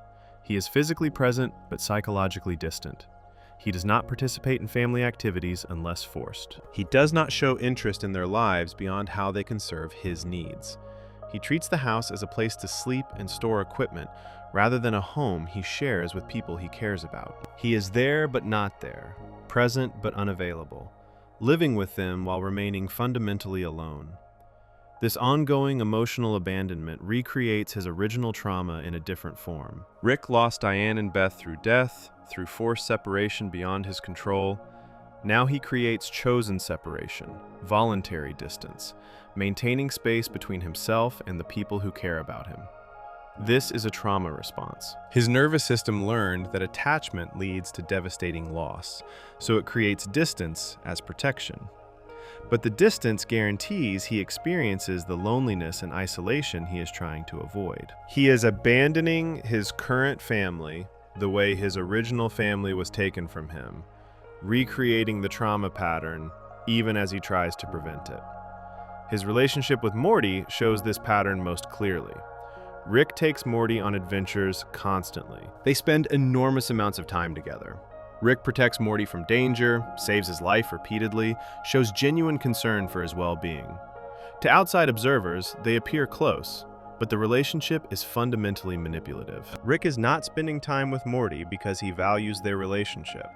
He is physically present but psychologically distant. He does not participate in family activities unless forced. He does not show interest in their lives beyond how they can serve his needs. He treats the house as a place to sleep and store equipment, rather than a home he shares with people he cares about. He is there but not there, present but unavailable, living with them while remaining fundamentally alone. This ongoing emotional abandonment recreates his original trauma in a different form. Rick lost Diane and Beth through death, through forced separation beyond his control. Now he creates chosen separation, voluntary distance, maintaining space between himself and the people who care about him. This is a trauma response. His nervous system learned that attachment leads to devastating loss, so it creates distance as protection. But the distance guarantees he experiences the loneliness and isolation he is trying to avoid. He is abandoning his current family the way his original family was taken from him, recreating the trauma pattern even as he tries to prevent it. His relationship with Morty shows this pattern most clearly. Rick takes Morty on adventures constantly. They spend enormous amounts of time together. Rick protects Morty from danger, saves his life repeatedly, shows genuine concern for his well-being. To outside observers, they appear close, but the relationship is fundamentally manipulative. Rick is not spending time with Morty because he values their relationship.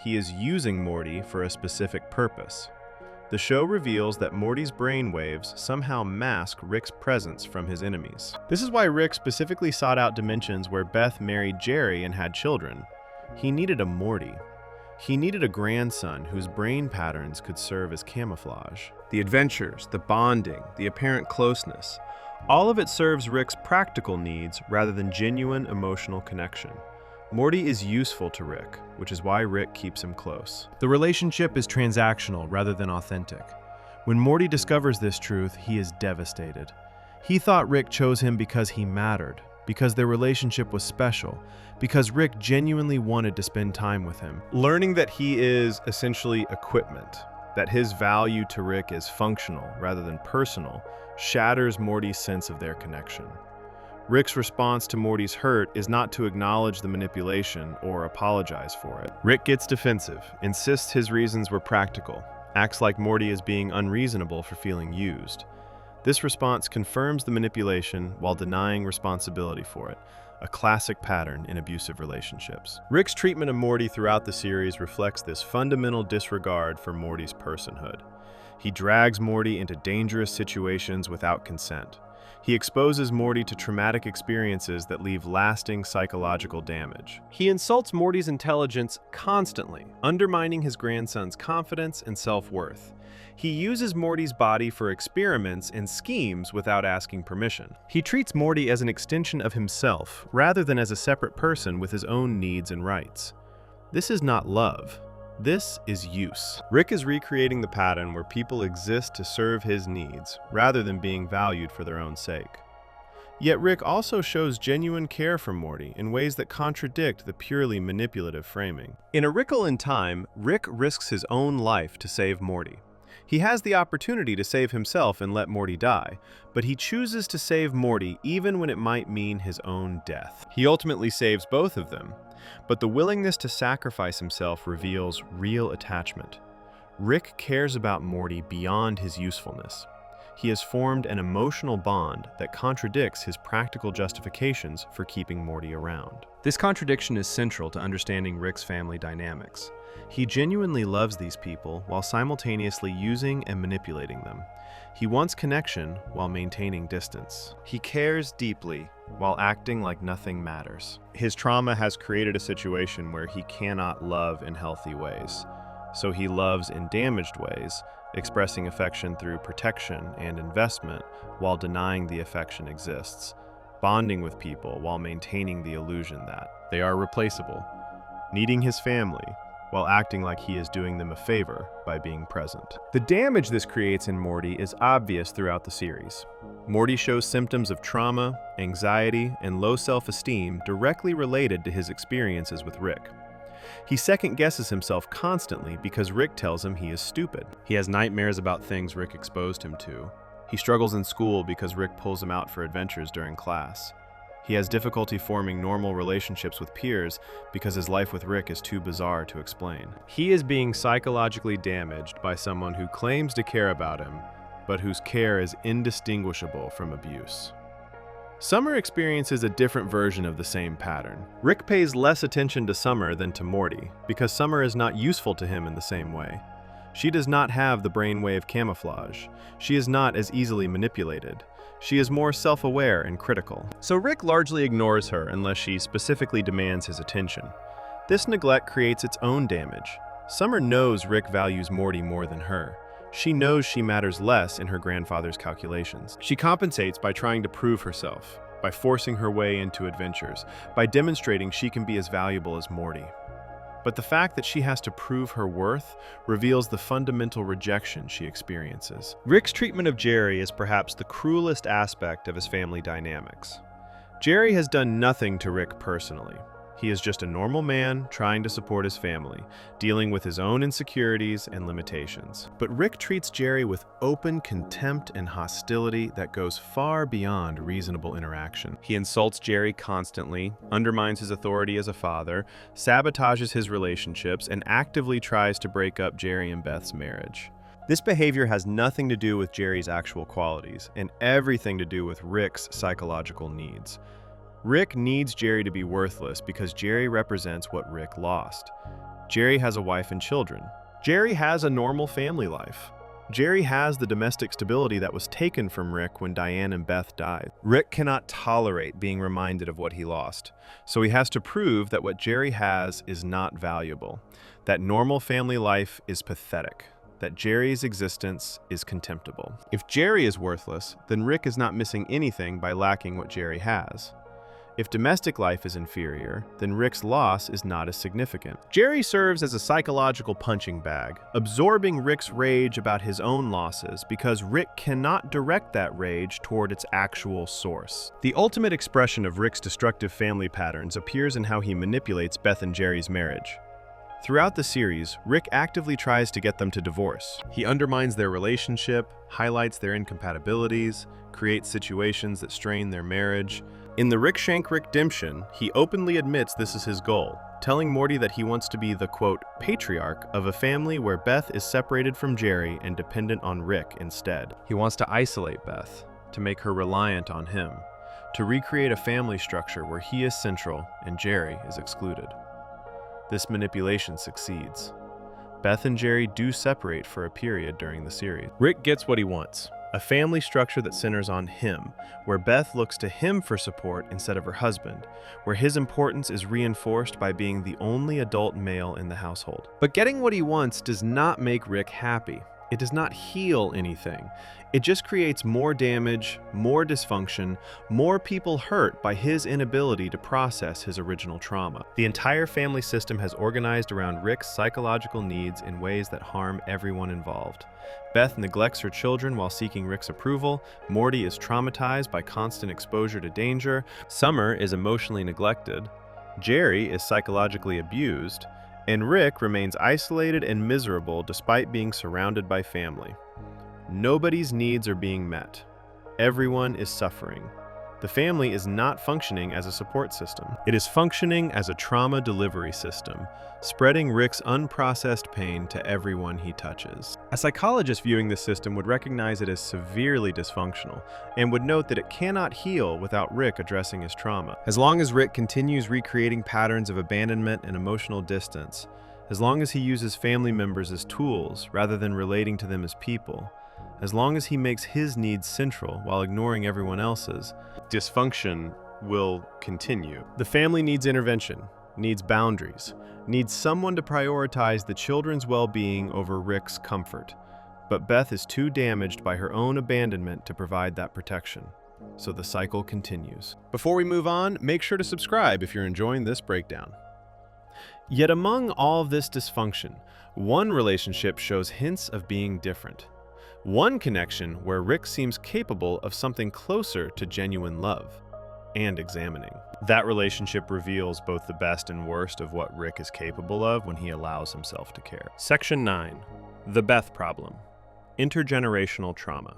He is using Morty for a specific purpose. The show reveals that Morty's brainwaves somehow mask Rick's presence from his enemies. This is why Rick specifically sought out dimensions where Beth married Jerry and had children. He needed a Morty. He needed a grandson whose brain patterns could serve as camouflage. The adventures, the bonding, the apparent closeness, all of it serves Rick's practical needs rather than genuine emotional connection. Morty is useful to Rick, which is why Rick keeps him close. The relationship is transactional rather than authentic. When Morty discovers this truth, he is devastated. He thought Rick chose him because he mattered, because their relationship was special, because Rick genuinely wanted to spend time with him. Learning that he is essentially equipment, that his value to Rick is functional rather than personal, shatters Morty's sense of their connection. Rick's response to Morty's hurt is not to acknowledge the manipulation or apologize for it. Rick gets defensive, insists his reasons were practical, acts like Morty is being unreasonable for feeling used. This response confirms the manipulation while denying responsibility for it, a classic pattern in abusive relationships. Rick's treatment of Morty throughout the series reflects this fundamental disregard for Morty's personhood. He drags Morty into dangerous situations without consent. He exposes Morty to traumatic experiences that leave lasting psychological damage. He insults Morty's intelligence constantly, undermining his grandson's confidence and self-worth. He uses Morty's body for experiments and schemes without asking permission. He treats Morty as an extension of himself, rather than as a separate person with his own needs and rights. This is not love. This is use. Rick is recreating the pattern where people exist to serve his needs, rather than being valued for their own sake. Yet Rick also shows genuine care for Morty in ways that contradict the purely manipulative framing. In A Wrinkle in Time, Rick risks his own life to save Morty. He has the opportunity to save himself and let Morty die, but he chooses to save Morty even when it might mean his own death. He ultimately saves both of them, but the willingness to sacrifice himself reveals real attachment. Rick cares about Morty beyond his usefulness. He has formed an emotional bond that contradicts his practical justifications for keeping Morty around. This contradiction is central to understanding Rick's family dynamics. He genuinely loves these people while simultaneously using and manipulating them. He wants connection while maintaining distance. He cares deeply while acting like nothing matters. His trauma has created a situation where he cannot love in healthy ways. So he loves in damaged ways, expressing affection through protection and investment while denying the affection exists, bonding with people while maintaining the illusion that they are replaceable, needing his family while acting like he is doing them a favor by being present. The damage this creates in Morty is obvious throughout the series. Morty shows symptoms of trauma, anxiety, and low self-esteem directly related to his experiences with Rick. He second-guesses himself constantly because Rick tells him he is stupid. He has nightmares about things Rick exposed him to. He struggles in school because Rick pulls him out for adventures during class. He has difficulty forming normal relationships with peers because his life with Rick is too bizarre to explain. He is being psychologically damaged by someone who claims to care about him, but whose care is indistinguishable from abuse. Summer experiences a different version of the same pattern. Rick pays less attention to Summer than to Morty because Summer is not useful to him in the same way. She does not have the brainwave camouflage. She is not as easily manipulated. She is more self-aware and critical. So Rick largely ignores her unless she specifically demands his attention. This neglect creates its own damage. Summer knows Rick values Morty more than her. She knows she matters less in her grandfather's calculations. She compensates by trying to prove herself, by forcing her way into adventures, by demonstrating she can be as valuable as Morty. But the fact that she has to prove her worth reveals the fundamental rejection she experiences. Rick's treatment of Jerry is perhaps the cruelest aspect of his family dynamics. Jerry has done nothing to Rick personally. He is just a normal man trying to support his family, dealing with his own insecurities and limitations. But Rick treats Jerry with open contempt and hostility that goes far beyond reasonable interaction. He insults Jerry constantly, undermines his authority as a father, sabotages his relationships, and actively tries to break up Jerry and Beth's marriage. This behavior has nothing to do with Jerry's actual qualities and everything to do with Rick's psychological needs. Rick needs Jerry to be worthless because Jerry represents what Rick lost. Jerry has a wife and children. Jerry has a normal family life. Jerry has the domestic stability that was taken from Rick when Diane and Beth died. Rick cannot tolerate being reminded of what he lost, so he has to prove that what Jerry has is not valuable, that normal family life is pathetic, that Jerry's existence is contemptible. If Jerry is worthless, then Rick is not missing anything by lacking what Jerry has. If domestic life is inferior, then Rick's loss is not as significant. Jerry serves as a psychological punching bag, absorbing Rick's rage about his own losses because Rick cannot direct that rage toward its actual source. The ultimate expression of Rick's destructive family patterns appears in how he manipulates Beth and Jerry's marriage. Throughout the series, Rick actively tries to get them to divorce. He undermines their relationship, highlights their incompatibilities, creates situations that strain their marriage. In the Rick Shank Rickdemption, he openly admits this is his goal, telling Morty that he wants to be the, quote, patriarch of a family where Beth is separated from Jerry and dependent on Rick instead. He wants to isolate Beth, to make her reliant on him, to recreate a family structure where he is central and Jerry is excluded. This manipulation succeeds. Beth and Jerry do separate for a period during the series. Rick gets what he wants. A family structure that centers on him, where Beth looks to him for support instead of her husband, where his importance is reinforced by being the only adult male in the household. But getting what he wants does not make Rick happy. It does not heal anything. It just creates more damage, more dysfunction, more people hurt by his inability to process his original trauma. The entire family system has organized around Rick's psychological needs in ways that harm everyone involved. Beth neglects her children while seeking Rick's approval. Morty is traumatized by constant exposure to danger. Summer is emotionally neglected. Jerry is psychologically abused. And Rick remains isolated and miserable despite being surrounded by family. Nobody's needs are being met. Everyone is suffering. The family is not functioning as a support system. It is functioning as a trauma delivery system, spreading Rick's unprocessed pain to everyone he touches. A psychologist viewing this system would recognize it as severely dysfunctional and would note that it cannot heal without Rick addressing his trauma. As long as Rick continues recreating patterns of abandonment and emotional distance, as long as he uses family members as tools rather than relating to them as people, as long as he makes his needs central while ignoring everyone else's, dysfunction will continue. The family needs intervention, needs boundaries, needs someone to prioritize the children's well-being over Rick's comfort. But Beth is too damaged by her own abandonment to provide that protection. So the cycle continues. Before we move on, make sure to subscribe if you're enjoying this breakdown. Yet among all this dysfunction, one relationship shows hints of being different. One connection where Rick seems capable of something closer to genuine love and examining. That relationship reveals both the best and worst of what Rick is capable of when he allows himself to care. Section 9. The Beth Problem. Intergenerational Trauma.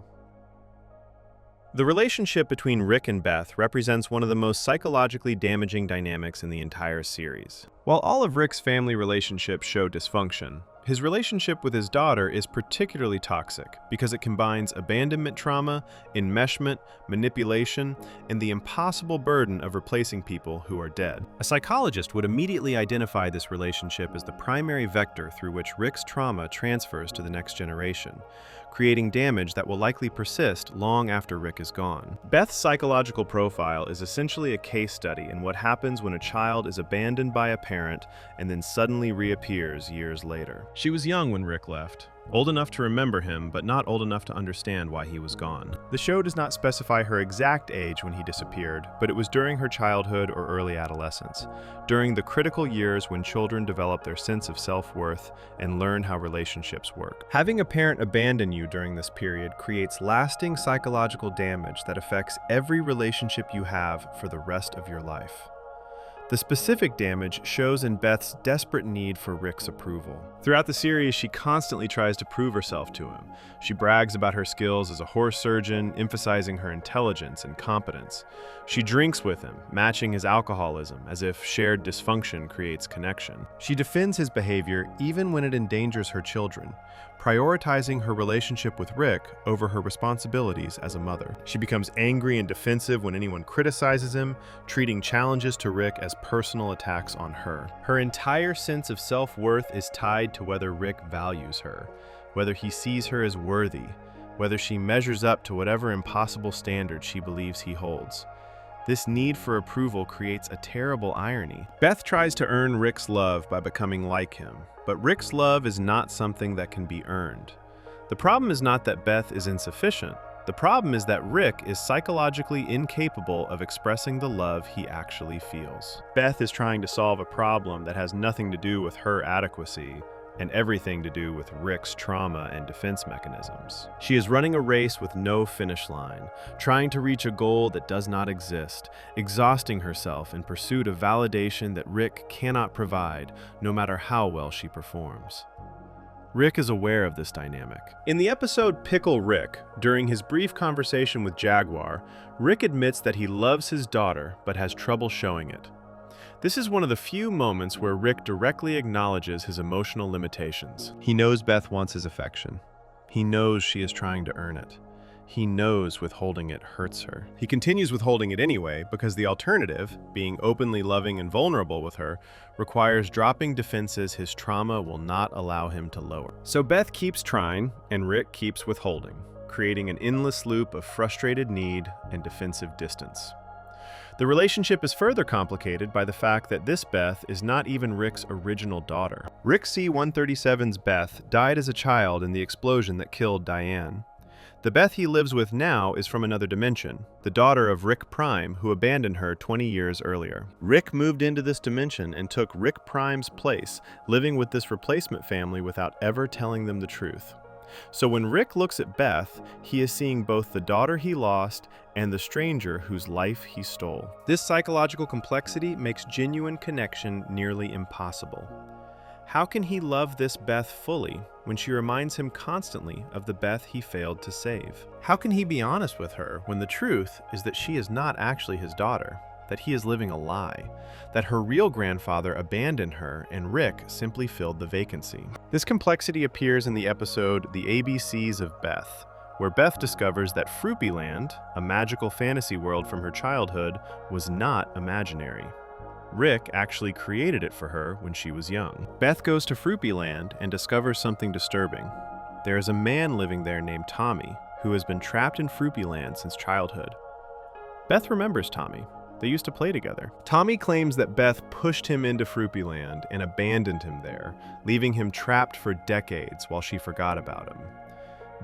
The relationship between Rick and Beth represents one of the most psychologically damaging dynamics in the entire series. While all of Rick's family relationships show dysfunction, his relationship with his daughter is particularly toxic because it combines abandonment trauma, enmeshment, manipulation, and the impossible burden of replacing people who are dead. A psychologist would immediately identify this relationship as the primary vector through which Rick's trauma transfers to the next generation, creating damage that will likely persist long after Rick is gone. Beth's psychological profile is essentially a case study in what happens when a child is abandoned by a parent and then suddenly reappears years later. She was young when Rick left, old enough to remember him, but not old enough to understand why he was gone. The show does not specify her exact age when he disappeared, but it was during her childhood or early adolescence, during the critical years when children develop their sense of self-worth and learn how relationships work. Having a parent abandon you during this period creates lasting psychological damage that affects every relationship you have for the rest of your life. The specific damage shows in Beth's desperate need for Rick's approval. Throughout the series, she constantly tries to prove herself to him. She brags about her skills as a horse surgeon, emphasizing her intelligence and competence. She drinks with him, matching his alcoholism, as if shared dysfunction creates connection. She defends his behavior even when it endangers her children, prioritizing her relationship with Rick over her responsibilities as a mother. She becomes angry and defensive when anyone criticizes him, treating challenges to Rick as personal attacks on her. Her entire sense of self-worth is tied to whether Rick values her, whether he sees her as worthy, whether she measures up to whatever impossible standard she believes he holds. This need for approval creates a terrible irony. Beth tries to earn Rick's love by becoming like him, but Rick's love is not something that can be earned. The problem is not that Beth is insufficient. The problem is that Rick is psychologically incapable of expressing the love he actually feels. Beth is trying to solve a problem that has nothing to do with her adequacy and everything to do with Rick's trauma and defense mechanisms. She is running a race with no finish line, trying to reach a goal that does not exist, exhausting herself in pursuit of validation that Rick cannot provide, no matter how well she performs. Rick is aware of this dynamic. In the episode Pickle Rick, during his brief conversation with Jaguar, Rick admits that he loves his daughter but has trouble showing it. This is one of the few moments where Rick directly acknowledges his emotional limitations. He knows Beth wants his affection. He knows she is trying to earn it. He knows withholding it hurts her. He continues withholding it anyway because the alternative, being openly loving and vulnerable with her, requires dropping defenses his trauma will not allow him to lower. So Beth keeps trying and Rick keeps withholding, creating an endless loop of frustrated need and defensive distance. The relationship is further complicated by the fact that this Beth is not even Rick's original daughter. Rick C-137's Beth died as a child in the explosion that killed Diane. The Beth he lives with now is from another dimension, the daughter of Rick Prime, who abandoned her 20 years earlier. Rick moved into this dimension and took Rick Prime's place, living with this replacement family without ever telling them the truth. So when Rick looks at Beth, he is seeing both the daughter he lost and the stranger whose life he stole. This psychological complexity makes genuine connection nearly impossible. How can he love this Beth fully when she reminds him constantly of the Beth he failed to save? How can he be honest with her when the truth is that she is not actually his daughter, that he is living a lie, that her real grandfather abandoned her and Rick simply filled the vacancy? This complexity appears in the episode The ABCs of Beth, where Beth discovers that Fruipyland, a magical fantasy world from her childhood, was not imaginary. Rick actually created it for her when she was young. Beth goes to Fruipyland and discovers something disturbing. There is a man living there named Tommy, who has been trapped in Fruipyland since childhood. Beth remembers Tommy. They used to play together. Tommy claims that Beth pushed him into Fruipyland and abandoned him there, leaving him trapped for decades while she forgot about him.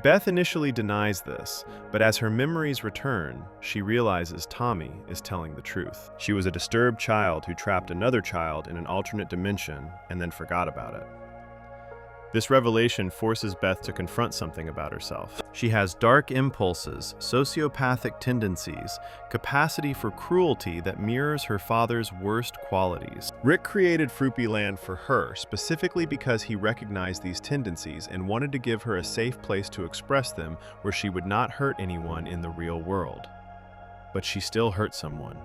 Beth initially denies this, but as her memories return, she realizes Tommy is telling the truth. She was a disturbed child who trapped another child in an alternate dimension and then forgot about it. This revelation forces Beth to confront something about herself. She has dark impulses, sociopathic tendencies, capacity for cruelty that mirrors her father's worst qualities. Rick created Fruity Land for her specifically because he recognized these tendencies and wanted to give her a safe place to express them where she would not hurt anyone in the real world. But she still hurt someone.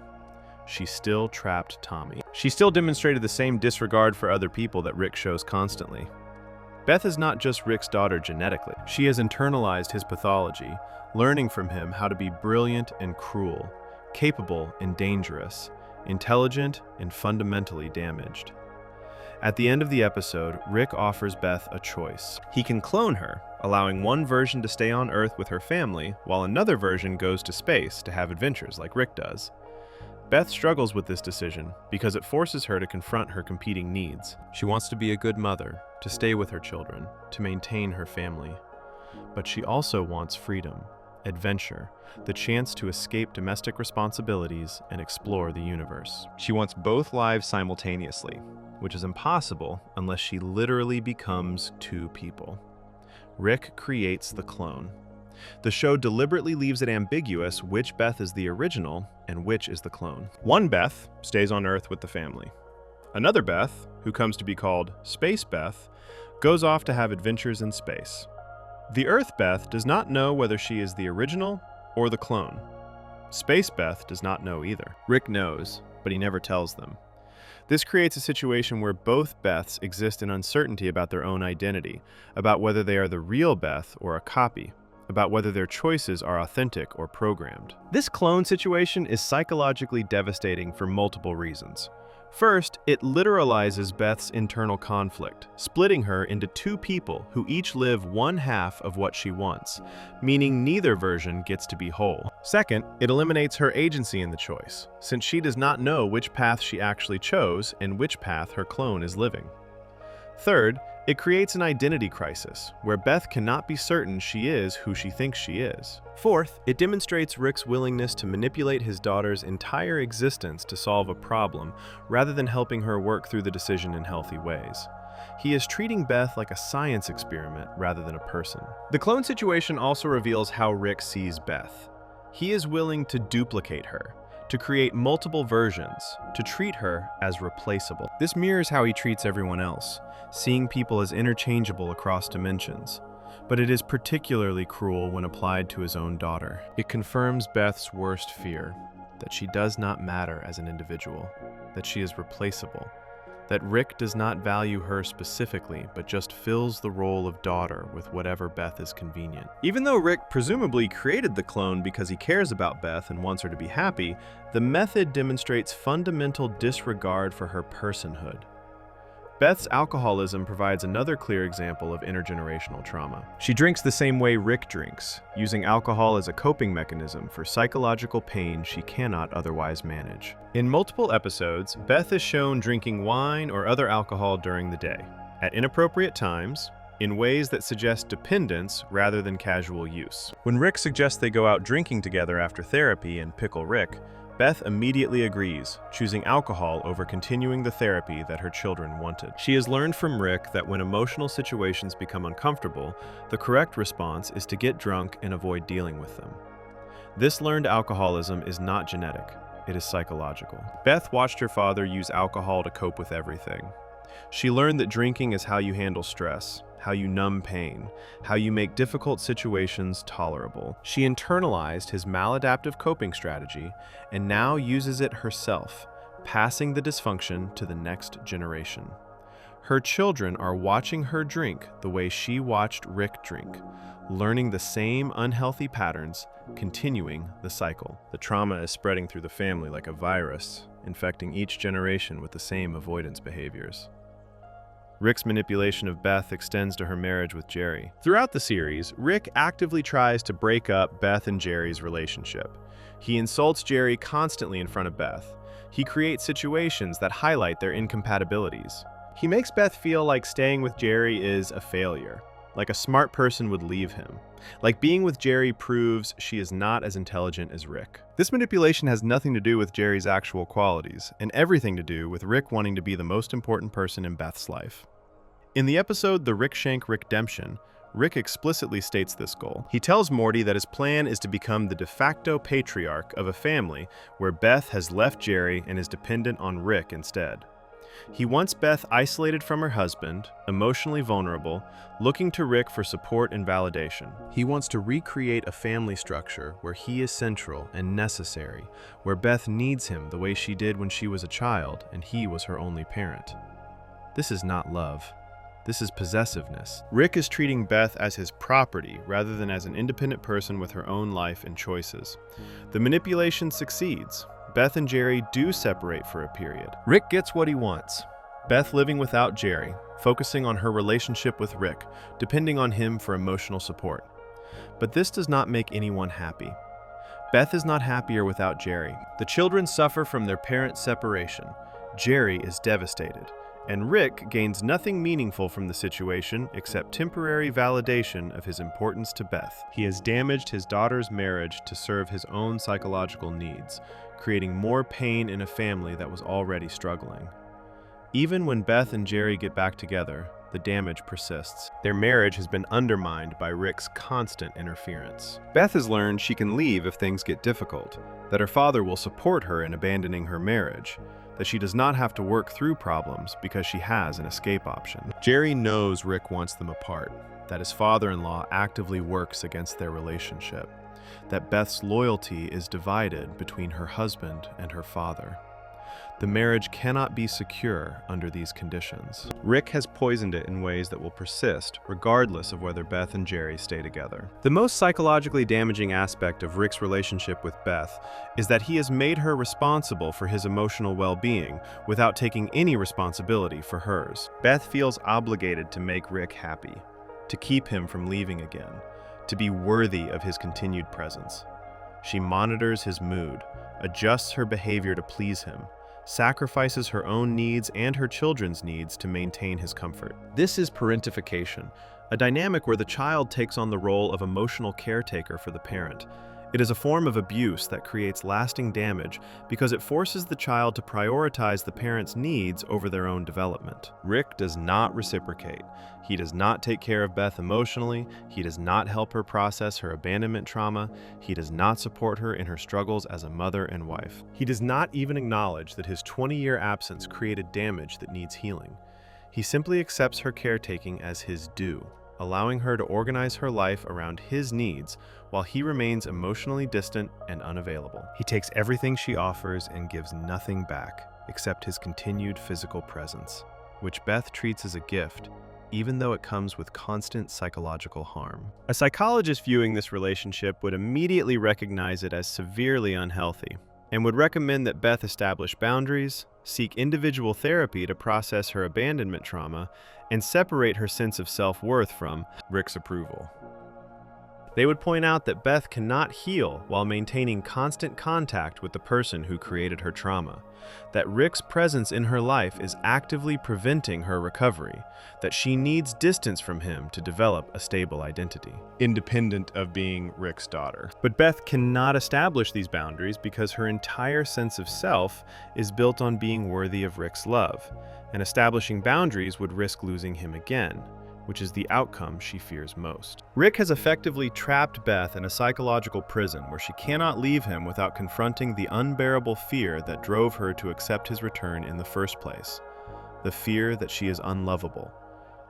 She still trapped Tommy. She still demonstrated the same disregard for other people that Rick shows constantly. Beth is not just Rick's daughter genetically. She has internalized his pathology, learning from him how to be brilliant and cruel, capable and dangerous, intelligent and fundamentally damaged. At the end of the episode, Rick offers Beth a choice. He can clone her, allowing one version to stay on Earth with her family, while another version goes to space to have adventures like Rick does. Beth struggles with this decision because it forces her to confront her competing needs. She wants to be a good mother, to stay with her children, to maintain her family. But she also wants freedom, adventure, the chance to escape domestic responsibilities and explore the universe. She wants both lives simultaneously, which is impossible unless she literally becomes two people. Rick creates the clone. The show deliberately leaves it ambiguous which Beth is the original and which is the clone. One Beth stays on Earth with the family. Another Beth, who comes to be called Space Beth, goes off to have adventures in space. The Earth Beth does not know whether she is the original or the clone. Space Beth does not know either. Rick knows, but he never tells them. This creates a situation where both Beths exist in uncertainty about their own identity, about whether they are the real Beth or a copy, about whether their choices are authentic or programmed. This clone situation is psychologically devastating for multiple reasons. First, it literalizes Beth's internal conflict, splitting her into two people who each live one half of what she wants, meaning neither version gets to be whole. Second, it eliminates her agency in the choice, since she does not know which path she actually chose and which path her clone is living. Third, it creates an identity crisis, where Beth cannot be certain she is who she thinks she is. Fourth, it demonstrates Rick's willingness to manipulate his daughter's entire existence to solve a problem, rather than helping her work through the decision in healthy ways. He is treating Beth like a science experiment rather than a person. The clone situation also reveals how Rick sees Beth. He is willing to duplicate her, to create multiple versions, to treat her as replaceable. This mirrors how he treats everyone else, seeing people as interchangeable across dimensions. But it is particularly cruel when applied to his own daughter. It confirms Beth's worst fear, that she does not matter as an individual, that she is replaceable, that Rick does not value her specifically, but just fills the role of daughter with whatever Beth is convenient. Even though Rick presumably created the clone because he cares about Beth and wants her to be happy, the method demonstrates fundamental disregard for her personhood. Beth's alcoholism provides another clear example of intergenerational trauma. She drinks the same way Rick drinks, using alcohol as a coping mechanism for psychological pain she cannot otherwise manage. In multiple episodes, Beth is shown drinking wine or other alcohol during the day, at inappropriate times, in ways that suggest dependence rather than casual use. When Rick suggests they go out drinking together after therapy and pickle Rick, Beth immediately agrees, choosing alcohol over continuing the therapy that her children wanted. She has learned from Rick that when emotional situations become uncomfortable, the correct response is to get drunk and avoid dealing with them. This learned alcoholism is not genetic, it is psychological. Beth watched her father use alcohol to cope with everything. She learned that drinking is how you handle stress, how you numb pain, how you make difficult situations tolerable. She internalized his maladaptive coping strategy and now uses it herself, passing the dysfunction to the next generation. Her children are watching her drink the way she watched Rick drink, learning the same unhealthy patterns, continuing the cycle. The trauma is spreading through the family like a virus, infecting each generation with the same avoidance behaviors. Rick's manipulation of Beth extends to her marriage with Jerry. Throughout the series, Rick actively tries to break up Beth and Jerry's relationship. He insults Jerry constantly in front of Beth. He creates situations that highlight their incompatibilities. He makes Beth feel like staying with Jerry is a failure. like a smart person would leave him. Like being with Jerry proves she is not as intelligent as Rick. This manipulation has nothing to do with Jerry's actual qualities, and everything to do with Rick wanting to be the most important person in Beth's life. In the episode The Rick Shank Rickdemption, Rick explicitly states this goal. He tells Morty that his plan is to become the de facto patriarch of a family where Beth has left Jerry and is dependent on Rick instead. He wants Beth isolated from her husband, emotionally vulnerable, looking to Rick for support and validation. He wants to recreate a family structure where he is central and necessary, where Beth needs him the way she did when she was a child and he was her only parent. This is not love. This is possessiveness. Rick is treating Beth as his property rather than as an independent person with her own life and choices. The manipulation succeeds. Beth and Jerry do separate for a period. Rick gets what he wants. Beth living without Jerry, focusing on her relationship with Rick, depending on him for emotional support. But this does not make anyone happy. Beth is not happier without Jerry. The children suffer from their parents' separation. Jerry is devastated. And Rick gains nothing meaningful from the situation except temporary validation of his importance to Beth. He has damaged his daughter's marriage to serve his own psychological needs, creating more pain in a family that was already struggling. Even when Beth and Jerry get back together, the damage persists. Their marriage has been undermined by Rick's constant interference. Beth has learned she can leave if things get difficult, that her father will support her in abandoning her marriage, that she does not have to work through problems because she has an escape option. Jerry knows Rick wants them apart, that his father-in-law actively works against their relationship, that Beth's loyalty is divided between her husband and her father. The marriage cannot be secure under these conditions. Rick has poisoned it in ways that will persist, regardless of whether Beth and Jerry stay together. The most psychologically damaging aspect of Rick's relationship with Beth is that he has made her responsible for his emotional well-being without taking any responsibility for hers. Beth feels obligated to make Rick happy, to keep him from leaving again, to be worthy of his continued presence. She monitors his mood, adjusts her behavior to please him, sacrifices her own needs and her children's needs to maintain his comfort. This is parentification, a dynamic where the child takes on the role of emotional caretaker for the parent. It is a form of abuse that creates lasting damage because it forces the child to prioritize the parent's needs over their own development. Rick does not reciprocate. He does not take care of Beth emotionally. He does not help her process her abandonment trauma. He does not support her in her struggles as a mother and wife. He does not even acknowledge that his 20-year absence created damage that needs healing. He simply accepts her caretaking as his due, allowing her to organize her life around his needs while he remains emotionally distant and unavailable. He takes everything she offers and gives nothing back except his continued physical presence, which Beth treats as a gift, even though it comes with constant psychological harm. A psychologist viewing this relationship would immediately recognize it as severely unhealthy and would recommend that Beth establish boundaries, seek individual therapy to process her abandonment trauma, and separate her sense of self-worth from Rick's approval. They would point out that Beth cannot heal while maintaining constant contact with the person who created her trauma, that Rick's presence in her life is actively preventing her recovery, that she needs distance from him to develop a stable identity, independent of being Rick's daughter. But Beth cannot establish these boundaries because her entire sense of self is built on being worthy of Rick's love, and establishing boundaries would risk losing him again, which is the outcome she fears most. Rick has effectively trapped Beth in a psychological prison where she cannot leave him without confronting the unbearable fear that drove her to accept his return in the first place. The fear that she is unlovable,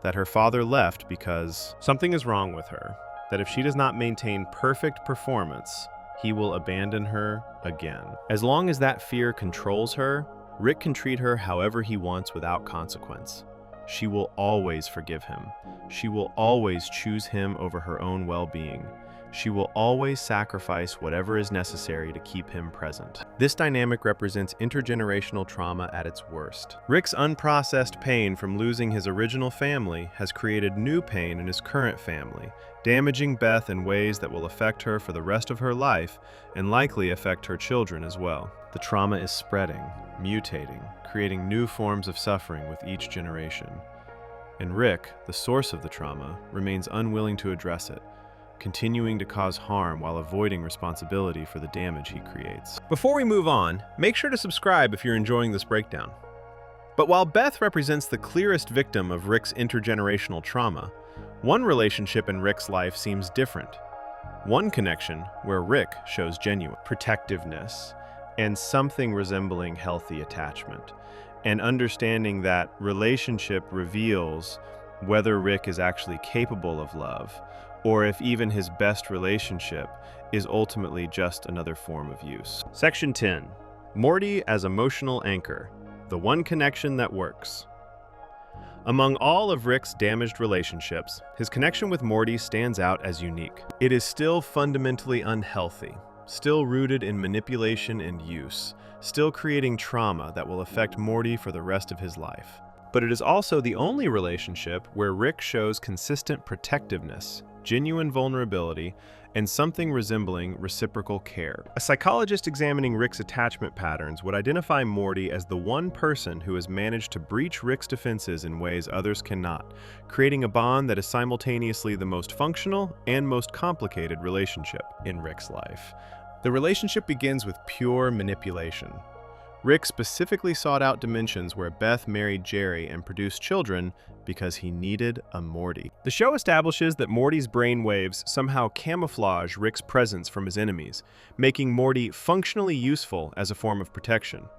that her father left because something is wrong with her, that if she does not maintain perfect performance, he will abandon her again. As long as that fear controls her, Rick can treat her however he wants without consequence. She will always forgive him. She will always choose him over her own well-being. She will always sacrifice whatever is necessary to keep him present. This dynamic represents intergenerational trauma at its worst. Rick's unprocessed pain from losing his original family has created new pain in his current family, damaging Beth in ways that will affect her for the rest of her life and likely affect her children as well. The trauma is spreading, mutating, creating new forms of suffering with each generation. and Rick, the source of the trauma, remains unwilling to address it, continuing to cause harm while avoiding responsibility for the damage he creates. Before we move on, make sure to subscribe if you're enjoying this breakdown. But while Beth represents the clearest victim of Rick's intergenerational trauma, one relationship in Rick's life seems different. One connection where Rick shows genuine protectiveness and something resembling healthy attachment, and understanding that relationship reveals whether Rick is actually capable of love, or if even his best relationship is ultimately just another form of use. Section 10. Morty as emotional anchor, the one connection that works. Among all of Rick's damaged relationships, his connection with Morty stands out as unique. It is still fundamentally unhealthy, still rooted in manipulation and use, still creating trauma that will affect Morty for the rest of his life. But it is also the only relationship where Rick shows consistent protectiveness, genuine vulnerability, and something resembling reciprocal care. A psychologist examining Rick's attachment patterns would identify Morty as the one person who has managed to breach Rick's defenses in ways others cannot, creating a bond that is simultaneously the most functional and most complicated relationship in Rick's life. The relationship begins with pure manipulation. Rick specifically sought out dimensions where Beth married Jerry and produced children because he needed a Morty. The show establishes that Morty's brain waves somehow camouflage Rick's presence from his enemies, making Morty functionally useful as a form of protection.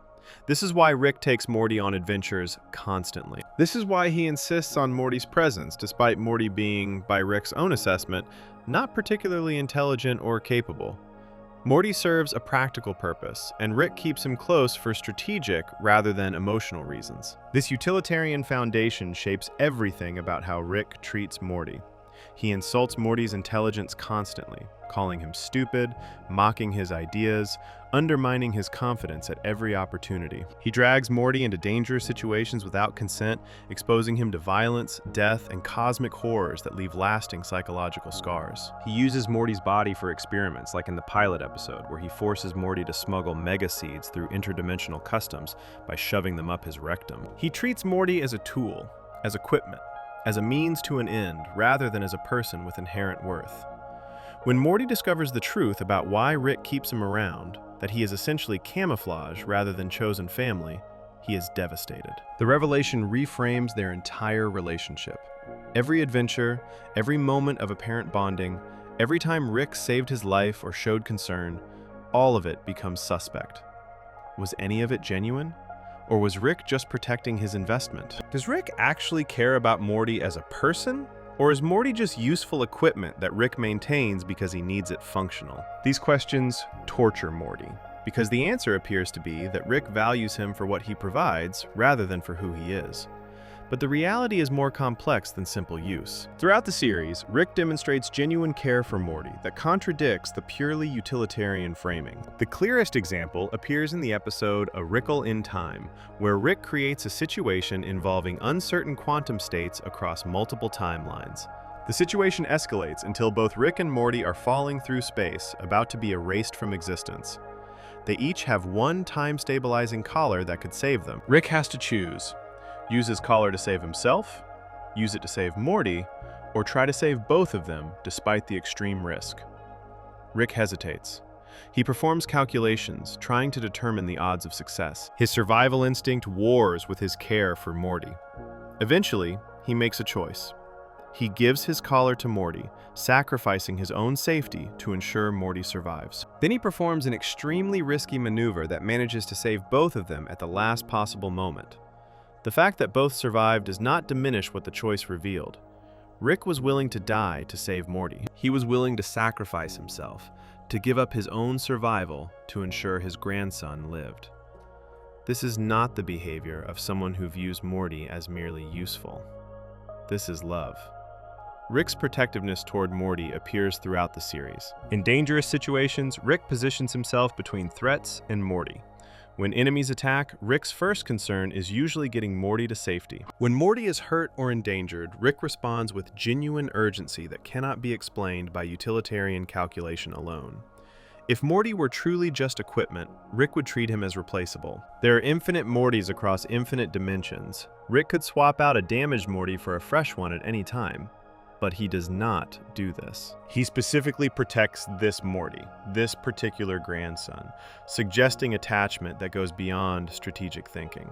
This is why Rick takes Morty on adventures constantly. This is why he insists on Morty's presence, despite Morty being, by Rick's own assessment, not particularly intelligent or capable. Morty serves a practical purpose, and Rick keeps him close for strategic rather than emotional reasons. This utilitarian foundation shapes everything about how Rick treats Morty. He insults Morty's intelligence constantly, calling him stupid, mocking his ideas, undermining his confidence at every opportunity. He drags Morty into dangerous situations without consent, exposing him to violence, death, and cosmic horrors that leave lasting psychological scars. He uses Morty's body for experiments, like in the pilot episode, where he forces Morty to smuggle mega seeds through interdimensional customs by shoving them up his rectum. He treats Morty as a tool, as equipment, as a means to an end, rather than as a person with inherent worth. When Morty discovers the truth about why Rick keeps him around, that he is essentially camouflage rather than chosen family, he is devastated. The revelation reframes their entire relationship. Every adventure, every moment of apparent bonding, every time Rick saved his life or showed concern, all of it becomes suspect. Was any of it genuine? Or was Rick just protecting his investment? Does Rick actually care about Morty as a person? Or is Morty just useful equipment that Rick maintains because he needs it functional? These questions torture Morty, because the answer appears to be that Rick values him for what he provides rather than for who he is. But the reality is more complex than simple use. Throughout the series, Rick demonstrates genuine care for Morty that contradicts the purely utilitarian framing. The clearest example appears in the episode A Wrinkle in Time, where Rick creates a situation involving uncertain quantum states across multiple timelines. The situation escalates until both Rick and Morty are falling through space, about to be erased from existence. They each have one time-stabilizing collar that could save them. Rick has to choose. Use his collar to save himself, use it to save Morty, or try to save both of them despite the extreme risk. Rick hesitates. He performs calculations, trying to determine the odds of success. His survival instinct wars with his care for Morty. Eventually, he makes a choice. He gives his collar to Morty, sacrificing his own safety to ensure Morty survives. Then he performs an extremely risky maneuver that manages to save both of them at the last possible moment. The fact that both survived does not diminish what the choice revealed. Rick was willing to die to save Morty. He was willing to sacrifice himself, to give up his own survival to ensure his grandson lived. This is not the behavior of someone who views Morty as merely useful. This is love. Rick's protectiveness toward Morty appears throughout the series. In dangerous situations, Rick positions himself between threats and Morty. When enemies attack, Rick's first concern is usually getting Morty to safety. When Morty is hurt or endangered, Rick responds with genuine urgency that cannot be explained by utilitarian calculation alone. If Morty were truly just equipment, Rick would treat him as replaceable. There are infinite Mortys across infinite dimensions. Rick could swap out a damaged Morty for a fresh one at any time. But he does not do this. He specifically protects this Morty, this particular grandson, suggesting attachment that goes beyond strategic thinking.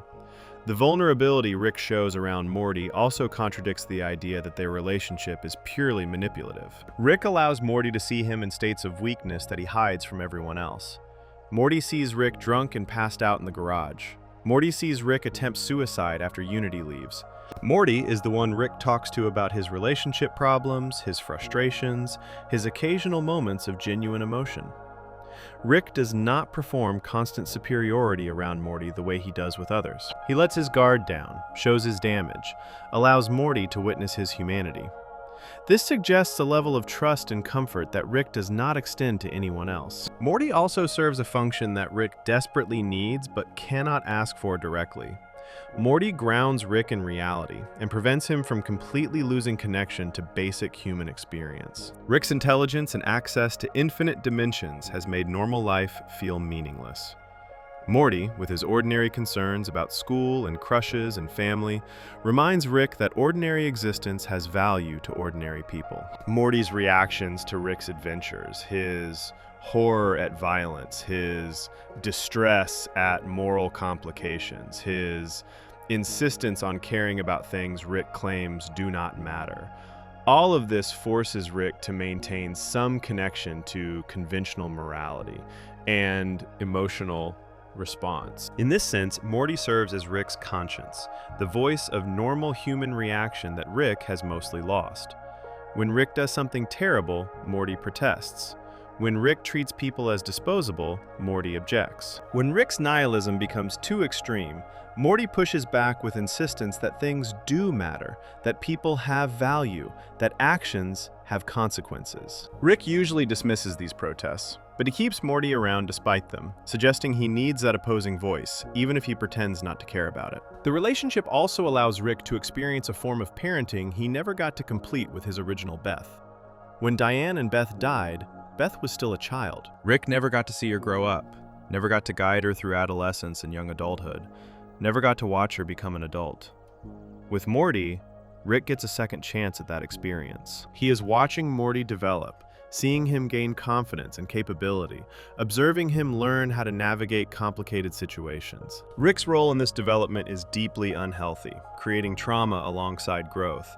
The vulnerability Rick shows around Morty also contradicts the idea that their relationship is purely manipulative. Rick allows Morty to see him in states of weakness that he hides from everyone else. Morty sees Rick drunk and passed out in the garage. Morty sees Rick attempt suicide after Unity leaves. Morty is the one Rick talks to about his relationship problems, his frustrations, his occasional moments of genuine emotion. Rick does not perform constant superiority around Morty the way he does with others. He lets his guard down, shows his damage, allows Morty to witness his humanity. This suggests a level of trust and comfort that Rick does not extend to anyone else. Morty also serves a function that Rick desperately needs but cannot ask for directly. Morty grounds Rick in reality and prevents him from completely losing connection to basic human experience. Rick's intelligence and access to infinite dimensions has made normal life feel meaningless. Morty, with his ordinary concerns about school and crushes and family, reminds Rick that ordinary existence has value to ordinary people. Morty's reactions to Rick's adventures, his horror at violence, his distress at moral complications, his insistence on caring about things Rick claims do not matter. All of this forces Rick to maintain some connection to conventional morality and emotional response. In this sense, Morty serves as Rick's conscience, the voice of normal human reaction that Rick has mostly lost. When Rick does something terrible, Morty protests. When Rick treats people as disposable, Morty objects. When Rick's nihilism becomes too extreme, Morty pushes back with insistence that things do matter, that people have value, that actions have consequences. Rick usually dismisses these protests, but he keeps Morty around despite them, suggesting he needs that opposing voice, even if he pretends not to care about it. The relationship also allows Rick to experience a form of parenting he never got to complete with his original Beth. When Diane and Beth died, Beth was still a child. Rick never got to see her grow up, never got to guide her through adolescence and young adulthood, never got to watch her become an adult. With Morty, Rick gets a second chance at that experience. He is watching Morty develop, seeing him gain confidence and capability, observing him learn how to navigate complicated situations. Rick's role in this development is deeply unhealthy, creating trauma alongside growth.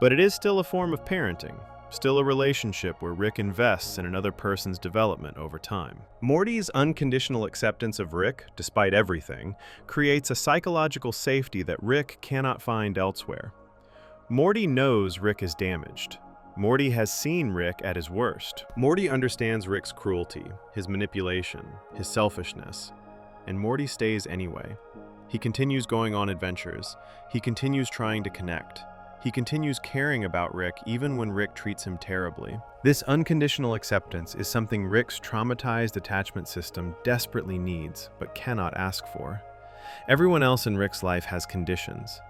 But it is still a form of parenting, still a relationship where Rick invests in another person's development over time. Morty's unconditional acceptance of Rick, despite everything, creates a psychological safety that Rick cannot find elsewhere. Morty knows Rick is damaged. Morty has seen Rick at his worst. Morty understands Rick's cruelty, his manipulation, his selfishness, and Morty stays anyway. He continues going on adventures. He continues trying to connect. He continues caring about Rick even when Rick treats him terribly. This unconditional acceptance is something Rick's traumatized attachment system desperately needs but cannot ask for. Everyone else in Rick's life has conditions.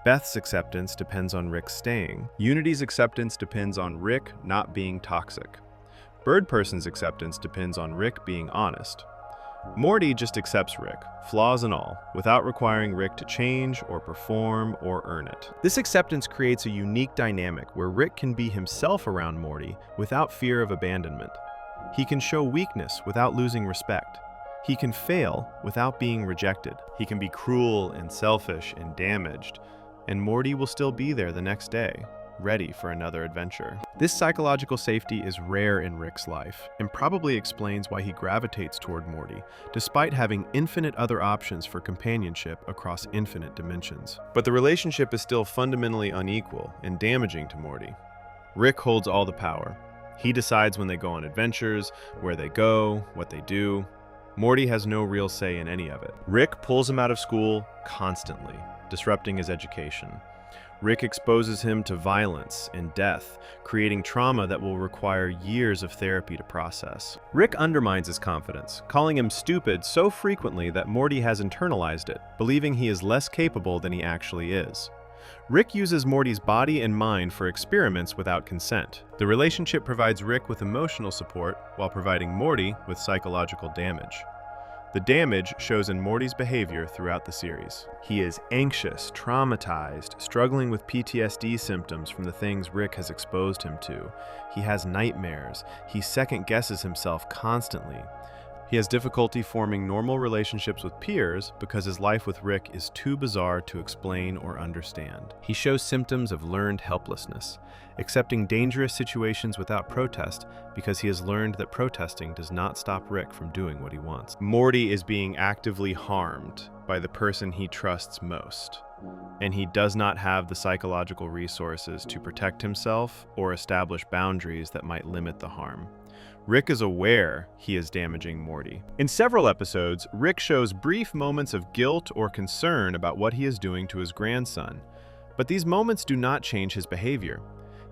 Beth's acceptance depends on Rick staying. Unity's acceptance depends on Rick not being toxic. Bird Person's acceptance depends on Rick being honest. Morty just accepts Rick, flaws and all, without requiring Rick to change or perform or earn it. This acceptance creates a unique dynamic where Rick can be himself around Morty without fear of abandonment. He can show weakness without losing respect. He can fail without being rejected. He can be cruel and selfish and damaged, and Morty will still be there the next day, ready for another adventure. This psychological safety is rare in Rick's life, and probably explains why he gravitates toward Morty, despite having infinite other options for companionship across infinite dimensions. But the relationship is still fundamentally unequal and damaging to Morty. Rick holds all the power. He decides when they go on adventures, where they go, what they do. Morty has no real say in any of it. Rick pulls him out of school constantly, disrupting his education. Rick exposes him to violence and death, creating trauma that will require years of therapy to process. Rick undermines his confidence, calling him stupid so frequently that Morty has internalized it, believing he is less capable than he actually is. Rick uses Morty's body and mind for experiments without consent. The relationship provides Rick with emotional support while providing Morty with psychological damage. The damage shows in Morty's behavior throughout the series. He is anxious, traumatized, struggling with PTSD symptoms from the things Rick has exposed him to. He has nightmares. He second-guesses himself constantly. He has difficulty forming normal relationships with peers because his life with Rick is too bizarre to explain or understand. He shows symptoms of learned helplessness, accepting dangerous situations without protest because he has learned that protesting does not stop Rick from doing what he wants. Morty is being actively harmed by the person he trusts most, and he does not have the psychological resources to protect himself or establish boundaries that might limit the harm. Rick is aware he is damaging Morty. In several episodes, Rick shows brief moments of guilt or concern about what he is doing to his grandson, but these moments do not change his behavior.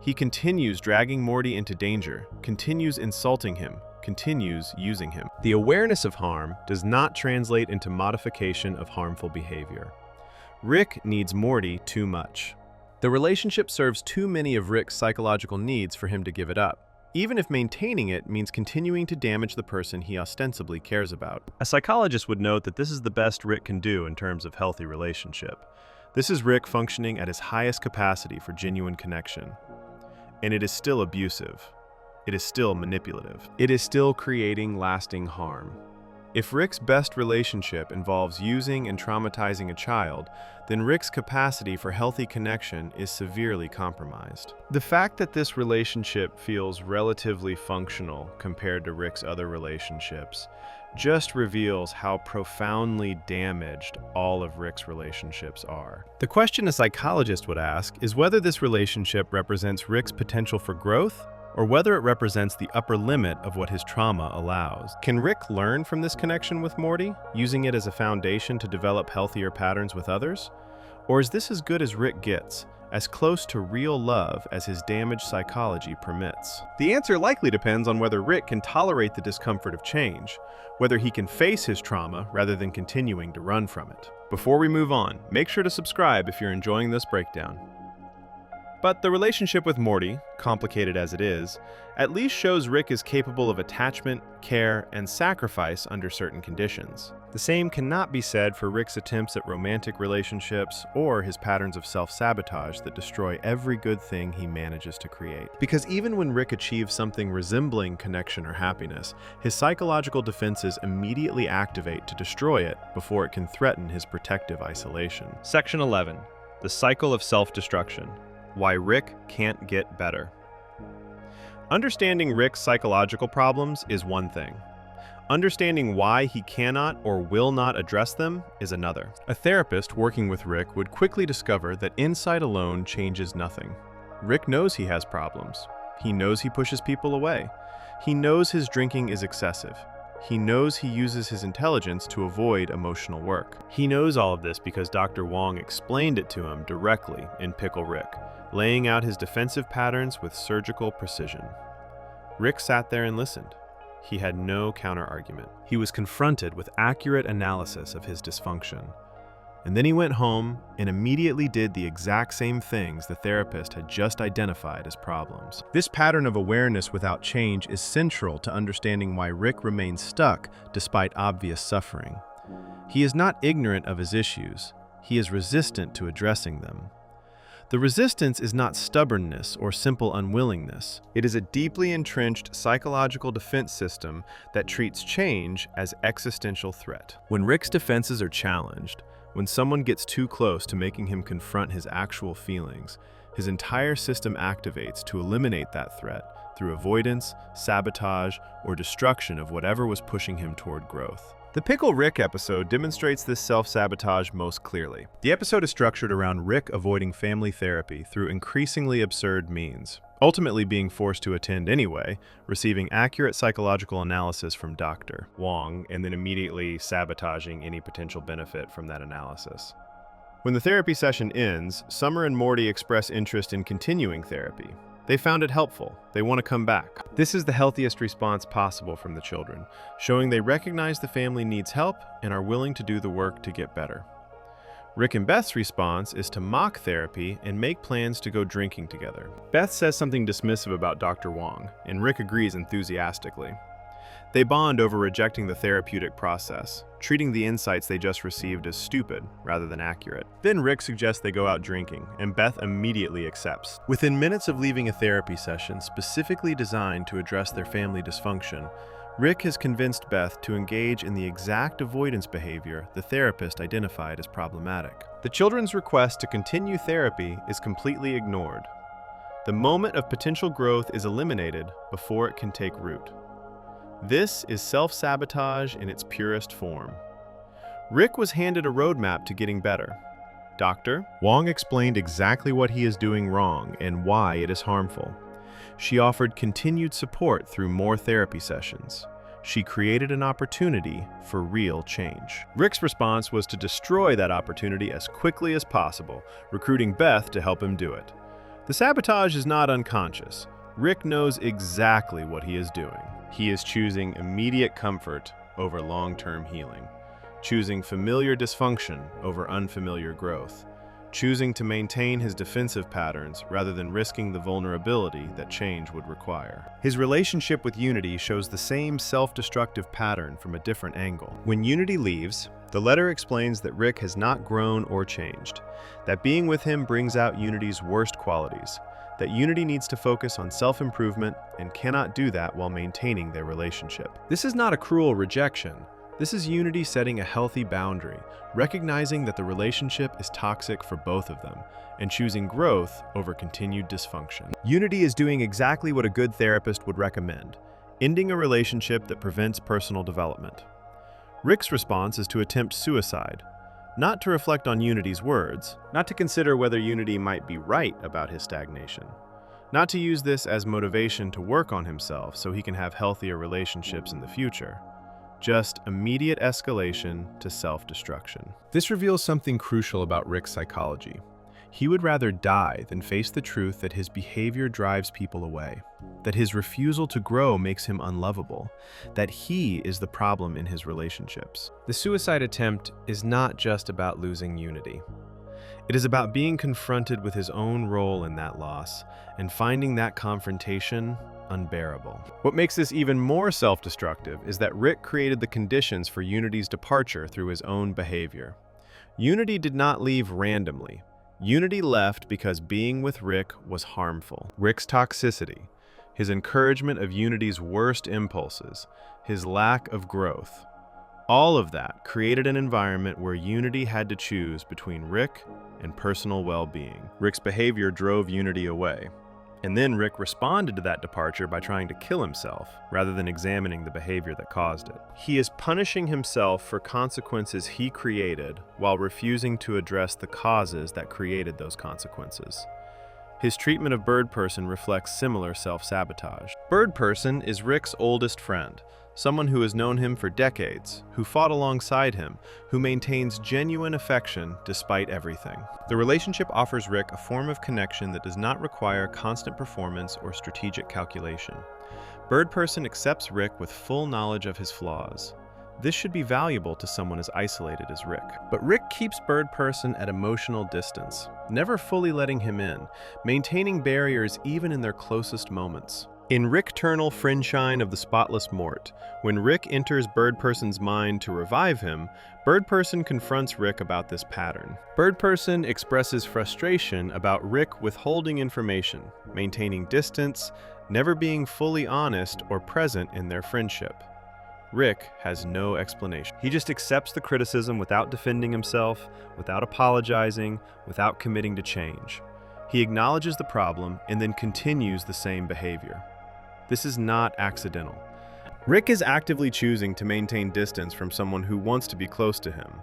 He continues dragging Morty into danger, continues insulting him, continues using him. The awareness of harm does not translate into modification of harmful behavior. Rick needs Morty too much. The relationship serves too many of Rick's psychological needs for him to give it up, even if maintaining it means continuing to damage the person he ostensibly cares about. A psychologist would note that this is the best Rick can do in terms of healthy relationship. This is Rick functioning at his highest capacity for genuine connection. And it is still abusive. It is still manipulative. It is still creating lasting harm. If Rick's best relationship involves using and traumatizing a child, then Rick's capacity for healthy connection is severely compromised. The fact that this relationship feels relatively functional compared to Rick's other relationships just reveals how profoundly damaged all of Rick's relationships are. The question a psychologist would ask is whether this relationship represents Rick's potential for growth, or whether it represents the upper limit of what his trauma allows. Can Rick learn from this connection with Morty, using it as a foundation to develop healthier patterns with others? Or is this as good as Rick gets, as close to real love as his damaged psychology permits? The answer likely depends on whether Rick can tolerate the discomfort of change, whether he can face his trauma rather than continuing to run from it. Before we move on, make sure to subscribe if you're enjoying this breakdown. But the relationship with Morty, complicated as it is, at least shows Rick is capable of attachment, care, and sacrifice under certain conditions. The same cannot be said for Rick's attempts at romantic relationships or his patterns of self-sabotage that destroy every good thing he manages to create. Because even when Rick achieves something resembling connection or happiness, his psychological defenses immediately activate to destroy it before it can threaten his protective isolation. Section 11. The Cycle of Self-Destruction. Why Rick can't get better. Understanding Rick's psychological problems is one thing. Understanding why he cannot or will not address them is another. A therapist working with Rick would quickly discover that insight alone changes nothing. Rick knows he has problems. He knows he pushes people away. He knows his drinking is excessive. He knows he uses his intelligence to avoid emotional work. He knows all of this because Dr. Wong explained it to him directly in Pickle Rick, laying out his defensive patterns with surgical precision. Rick sat there and listened. He had no counter-argument. He was confronted with accurate analysis of his dysfunction. And then he went home and immediately did the exact same things the therapist had just identified as problems. This pattern of awareness without change is central to understanding why Rick remains stuck despite obvious suffering. He is not ignorant of his issues. He is resistant to addressing them. The resistance is not stubbornness or simple unwillingness. It is a deeply entrenched psychological defense system that treats change as existential threat. When Rick's defenses are challenged, when someone gets too close to making him confront his actual feelings, his entire system activates to eliminate that threat through avoidance, sabotage, or destruction of whatever was pushing him toward growth. The Pickle Rick episode demonstrates this self-sabotage most clearly. The episode is structured around Rick avoiding family therapy through increasingly absurd means, ultimately being forced to attend anyway, receiving accurate psychological analysis from Dr. Wong, and then immediately sabotaging any potential benefit from that analysis. When the therapy session ends, Summer and Morty express interest in continuing therapy. They found it helpful. They want to come back. This is the healthiest response possible from the children, showing they recognize the family needs help and are willing to do the work to get better. Rick and Beth's response is to mock therapy and make plans to go drinking together. Beth says something dismissive about Dr. Wong, and Rick agrees enthusiastically. They bond over rejecting the therapeutic process, treating the insights they just received as stupid rather than accurate. Then Rick suggests they go out drinking, and Beth immediately accepts. Within minutes of leaving a therapy session specifically designed to address their family dysfunction, Rick has convinced Beth to engage in the exact avoidance behavior the therapist identified as problematic. The children's request to continue therapy is completely ignored. The moment of potential growth is eliminated before it can take root. This is self-sabotage in its purest form. Rick was handed a roadmap to getting better. Dr. Wong explained exactly what he is doing wrong and why it is harmful. She offered continued support through more therapy sessions. She created an opportunity for real change. Rick's response was to destroy that opportunity as quickly as possible, recruiting Beth to help him do it. The sabotage is not unconscious. Rick knows exactly what he is doing. He is choosing immediate comfort over long-term healing, choosing familiar dysfunction over unfamiliar growth, choosing to maintain his defensive patterns rather than risking the vulnerability that change would require. His relationship with Unity shows the same self-destructive pattern from a different angle. When Unity leaves, the letter explains that Rick has not grown or changed, that being with him brings out Unity's worst qualities, that Unity needs to focus on self-improvement and cannot do that while maintaining their relationship. This is not a cruel rejection. This is Unity setting a healthy boundary, recognizing that the relationship is toxic for both of them, and choosing growth over continued dysfunction. Unity is doing exactly what a good therapist would recommend, ending a relationship that prevents personal development. Rick's response is to attempt suicide, not to reflect on Unity's words, not to consider whether Unity might be right about his stagnation, not to use this as motivation to work on himself so he can have healthier relationships in the future. Just immediate escalation to self-destruction. This reveals something crucial about Rick's psychology. He would rather die than face the truth that his behavior drives people away, that his refusal to grow makes him unlovable, that he is the problem in his relationships. The suicide attempt is not just about losing Unity. It is about being confronted with his own role in that loss and finding that confrontation unbearable. What makes this even more self-destructive is that Rick created the conditions for Unity's departure through his own behavior. Unity did not leave randomly. Unity left because being with Rick was harmful. Rick's toxicity, his encouragement of Unity's worst impulses, his lack of growth, all of that created an environment where Unity had to choose between Rick and personal well-being. Rick's behavior drove Unity away. And then Rick responded to that departure by trying to kill himself, rather than examining the behavior that caused it. He is punishing himself for consequences he created while refusing to address the causes that created those consequences. His treatment of Bird Person reflects similar self-sabotage. Bird Person is Rick's oldest friend, someone who has known him for decades, who fought alongside him, who maintains genuine affection despite everything. The relationship offers Rick a form of connection that does not require constant performance or strategic calculation. Bird Person accepts Rick with full knowledge of his flaws. This should be valuable to someone as isolated as Rick. But Rick keeps Bird Person at emotional distance, never fully letting him in, maintaining barriers even in their closest moments. In Rick-ternal Friendshine of the Spotless Mort, when Rick enters Bird Person's mind to revive him, Bird Person confronts Rick about this pattern. Bird Person expresses frustration about Rick withholding information, maintaining distance, never being fully honest or present in their friendship. Rick has no explanation. He just accepts the criticism without defending himself, without apologizing, without committing to change. He acknowledges the problem and then continues the same behavior. This is not accidental. Rick is actively choosing to maintain distance from someone who wants to be close to him.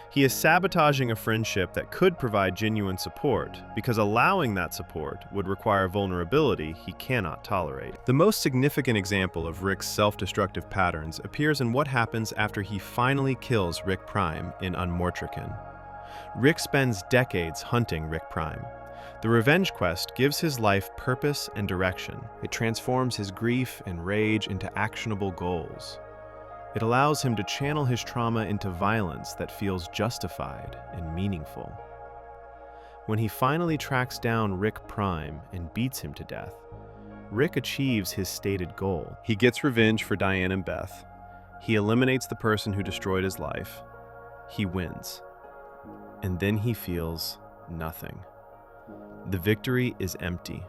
He is sabotaging a friendship that could provide genuine support, because allowing that support would require vulnerability he cannot tolerate. The most significant example of Rick's self-destructive patterns appears in what happens after he finally kills Rick Prime in Unmortrican. Rick spends decades hunting Rick Prime. The revenge quest gives his life purpose and direction. It transforms his grief and rage into actionable goals. It allows him to channel his trauma into violence that feels justified and meaningful. When he finally tracks down Rick Prime and beats him to death, Rick achieves his stated goal. He gets revenge for Diane and Beth. He eliminates the person who destroyed his life. He wins. And then he feels nothing. The victory is empty.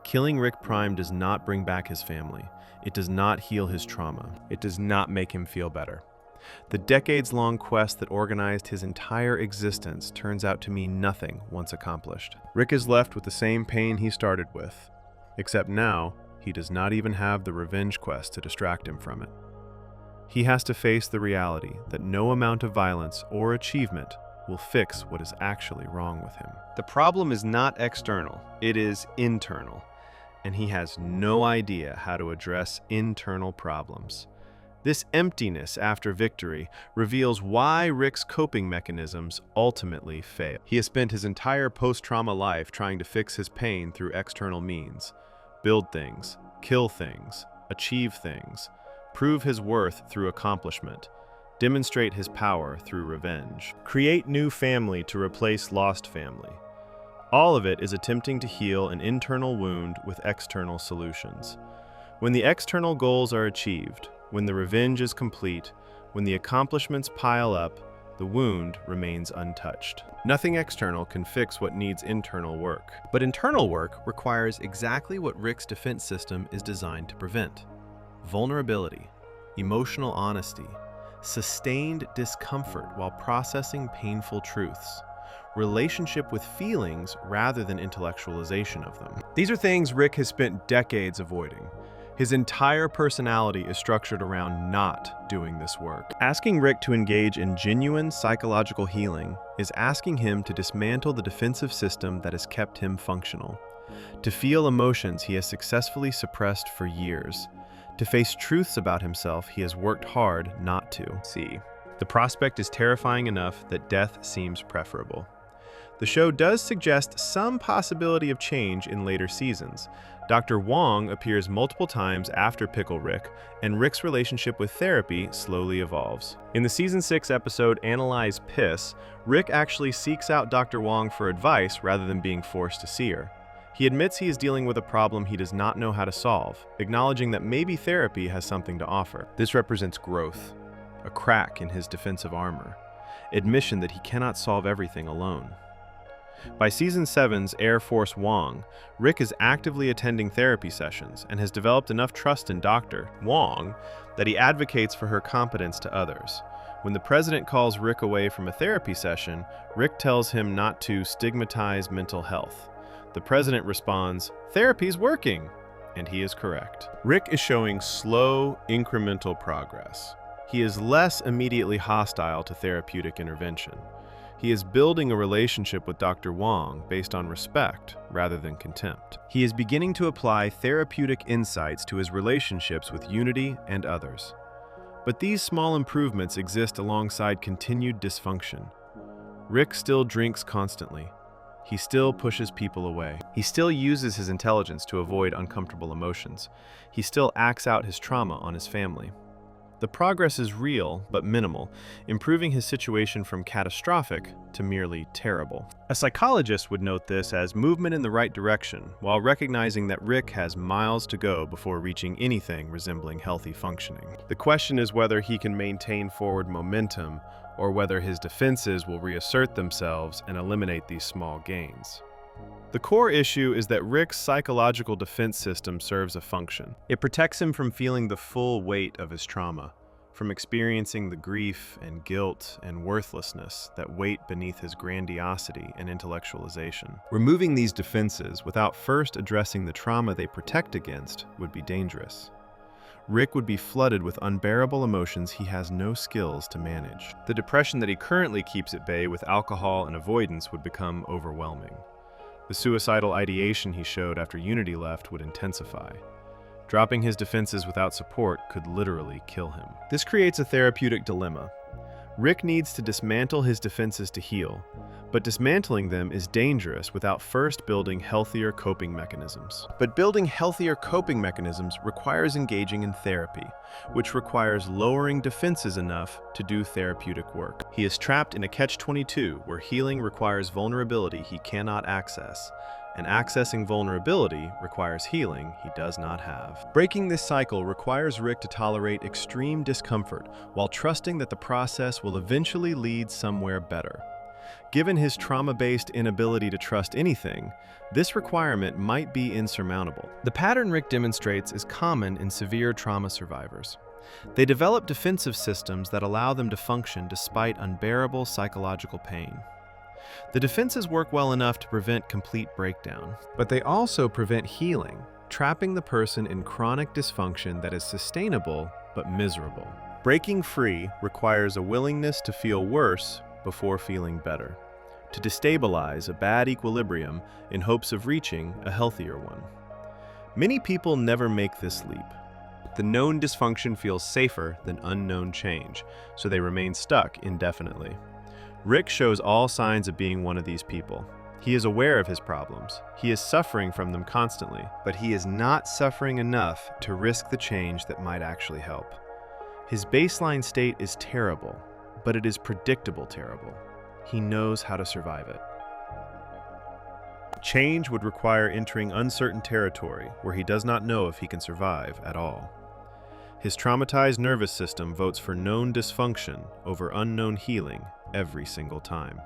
Killing Rick Prime does not bring back his family. It does not heal his trauma. It does not make him feel better. The decades-long quest that organized his entire existence turns out to mean nothing once accomplished. Rick is left with the same pain he started with, except now he does not even have the revenge quest to distract him from it. He has to face the reality that no amount of violence or achievement will fix what is actually wrong with him. The problem is not external, it is internal, and he has no idea how to address internal problems. This emptiness after victory reveals why Rick's coping mechanisms ultimately fail. He has spent his entire post-trauma life trying to fix his pain through external means, build things, kill things, achieve things, prove his worth through accomplishment, demonstrate his power through revenge, create new family to replace lost family. All of it is attempting to heal an internal wound with external solutions. When the external goals are achieved, when the revenge is complete, when the accomplishments pile up, the wound remains untouched. Nothing external can fix what needs internal work. But internal work requires exactly what Rick's defense system is designed to prevent: vulnerability, emotional honesty, sustained discomfort while processing painful truths, relationship with feelings rather than intellectualization of them. These are things Rick has spent decades avoiding. His entire personality is structured around not doing this work. Asking Rick to engage in genuine psychological healing is asking him to dismantle the defensive system that has kept him functional, to feel emotions he has successfully suppressed for years, to face truths about himself he has worked hard not to see. The prospect is terrifying enough that death seems preferable. The show does suggest some possibility of change in later seasons. Dr. Wong appears multiple times after Pickle Rick, and Rick's relationship with therapy slowly evolves. In the Season 6 episode Analyze Piss, Rick actually seeks out Dr. Wong for advice rather than being forced to see her. He admits he is dealing with a problem he does not know how to solve, acknowledging that maybe therapy has something to offer. This represents growth, a crack in his defensive armor, admission that he cannot solve everything alone. By Season 7's Air Force Wong, Rick is actively attending therapy sessions and has developed enough trust in Dr. Wong that he advocates for her competence to others. When the president calls Rick away from a therapy session, Rick tells him not to stigmatize mental health. The president responds, "Therapy's working," and he is correct. Rick is showing slow, incremental progress. He is less immediately hostile to therapeutic intervention. He is building a relationship with Dr. Wong based on respect rather than contempt. He is beginning to apply therapeutic insights to his relationships with Unity and others. But these small improvements exist alongside continued dysfunction. Rick still drinks constantly. He still pushes people away. He still uses his intelligence to avoid uncomfortable emotions. He still acts out his trauma on his family. The progress is real, but minimal, improving his situation from catastrophic to merely terrible. A psychologist would note this as movement in the right direction, while recognizing that Rick has miles to go before reaching anything resembling healthy functioning. The question is whether he can maintain forward momentum, or whether his defenses will reassert themselves and eliminate these small gains. The core issue is that Rick's psychological defense system serves a function. It protects him from feeling the full weight of his trauma, from experiencing the grief and guilt and worthlessness that wait beneath his grandiosity and intellectualization. Removing these defenses without first addressing the trauma they protect against would be dangerous. Rick would be flooded with unbearable emotions he has no skills to manage. The depression that he currently keeps at bay with alcohol and avoidance would become overwhelming. The suicidal ideation he showed after Unity left would intensify. Dropping his defenses without support could literally kill him. This creates a therapeutic dilemma. Rick needs to dismantle his defenses to heal, but dismantling them is dangerous without first building healthier coping mechanisms. But building healthier coping mechanisms requires engaging in therapy, which requires lowering defenses enough to do therapeutic work. He is trapped in a catch-22 where healing requires vulnerability he cannot access, and accessing vulnerability requires healing he does not have. Breaking this cycle requires Rick to tolerate extreme discomfort while trusting that the process will eventually lead somewhere better. Given his trauma-based inability to trust anything, this requirement might be insurmountable. The pattern Rick demonstrates is common in severe trauma survivors. They develop defensive systems that allow them to function despite unbearable psychological pain. The defenses work well enough to prevent complete breakdown, but they also prevent healing, trapping the person in chronic dysfunction that is sustainable but miserable. Breaking free requires a willingness to feel worse before feeling better, to destabilize a bad equilibrium in hopes of reaching a healthier one. Many people never make this leap. The known dysfunction feels safer than unknown change, so they remain stuck indefinitely. Rick shows all signs of being one of these people. He is aware of his problems. He is suffering from them constantly, but he is not suffering enough to risk the change that might actually help. His baseline state is terrible, but it is predictable terrible. He knows how to survive it. Change would require entering uncertain territory where he does not know if he can survive at all. His traumatized nervous system votes for known dysfunction over unknown healing every single time.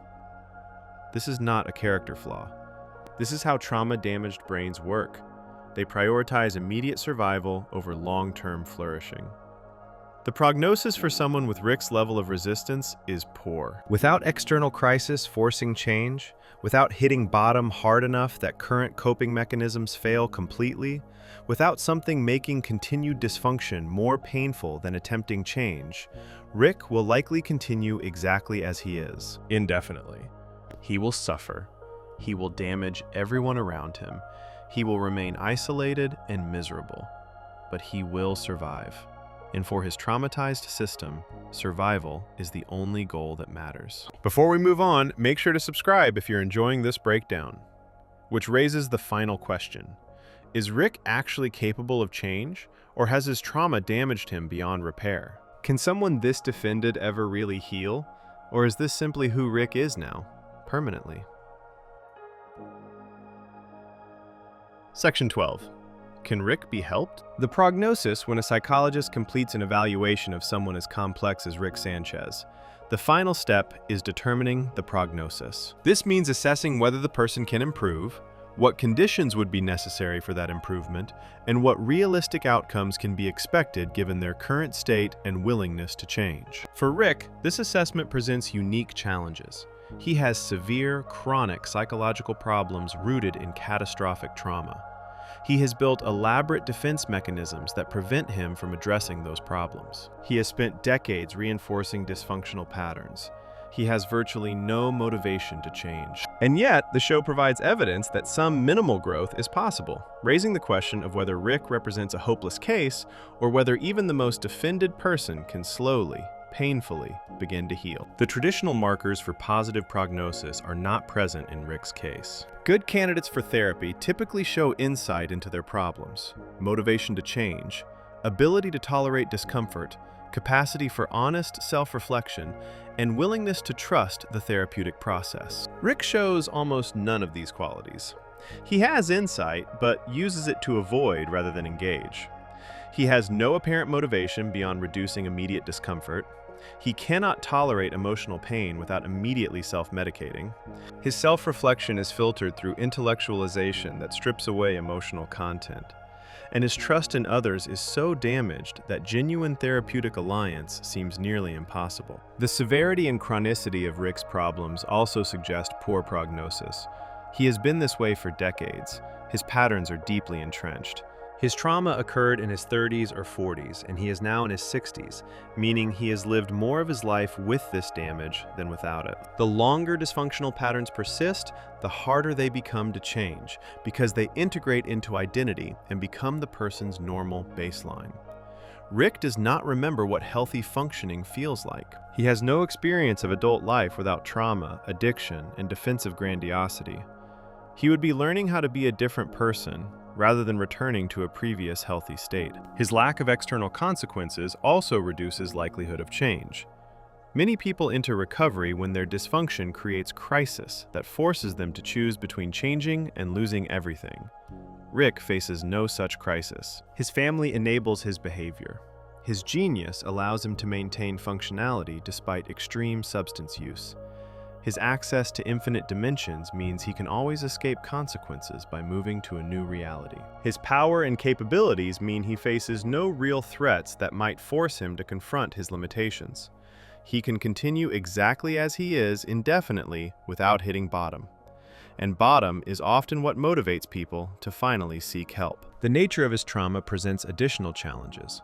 This is not a character flaw. This is how trauma-damaged brains work. They prioritize immediate survival over long-term flourishing. The prognosis for someone with Rick's level of resistance is poor. Without external crisis forcing change, without hitting bottom hard enough that current coping mechanisms fail completely, without something making continued dysfunction more painful than attempting change, Rick will likely continue exactly as he is, indefinitely. He will suffer. He will damage everyone around him. He will remain isolated and miserable. But he will survive. And for his traumatized system, survival is the only goal that matters. Before we move on, make sure to subscribe if you're enjoying this breakdown. Which raises the final question. Is Rick actually capable of change, or has his trauma damaged him beyond repair? Can someone this defended ever really heal, or is this simply who Rick is now, permanently? Section 12. Can Rick be helped? The prognosis when a psychologist completes an evaluation of someone as complex as Rick Sanchez. The final step is determining the prognosis. This means assessing whether the person can improve, what conditions would be necessary for that improvement, and what realistic outcomes can be expected given their current state and willingness to change. For Rick, this assessment presents unique challenges. He has severe, chronic psychological problems rooted in catastrophic trauma. He has built elaborate defense mechanisms that prevent him from addressing those problems. He has spent decades reinforcing dysfunctional patterns. He has virtually no motivation to change. And yet, the show provides evidence that some minimal growth is possible, raising the question of whether Rick represents a hopeless case or whether even the most defended person can slowly, painfully begin to heal. The traditional markers for positive prognosis are not present in Rick's case. Good candidates for therapy typically show insight into their problems, motivation to change, ability to tolerate discomfort, capacity for honest self-reflection, and willingness to trust the therapeutic process. Rick shows almost none of these qualities. He has insight, but uses it to avoid rather than engage. He has no apparent motivation beyond reducing immediate discomfort. He cannot tolerate emotional pain without immediately self-medicating. His self-reflection is filtered through intellectualization that strips away emotional content. And his trust in others is so damaged that genuine therapeutic alliance seems nearly impossible. The severity and chronicity of Rick's problems also suggest poor prognosis. He has been this way for decades. His patterns are deeply entrenched. His trauma occurred in his 30s or 40s, and he is now in his 60s, meaning he has lived more of his life with this damage than without it. The longer dysfunctional patterns persist, the harder they become to change, because they integrate into identity and become the person's normal baseline. Rick does not remember what healthy functioning feels like. He has no experience of adult life without trauma, addiction, and defensive grandiosity. He would be learning how to be a different person, rather than returning to a previous healthy state. His lack of external consequences also reduces likelihood of change. Many people enter recovery when their dysfunction creates crisis that forces them to choose between changing and losing everything. Rick faces no such crisis. His family enables his behavior. His genius allows him to maintain functionality despite extreme substance use. His access to infinite dimensions means he can always escape consequences by moving to a new reality. His power and capabilities mean he faces no real threats that might force him to confront his limitations. He can continue exactly as he is indefinitely without hitting bottom. And bottom is often what motivates people to finally seek help. The nature of his trauma presents additional challenges.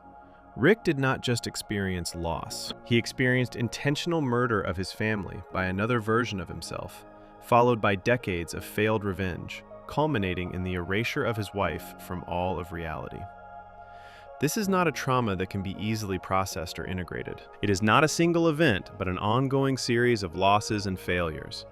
Rick did not just experience loss. He experienced intentional murder of his family by another version of himself, followed by decades of failed revenge, culminating in the erasure of his wife from all of reality. This is not a trauma that can be easily processed or integrated. It is not a single event, but an ongoing series of losses and failures.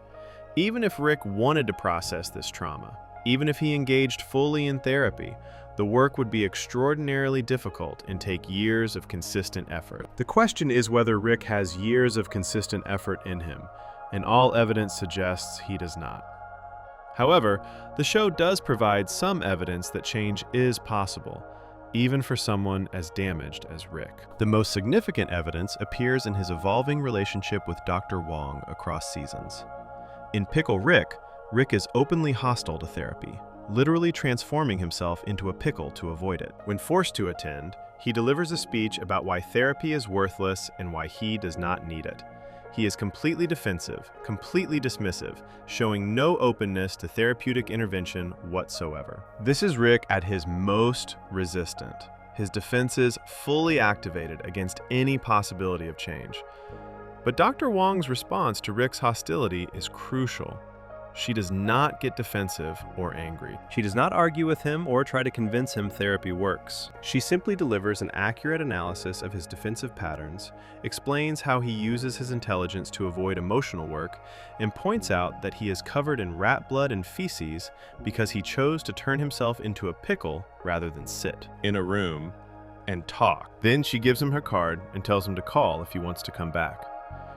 Even if Rick wanted to process this trauma, even if he engaged fully in therapy, the work would be extraordinarily difficult and take years of consistent effort. The question is whether Rick has years of consistent effort in him, and all evidence suggests he does not. However, the show does provide some evidence that change is possible, even for someone as damaged as Rick. The most significant evidence appears in his evolving relationship with Dr. Wong across seasons. In Pickle Rick, Rick is openly hostile to therapy, literally transforming himself into a pickle to avoid it. When forced to attend, he delivers a speech about why therapy is worthless and why he does not need it. He is completely defensive, completely dismissive, showing no openness to therapeutic intervention whatsoever. This is Rick at his most resistant, his defenses fully activated against any possibility of change. But Dr. Wong's response to Rick's hostility is crucial. She does not get defensive or angry. She does not argue with him or try to convince him therapy works. She simply delivers an accurate analysis of his defensive patterns, explains how he uses his intelligence to avoid emotional work, and points out that he is covered in rat blood and feces because he chose to turn himself into a pickle rather than sit in a room and talk. Then she gives him her card and tells him to call if he wants to come back.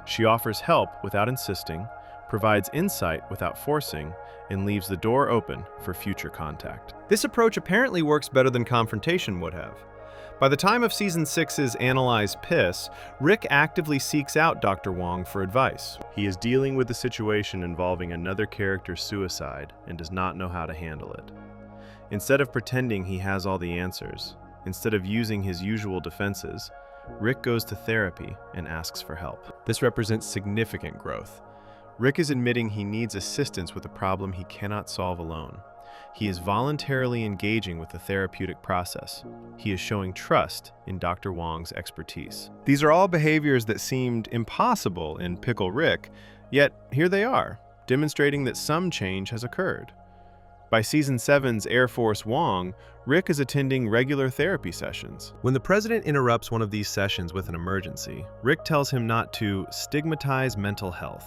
She offers help without insisting, provides insight without forcing, and leaves the door open for future contact. This approach apparently works better than confrontation would have. By the time of Season 6's Analyze Piss, Rick actively seeks out Dr. Wong for advice. He is dealing with a situation involving another character's suicide and does not know how to handle it. Instead of pretending he has all the answers, instead of using his usual defenses, Rick goes to therapy and asks for help. This represents significant growth. Rick is admitting he needs assistance with a problem he cannot solve alone. He is voluntarily engaging with the therapeutic process. He is showing trust in Dr. Wong's expertise. These are all behaviors that seemed impossible in Pickle Rick, yet here they are, demonstrating that some change has occurred. By Season 7's Air Force Wong, Rick is attending regular therapy sessions. When the president interrupts one of these sessions with an emergency, Rick tells him not to stigmatize mental health.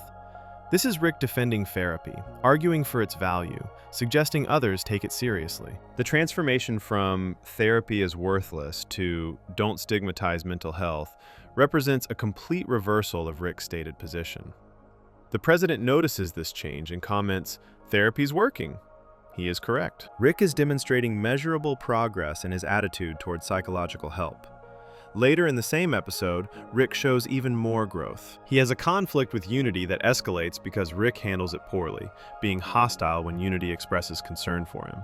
This is Rick defending therapy, arguing for its value, suggesting others take it seriously. The transformation from therapy is worthless to don't stigmatize mental health represents a complete reversal of Rick's stated position. The president notices this change and comments, "Therapy's working." He is correct. Rick is demonstrating measurable progress in his attitude towards psychological help. Later in the same episode, Rick shows even more growth. He has a conflict with Unity that escalates because Rick handles it poorly, being hostile when Unity expresses concern for him.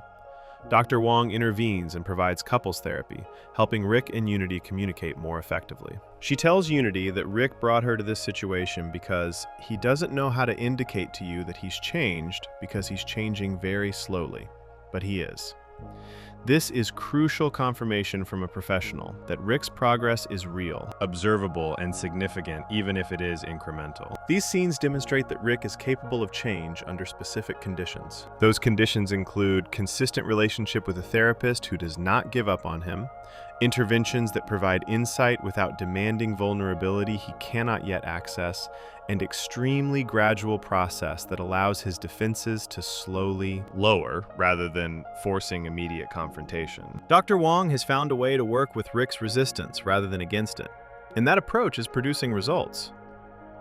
Dr. Wong intervenes and provides couples therapy, helping Rick and Unity communicate more effectively. She tells Unity that Rick brought her to this situation because he doesn't know how to indicate to you that he's changed because he's changing very slowly, but he is. This is crucial confirmation from a professional that Rick's progress is real, observable, and significant, even if it is incremental. These scenes demonstrate that Rick is capable of change under specific conditions. Those conditions include consistent relationship with a therapist who does not give up on him, interventions that provide insight without demanding vulnerability he cannot yet access, and extremely gradual process that allows his defenses to slowly lower rather than forcing immediate confrontation. Dr. Wong has found a way to work with Rick's resistance rather than against it, and that approach is producing results.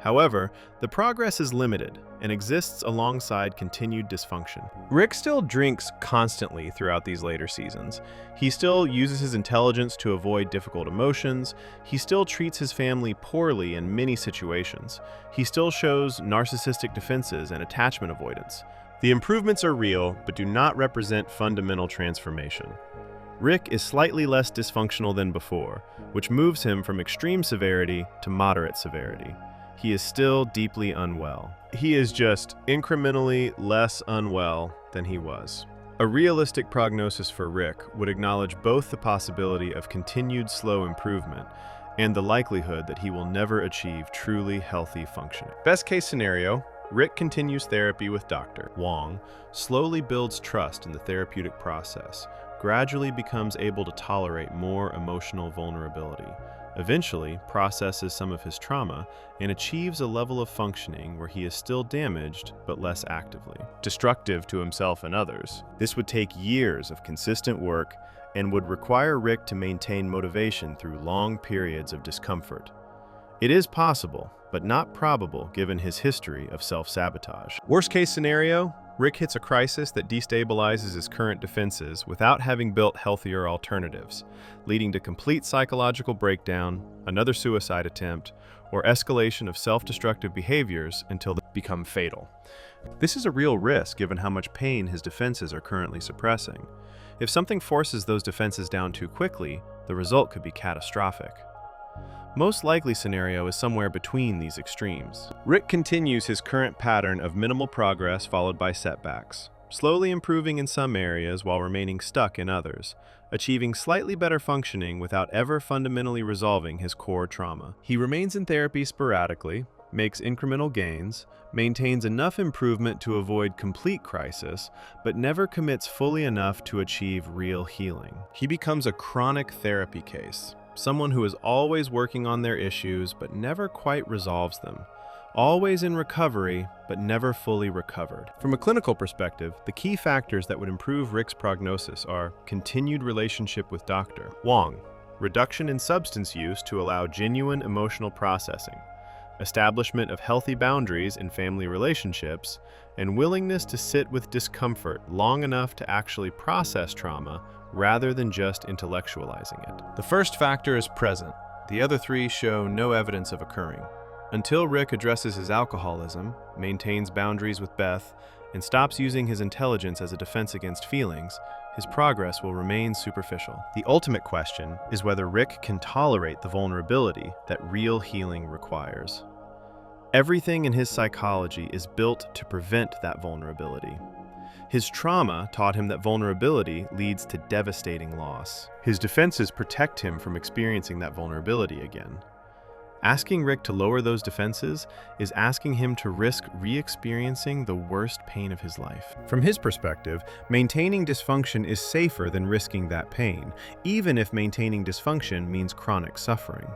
However, the progress is limited and exists alongside continued dysfunction. Rick still drinks constantly throughout these later seasons. He still uses his intelligence to avoid difficult emotions. He still treats his family poorly in many situations. He still shows narcissistic defenses and attachment avoidance. The improvements are real, but do not represent fundamental transformation. Rick is slightly less dysfunctional than before, which moves him from extreme severity to moderate severity. He is still deeply unwell. He is just incrementally less unwell than he was. A realistic prognosis for Rick would acknowledge both the possibility of continued slow improvement and the likelihood that he will never achieve truly healthy functioning. Best case scenario, Rick continues therapy with Dr. Wong, slowly builds trust in the therapeutic process, gradually becomes able to tolerate more emotional vulnerability, eventually processes some of his trauma, and achieves a level of functioning where he is still damaged but less actively destructive to himself and others. This would take years of consistent work and would require Rick to maintain motivation through long periods of discomfort. It is possible, but not probable given his history of self-sabotage. Worst case scenario, Rick hits a crisis that destabilizes his current defenses without having built healthier alternatives, leading to complete psychological breakdown, another suicide attempt, or escalation of self-destructive behaviors until they become fatal. This is a real risk given how much pain his defenses are currently suppressing. If something forces those defenses down too quickly, the result could be catastrophic. Most likely scenario is somewhere between these extremes. Rick continues his current pattern of minimal progress followed by setbacks, slowly improving in some areas while remaining stuck in others, achieving slightly better functioning without ever fundamentally resolving his core trauma. He remains in therapy sporadically, makes incremental gains, maintains enough improvement to avoid complete crisis, but never commits fully enough to achieve real healing. He becomes a chronic therapy case. Someone who is always working on their issues but never quite resolves them. Always in recovery but never fully recovered. From a clinical perspective, the key factors that would improve Rick's prognosis are continued relationship with Dr. Wong, reduction in substance use to allow genuine emotional processing, establishment of healthy boundaries in family relationships, and willingness to sit with discomfort long enough to actually process trauma rather than just intellectualizing it. The first factor is present. The other three show no evidence of occurring. Until Rick addresses his alcoholism, maintains boundaries with Beth, and stops using his intelligence as a defense against feelings, his progress will remain superficial. The ultimate question is whether Rick can tolerate the vulnerability that real healing requires. Everything in his psychology is built to prevent that vulnerability. His trauma taught him that vulnerability leads to devastating loss. His defenses protect him from experiencing that vulnerability again. Asking Rick to lower those defenses is asking him to risk re-experiencing the worst pain of his life. From his perspective, maintaining dysfunction is safer than risking that pain, even if maintaining dysfunction means chronic suffering.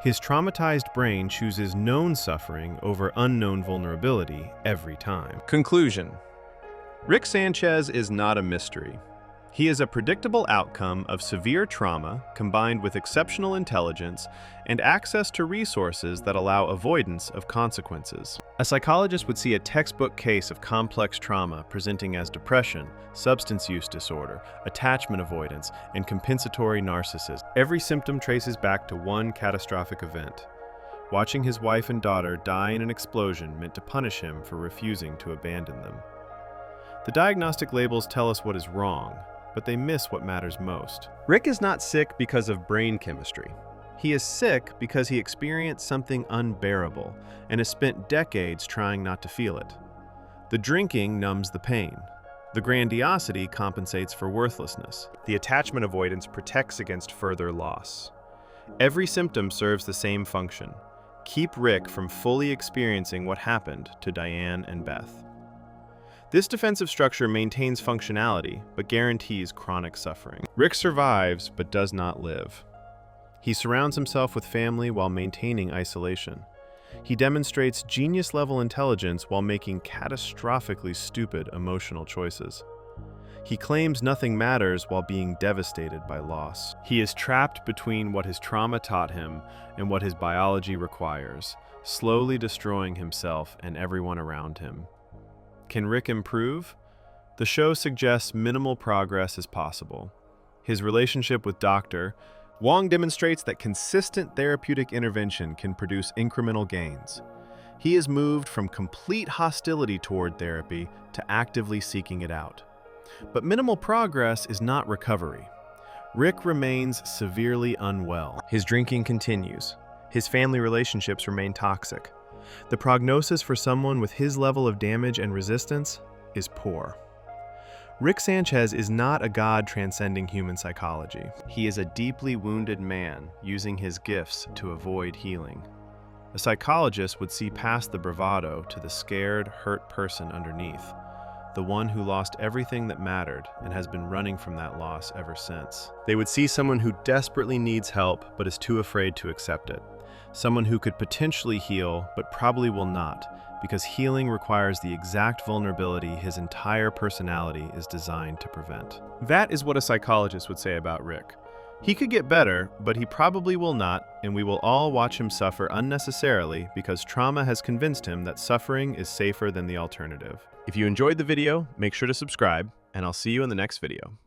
His traumatized brain chooses known suffering over unknown vulnerability every time. Conclusion. Rick Sanchez is not a mystery. He is a predictable outcome of severe trauma combined with exceptional intelligence and access to resources that allow avoidance of consequences. A psychologist would see a textbook case of complex trauma presenting as depression, substance use disorder, attachment avoidance, and compensatory narcissism. Every symptom traces back to one catastrophic event. Watching his wife and daughter die in an explosion meant to punish him for refusing to abandon them. The diagnostic labels tell us what is wrong, but they miss what matters most. Rick is not sick because of brain chemistry. He is sick because he experienced something unbearable and has spent decades trying not to feel it. The drinking numbs the pain. The grandiosity compensates for worthlessness. The attachment avoidance protects against further loss. Every symptom serves the same function: keep Rick from fully experiencing what happened to Diane and Beth. This defensive structure maintains functionality, but guarantees chronic suffering. Rick survives, but does not live. He surrounds himself with family while maintaining isolation. He demonstrates genius-level intelligence while making catastrophically stupid emotional choices. He claims nothing matters while being devastated by loss. He is trapped between what his trauma taught him and what his biology requires, slowly destroying himself and everyone around him. Can Rick improve? The show suggests minimal progress is possible. His relationship with Dr. Wong demonstrates that consistent therapeutic intervention can produce incremental gains. He is moved from complete hostility toward therapy to actively seeking it out. But minimal progress is not recovery. Rick remains severely unwell. His drinking continues. His family relationships remain toxic. The prognosis for someone with his level of damage and resistance is poor. Rick Sanchez is not a god transcending human psychology. He is a deeply wounded man using his gifts to avoid healing. A psychologist would see past the bravado to the scared, hurt person underneath, the one who lost everything that mattered and has been running from that loss ever since. They would see someone who desperately needs help but is too afraid to accept it. Someone who could potentially heal but probably will not, because healing requires the exact vulnerability his entire personality is designed to prevent. That is what a psychologist would say about Rick. He could get better, but he probably will not, and we will all watch him suffer unnecessarily because trauma has convinced him that suffering is safer than the alternative. If you enjoyed the video, make sure to subscribe, and I'll see you in the next video.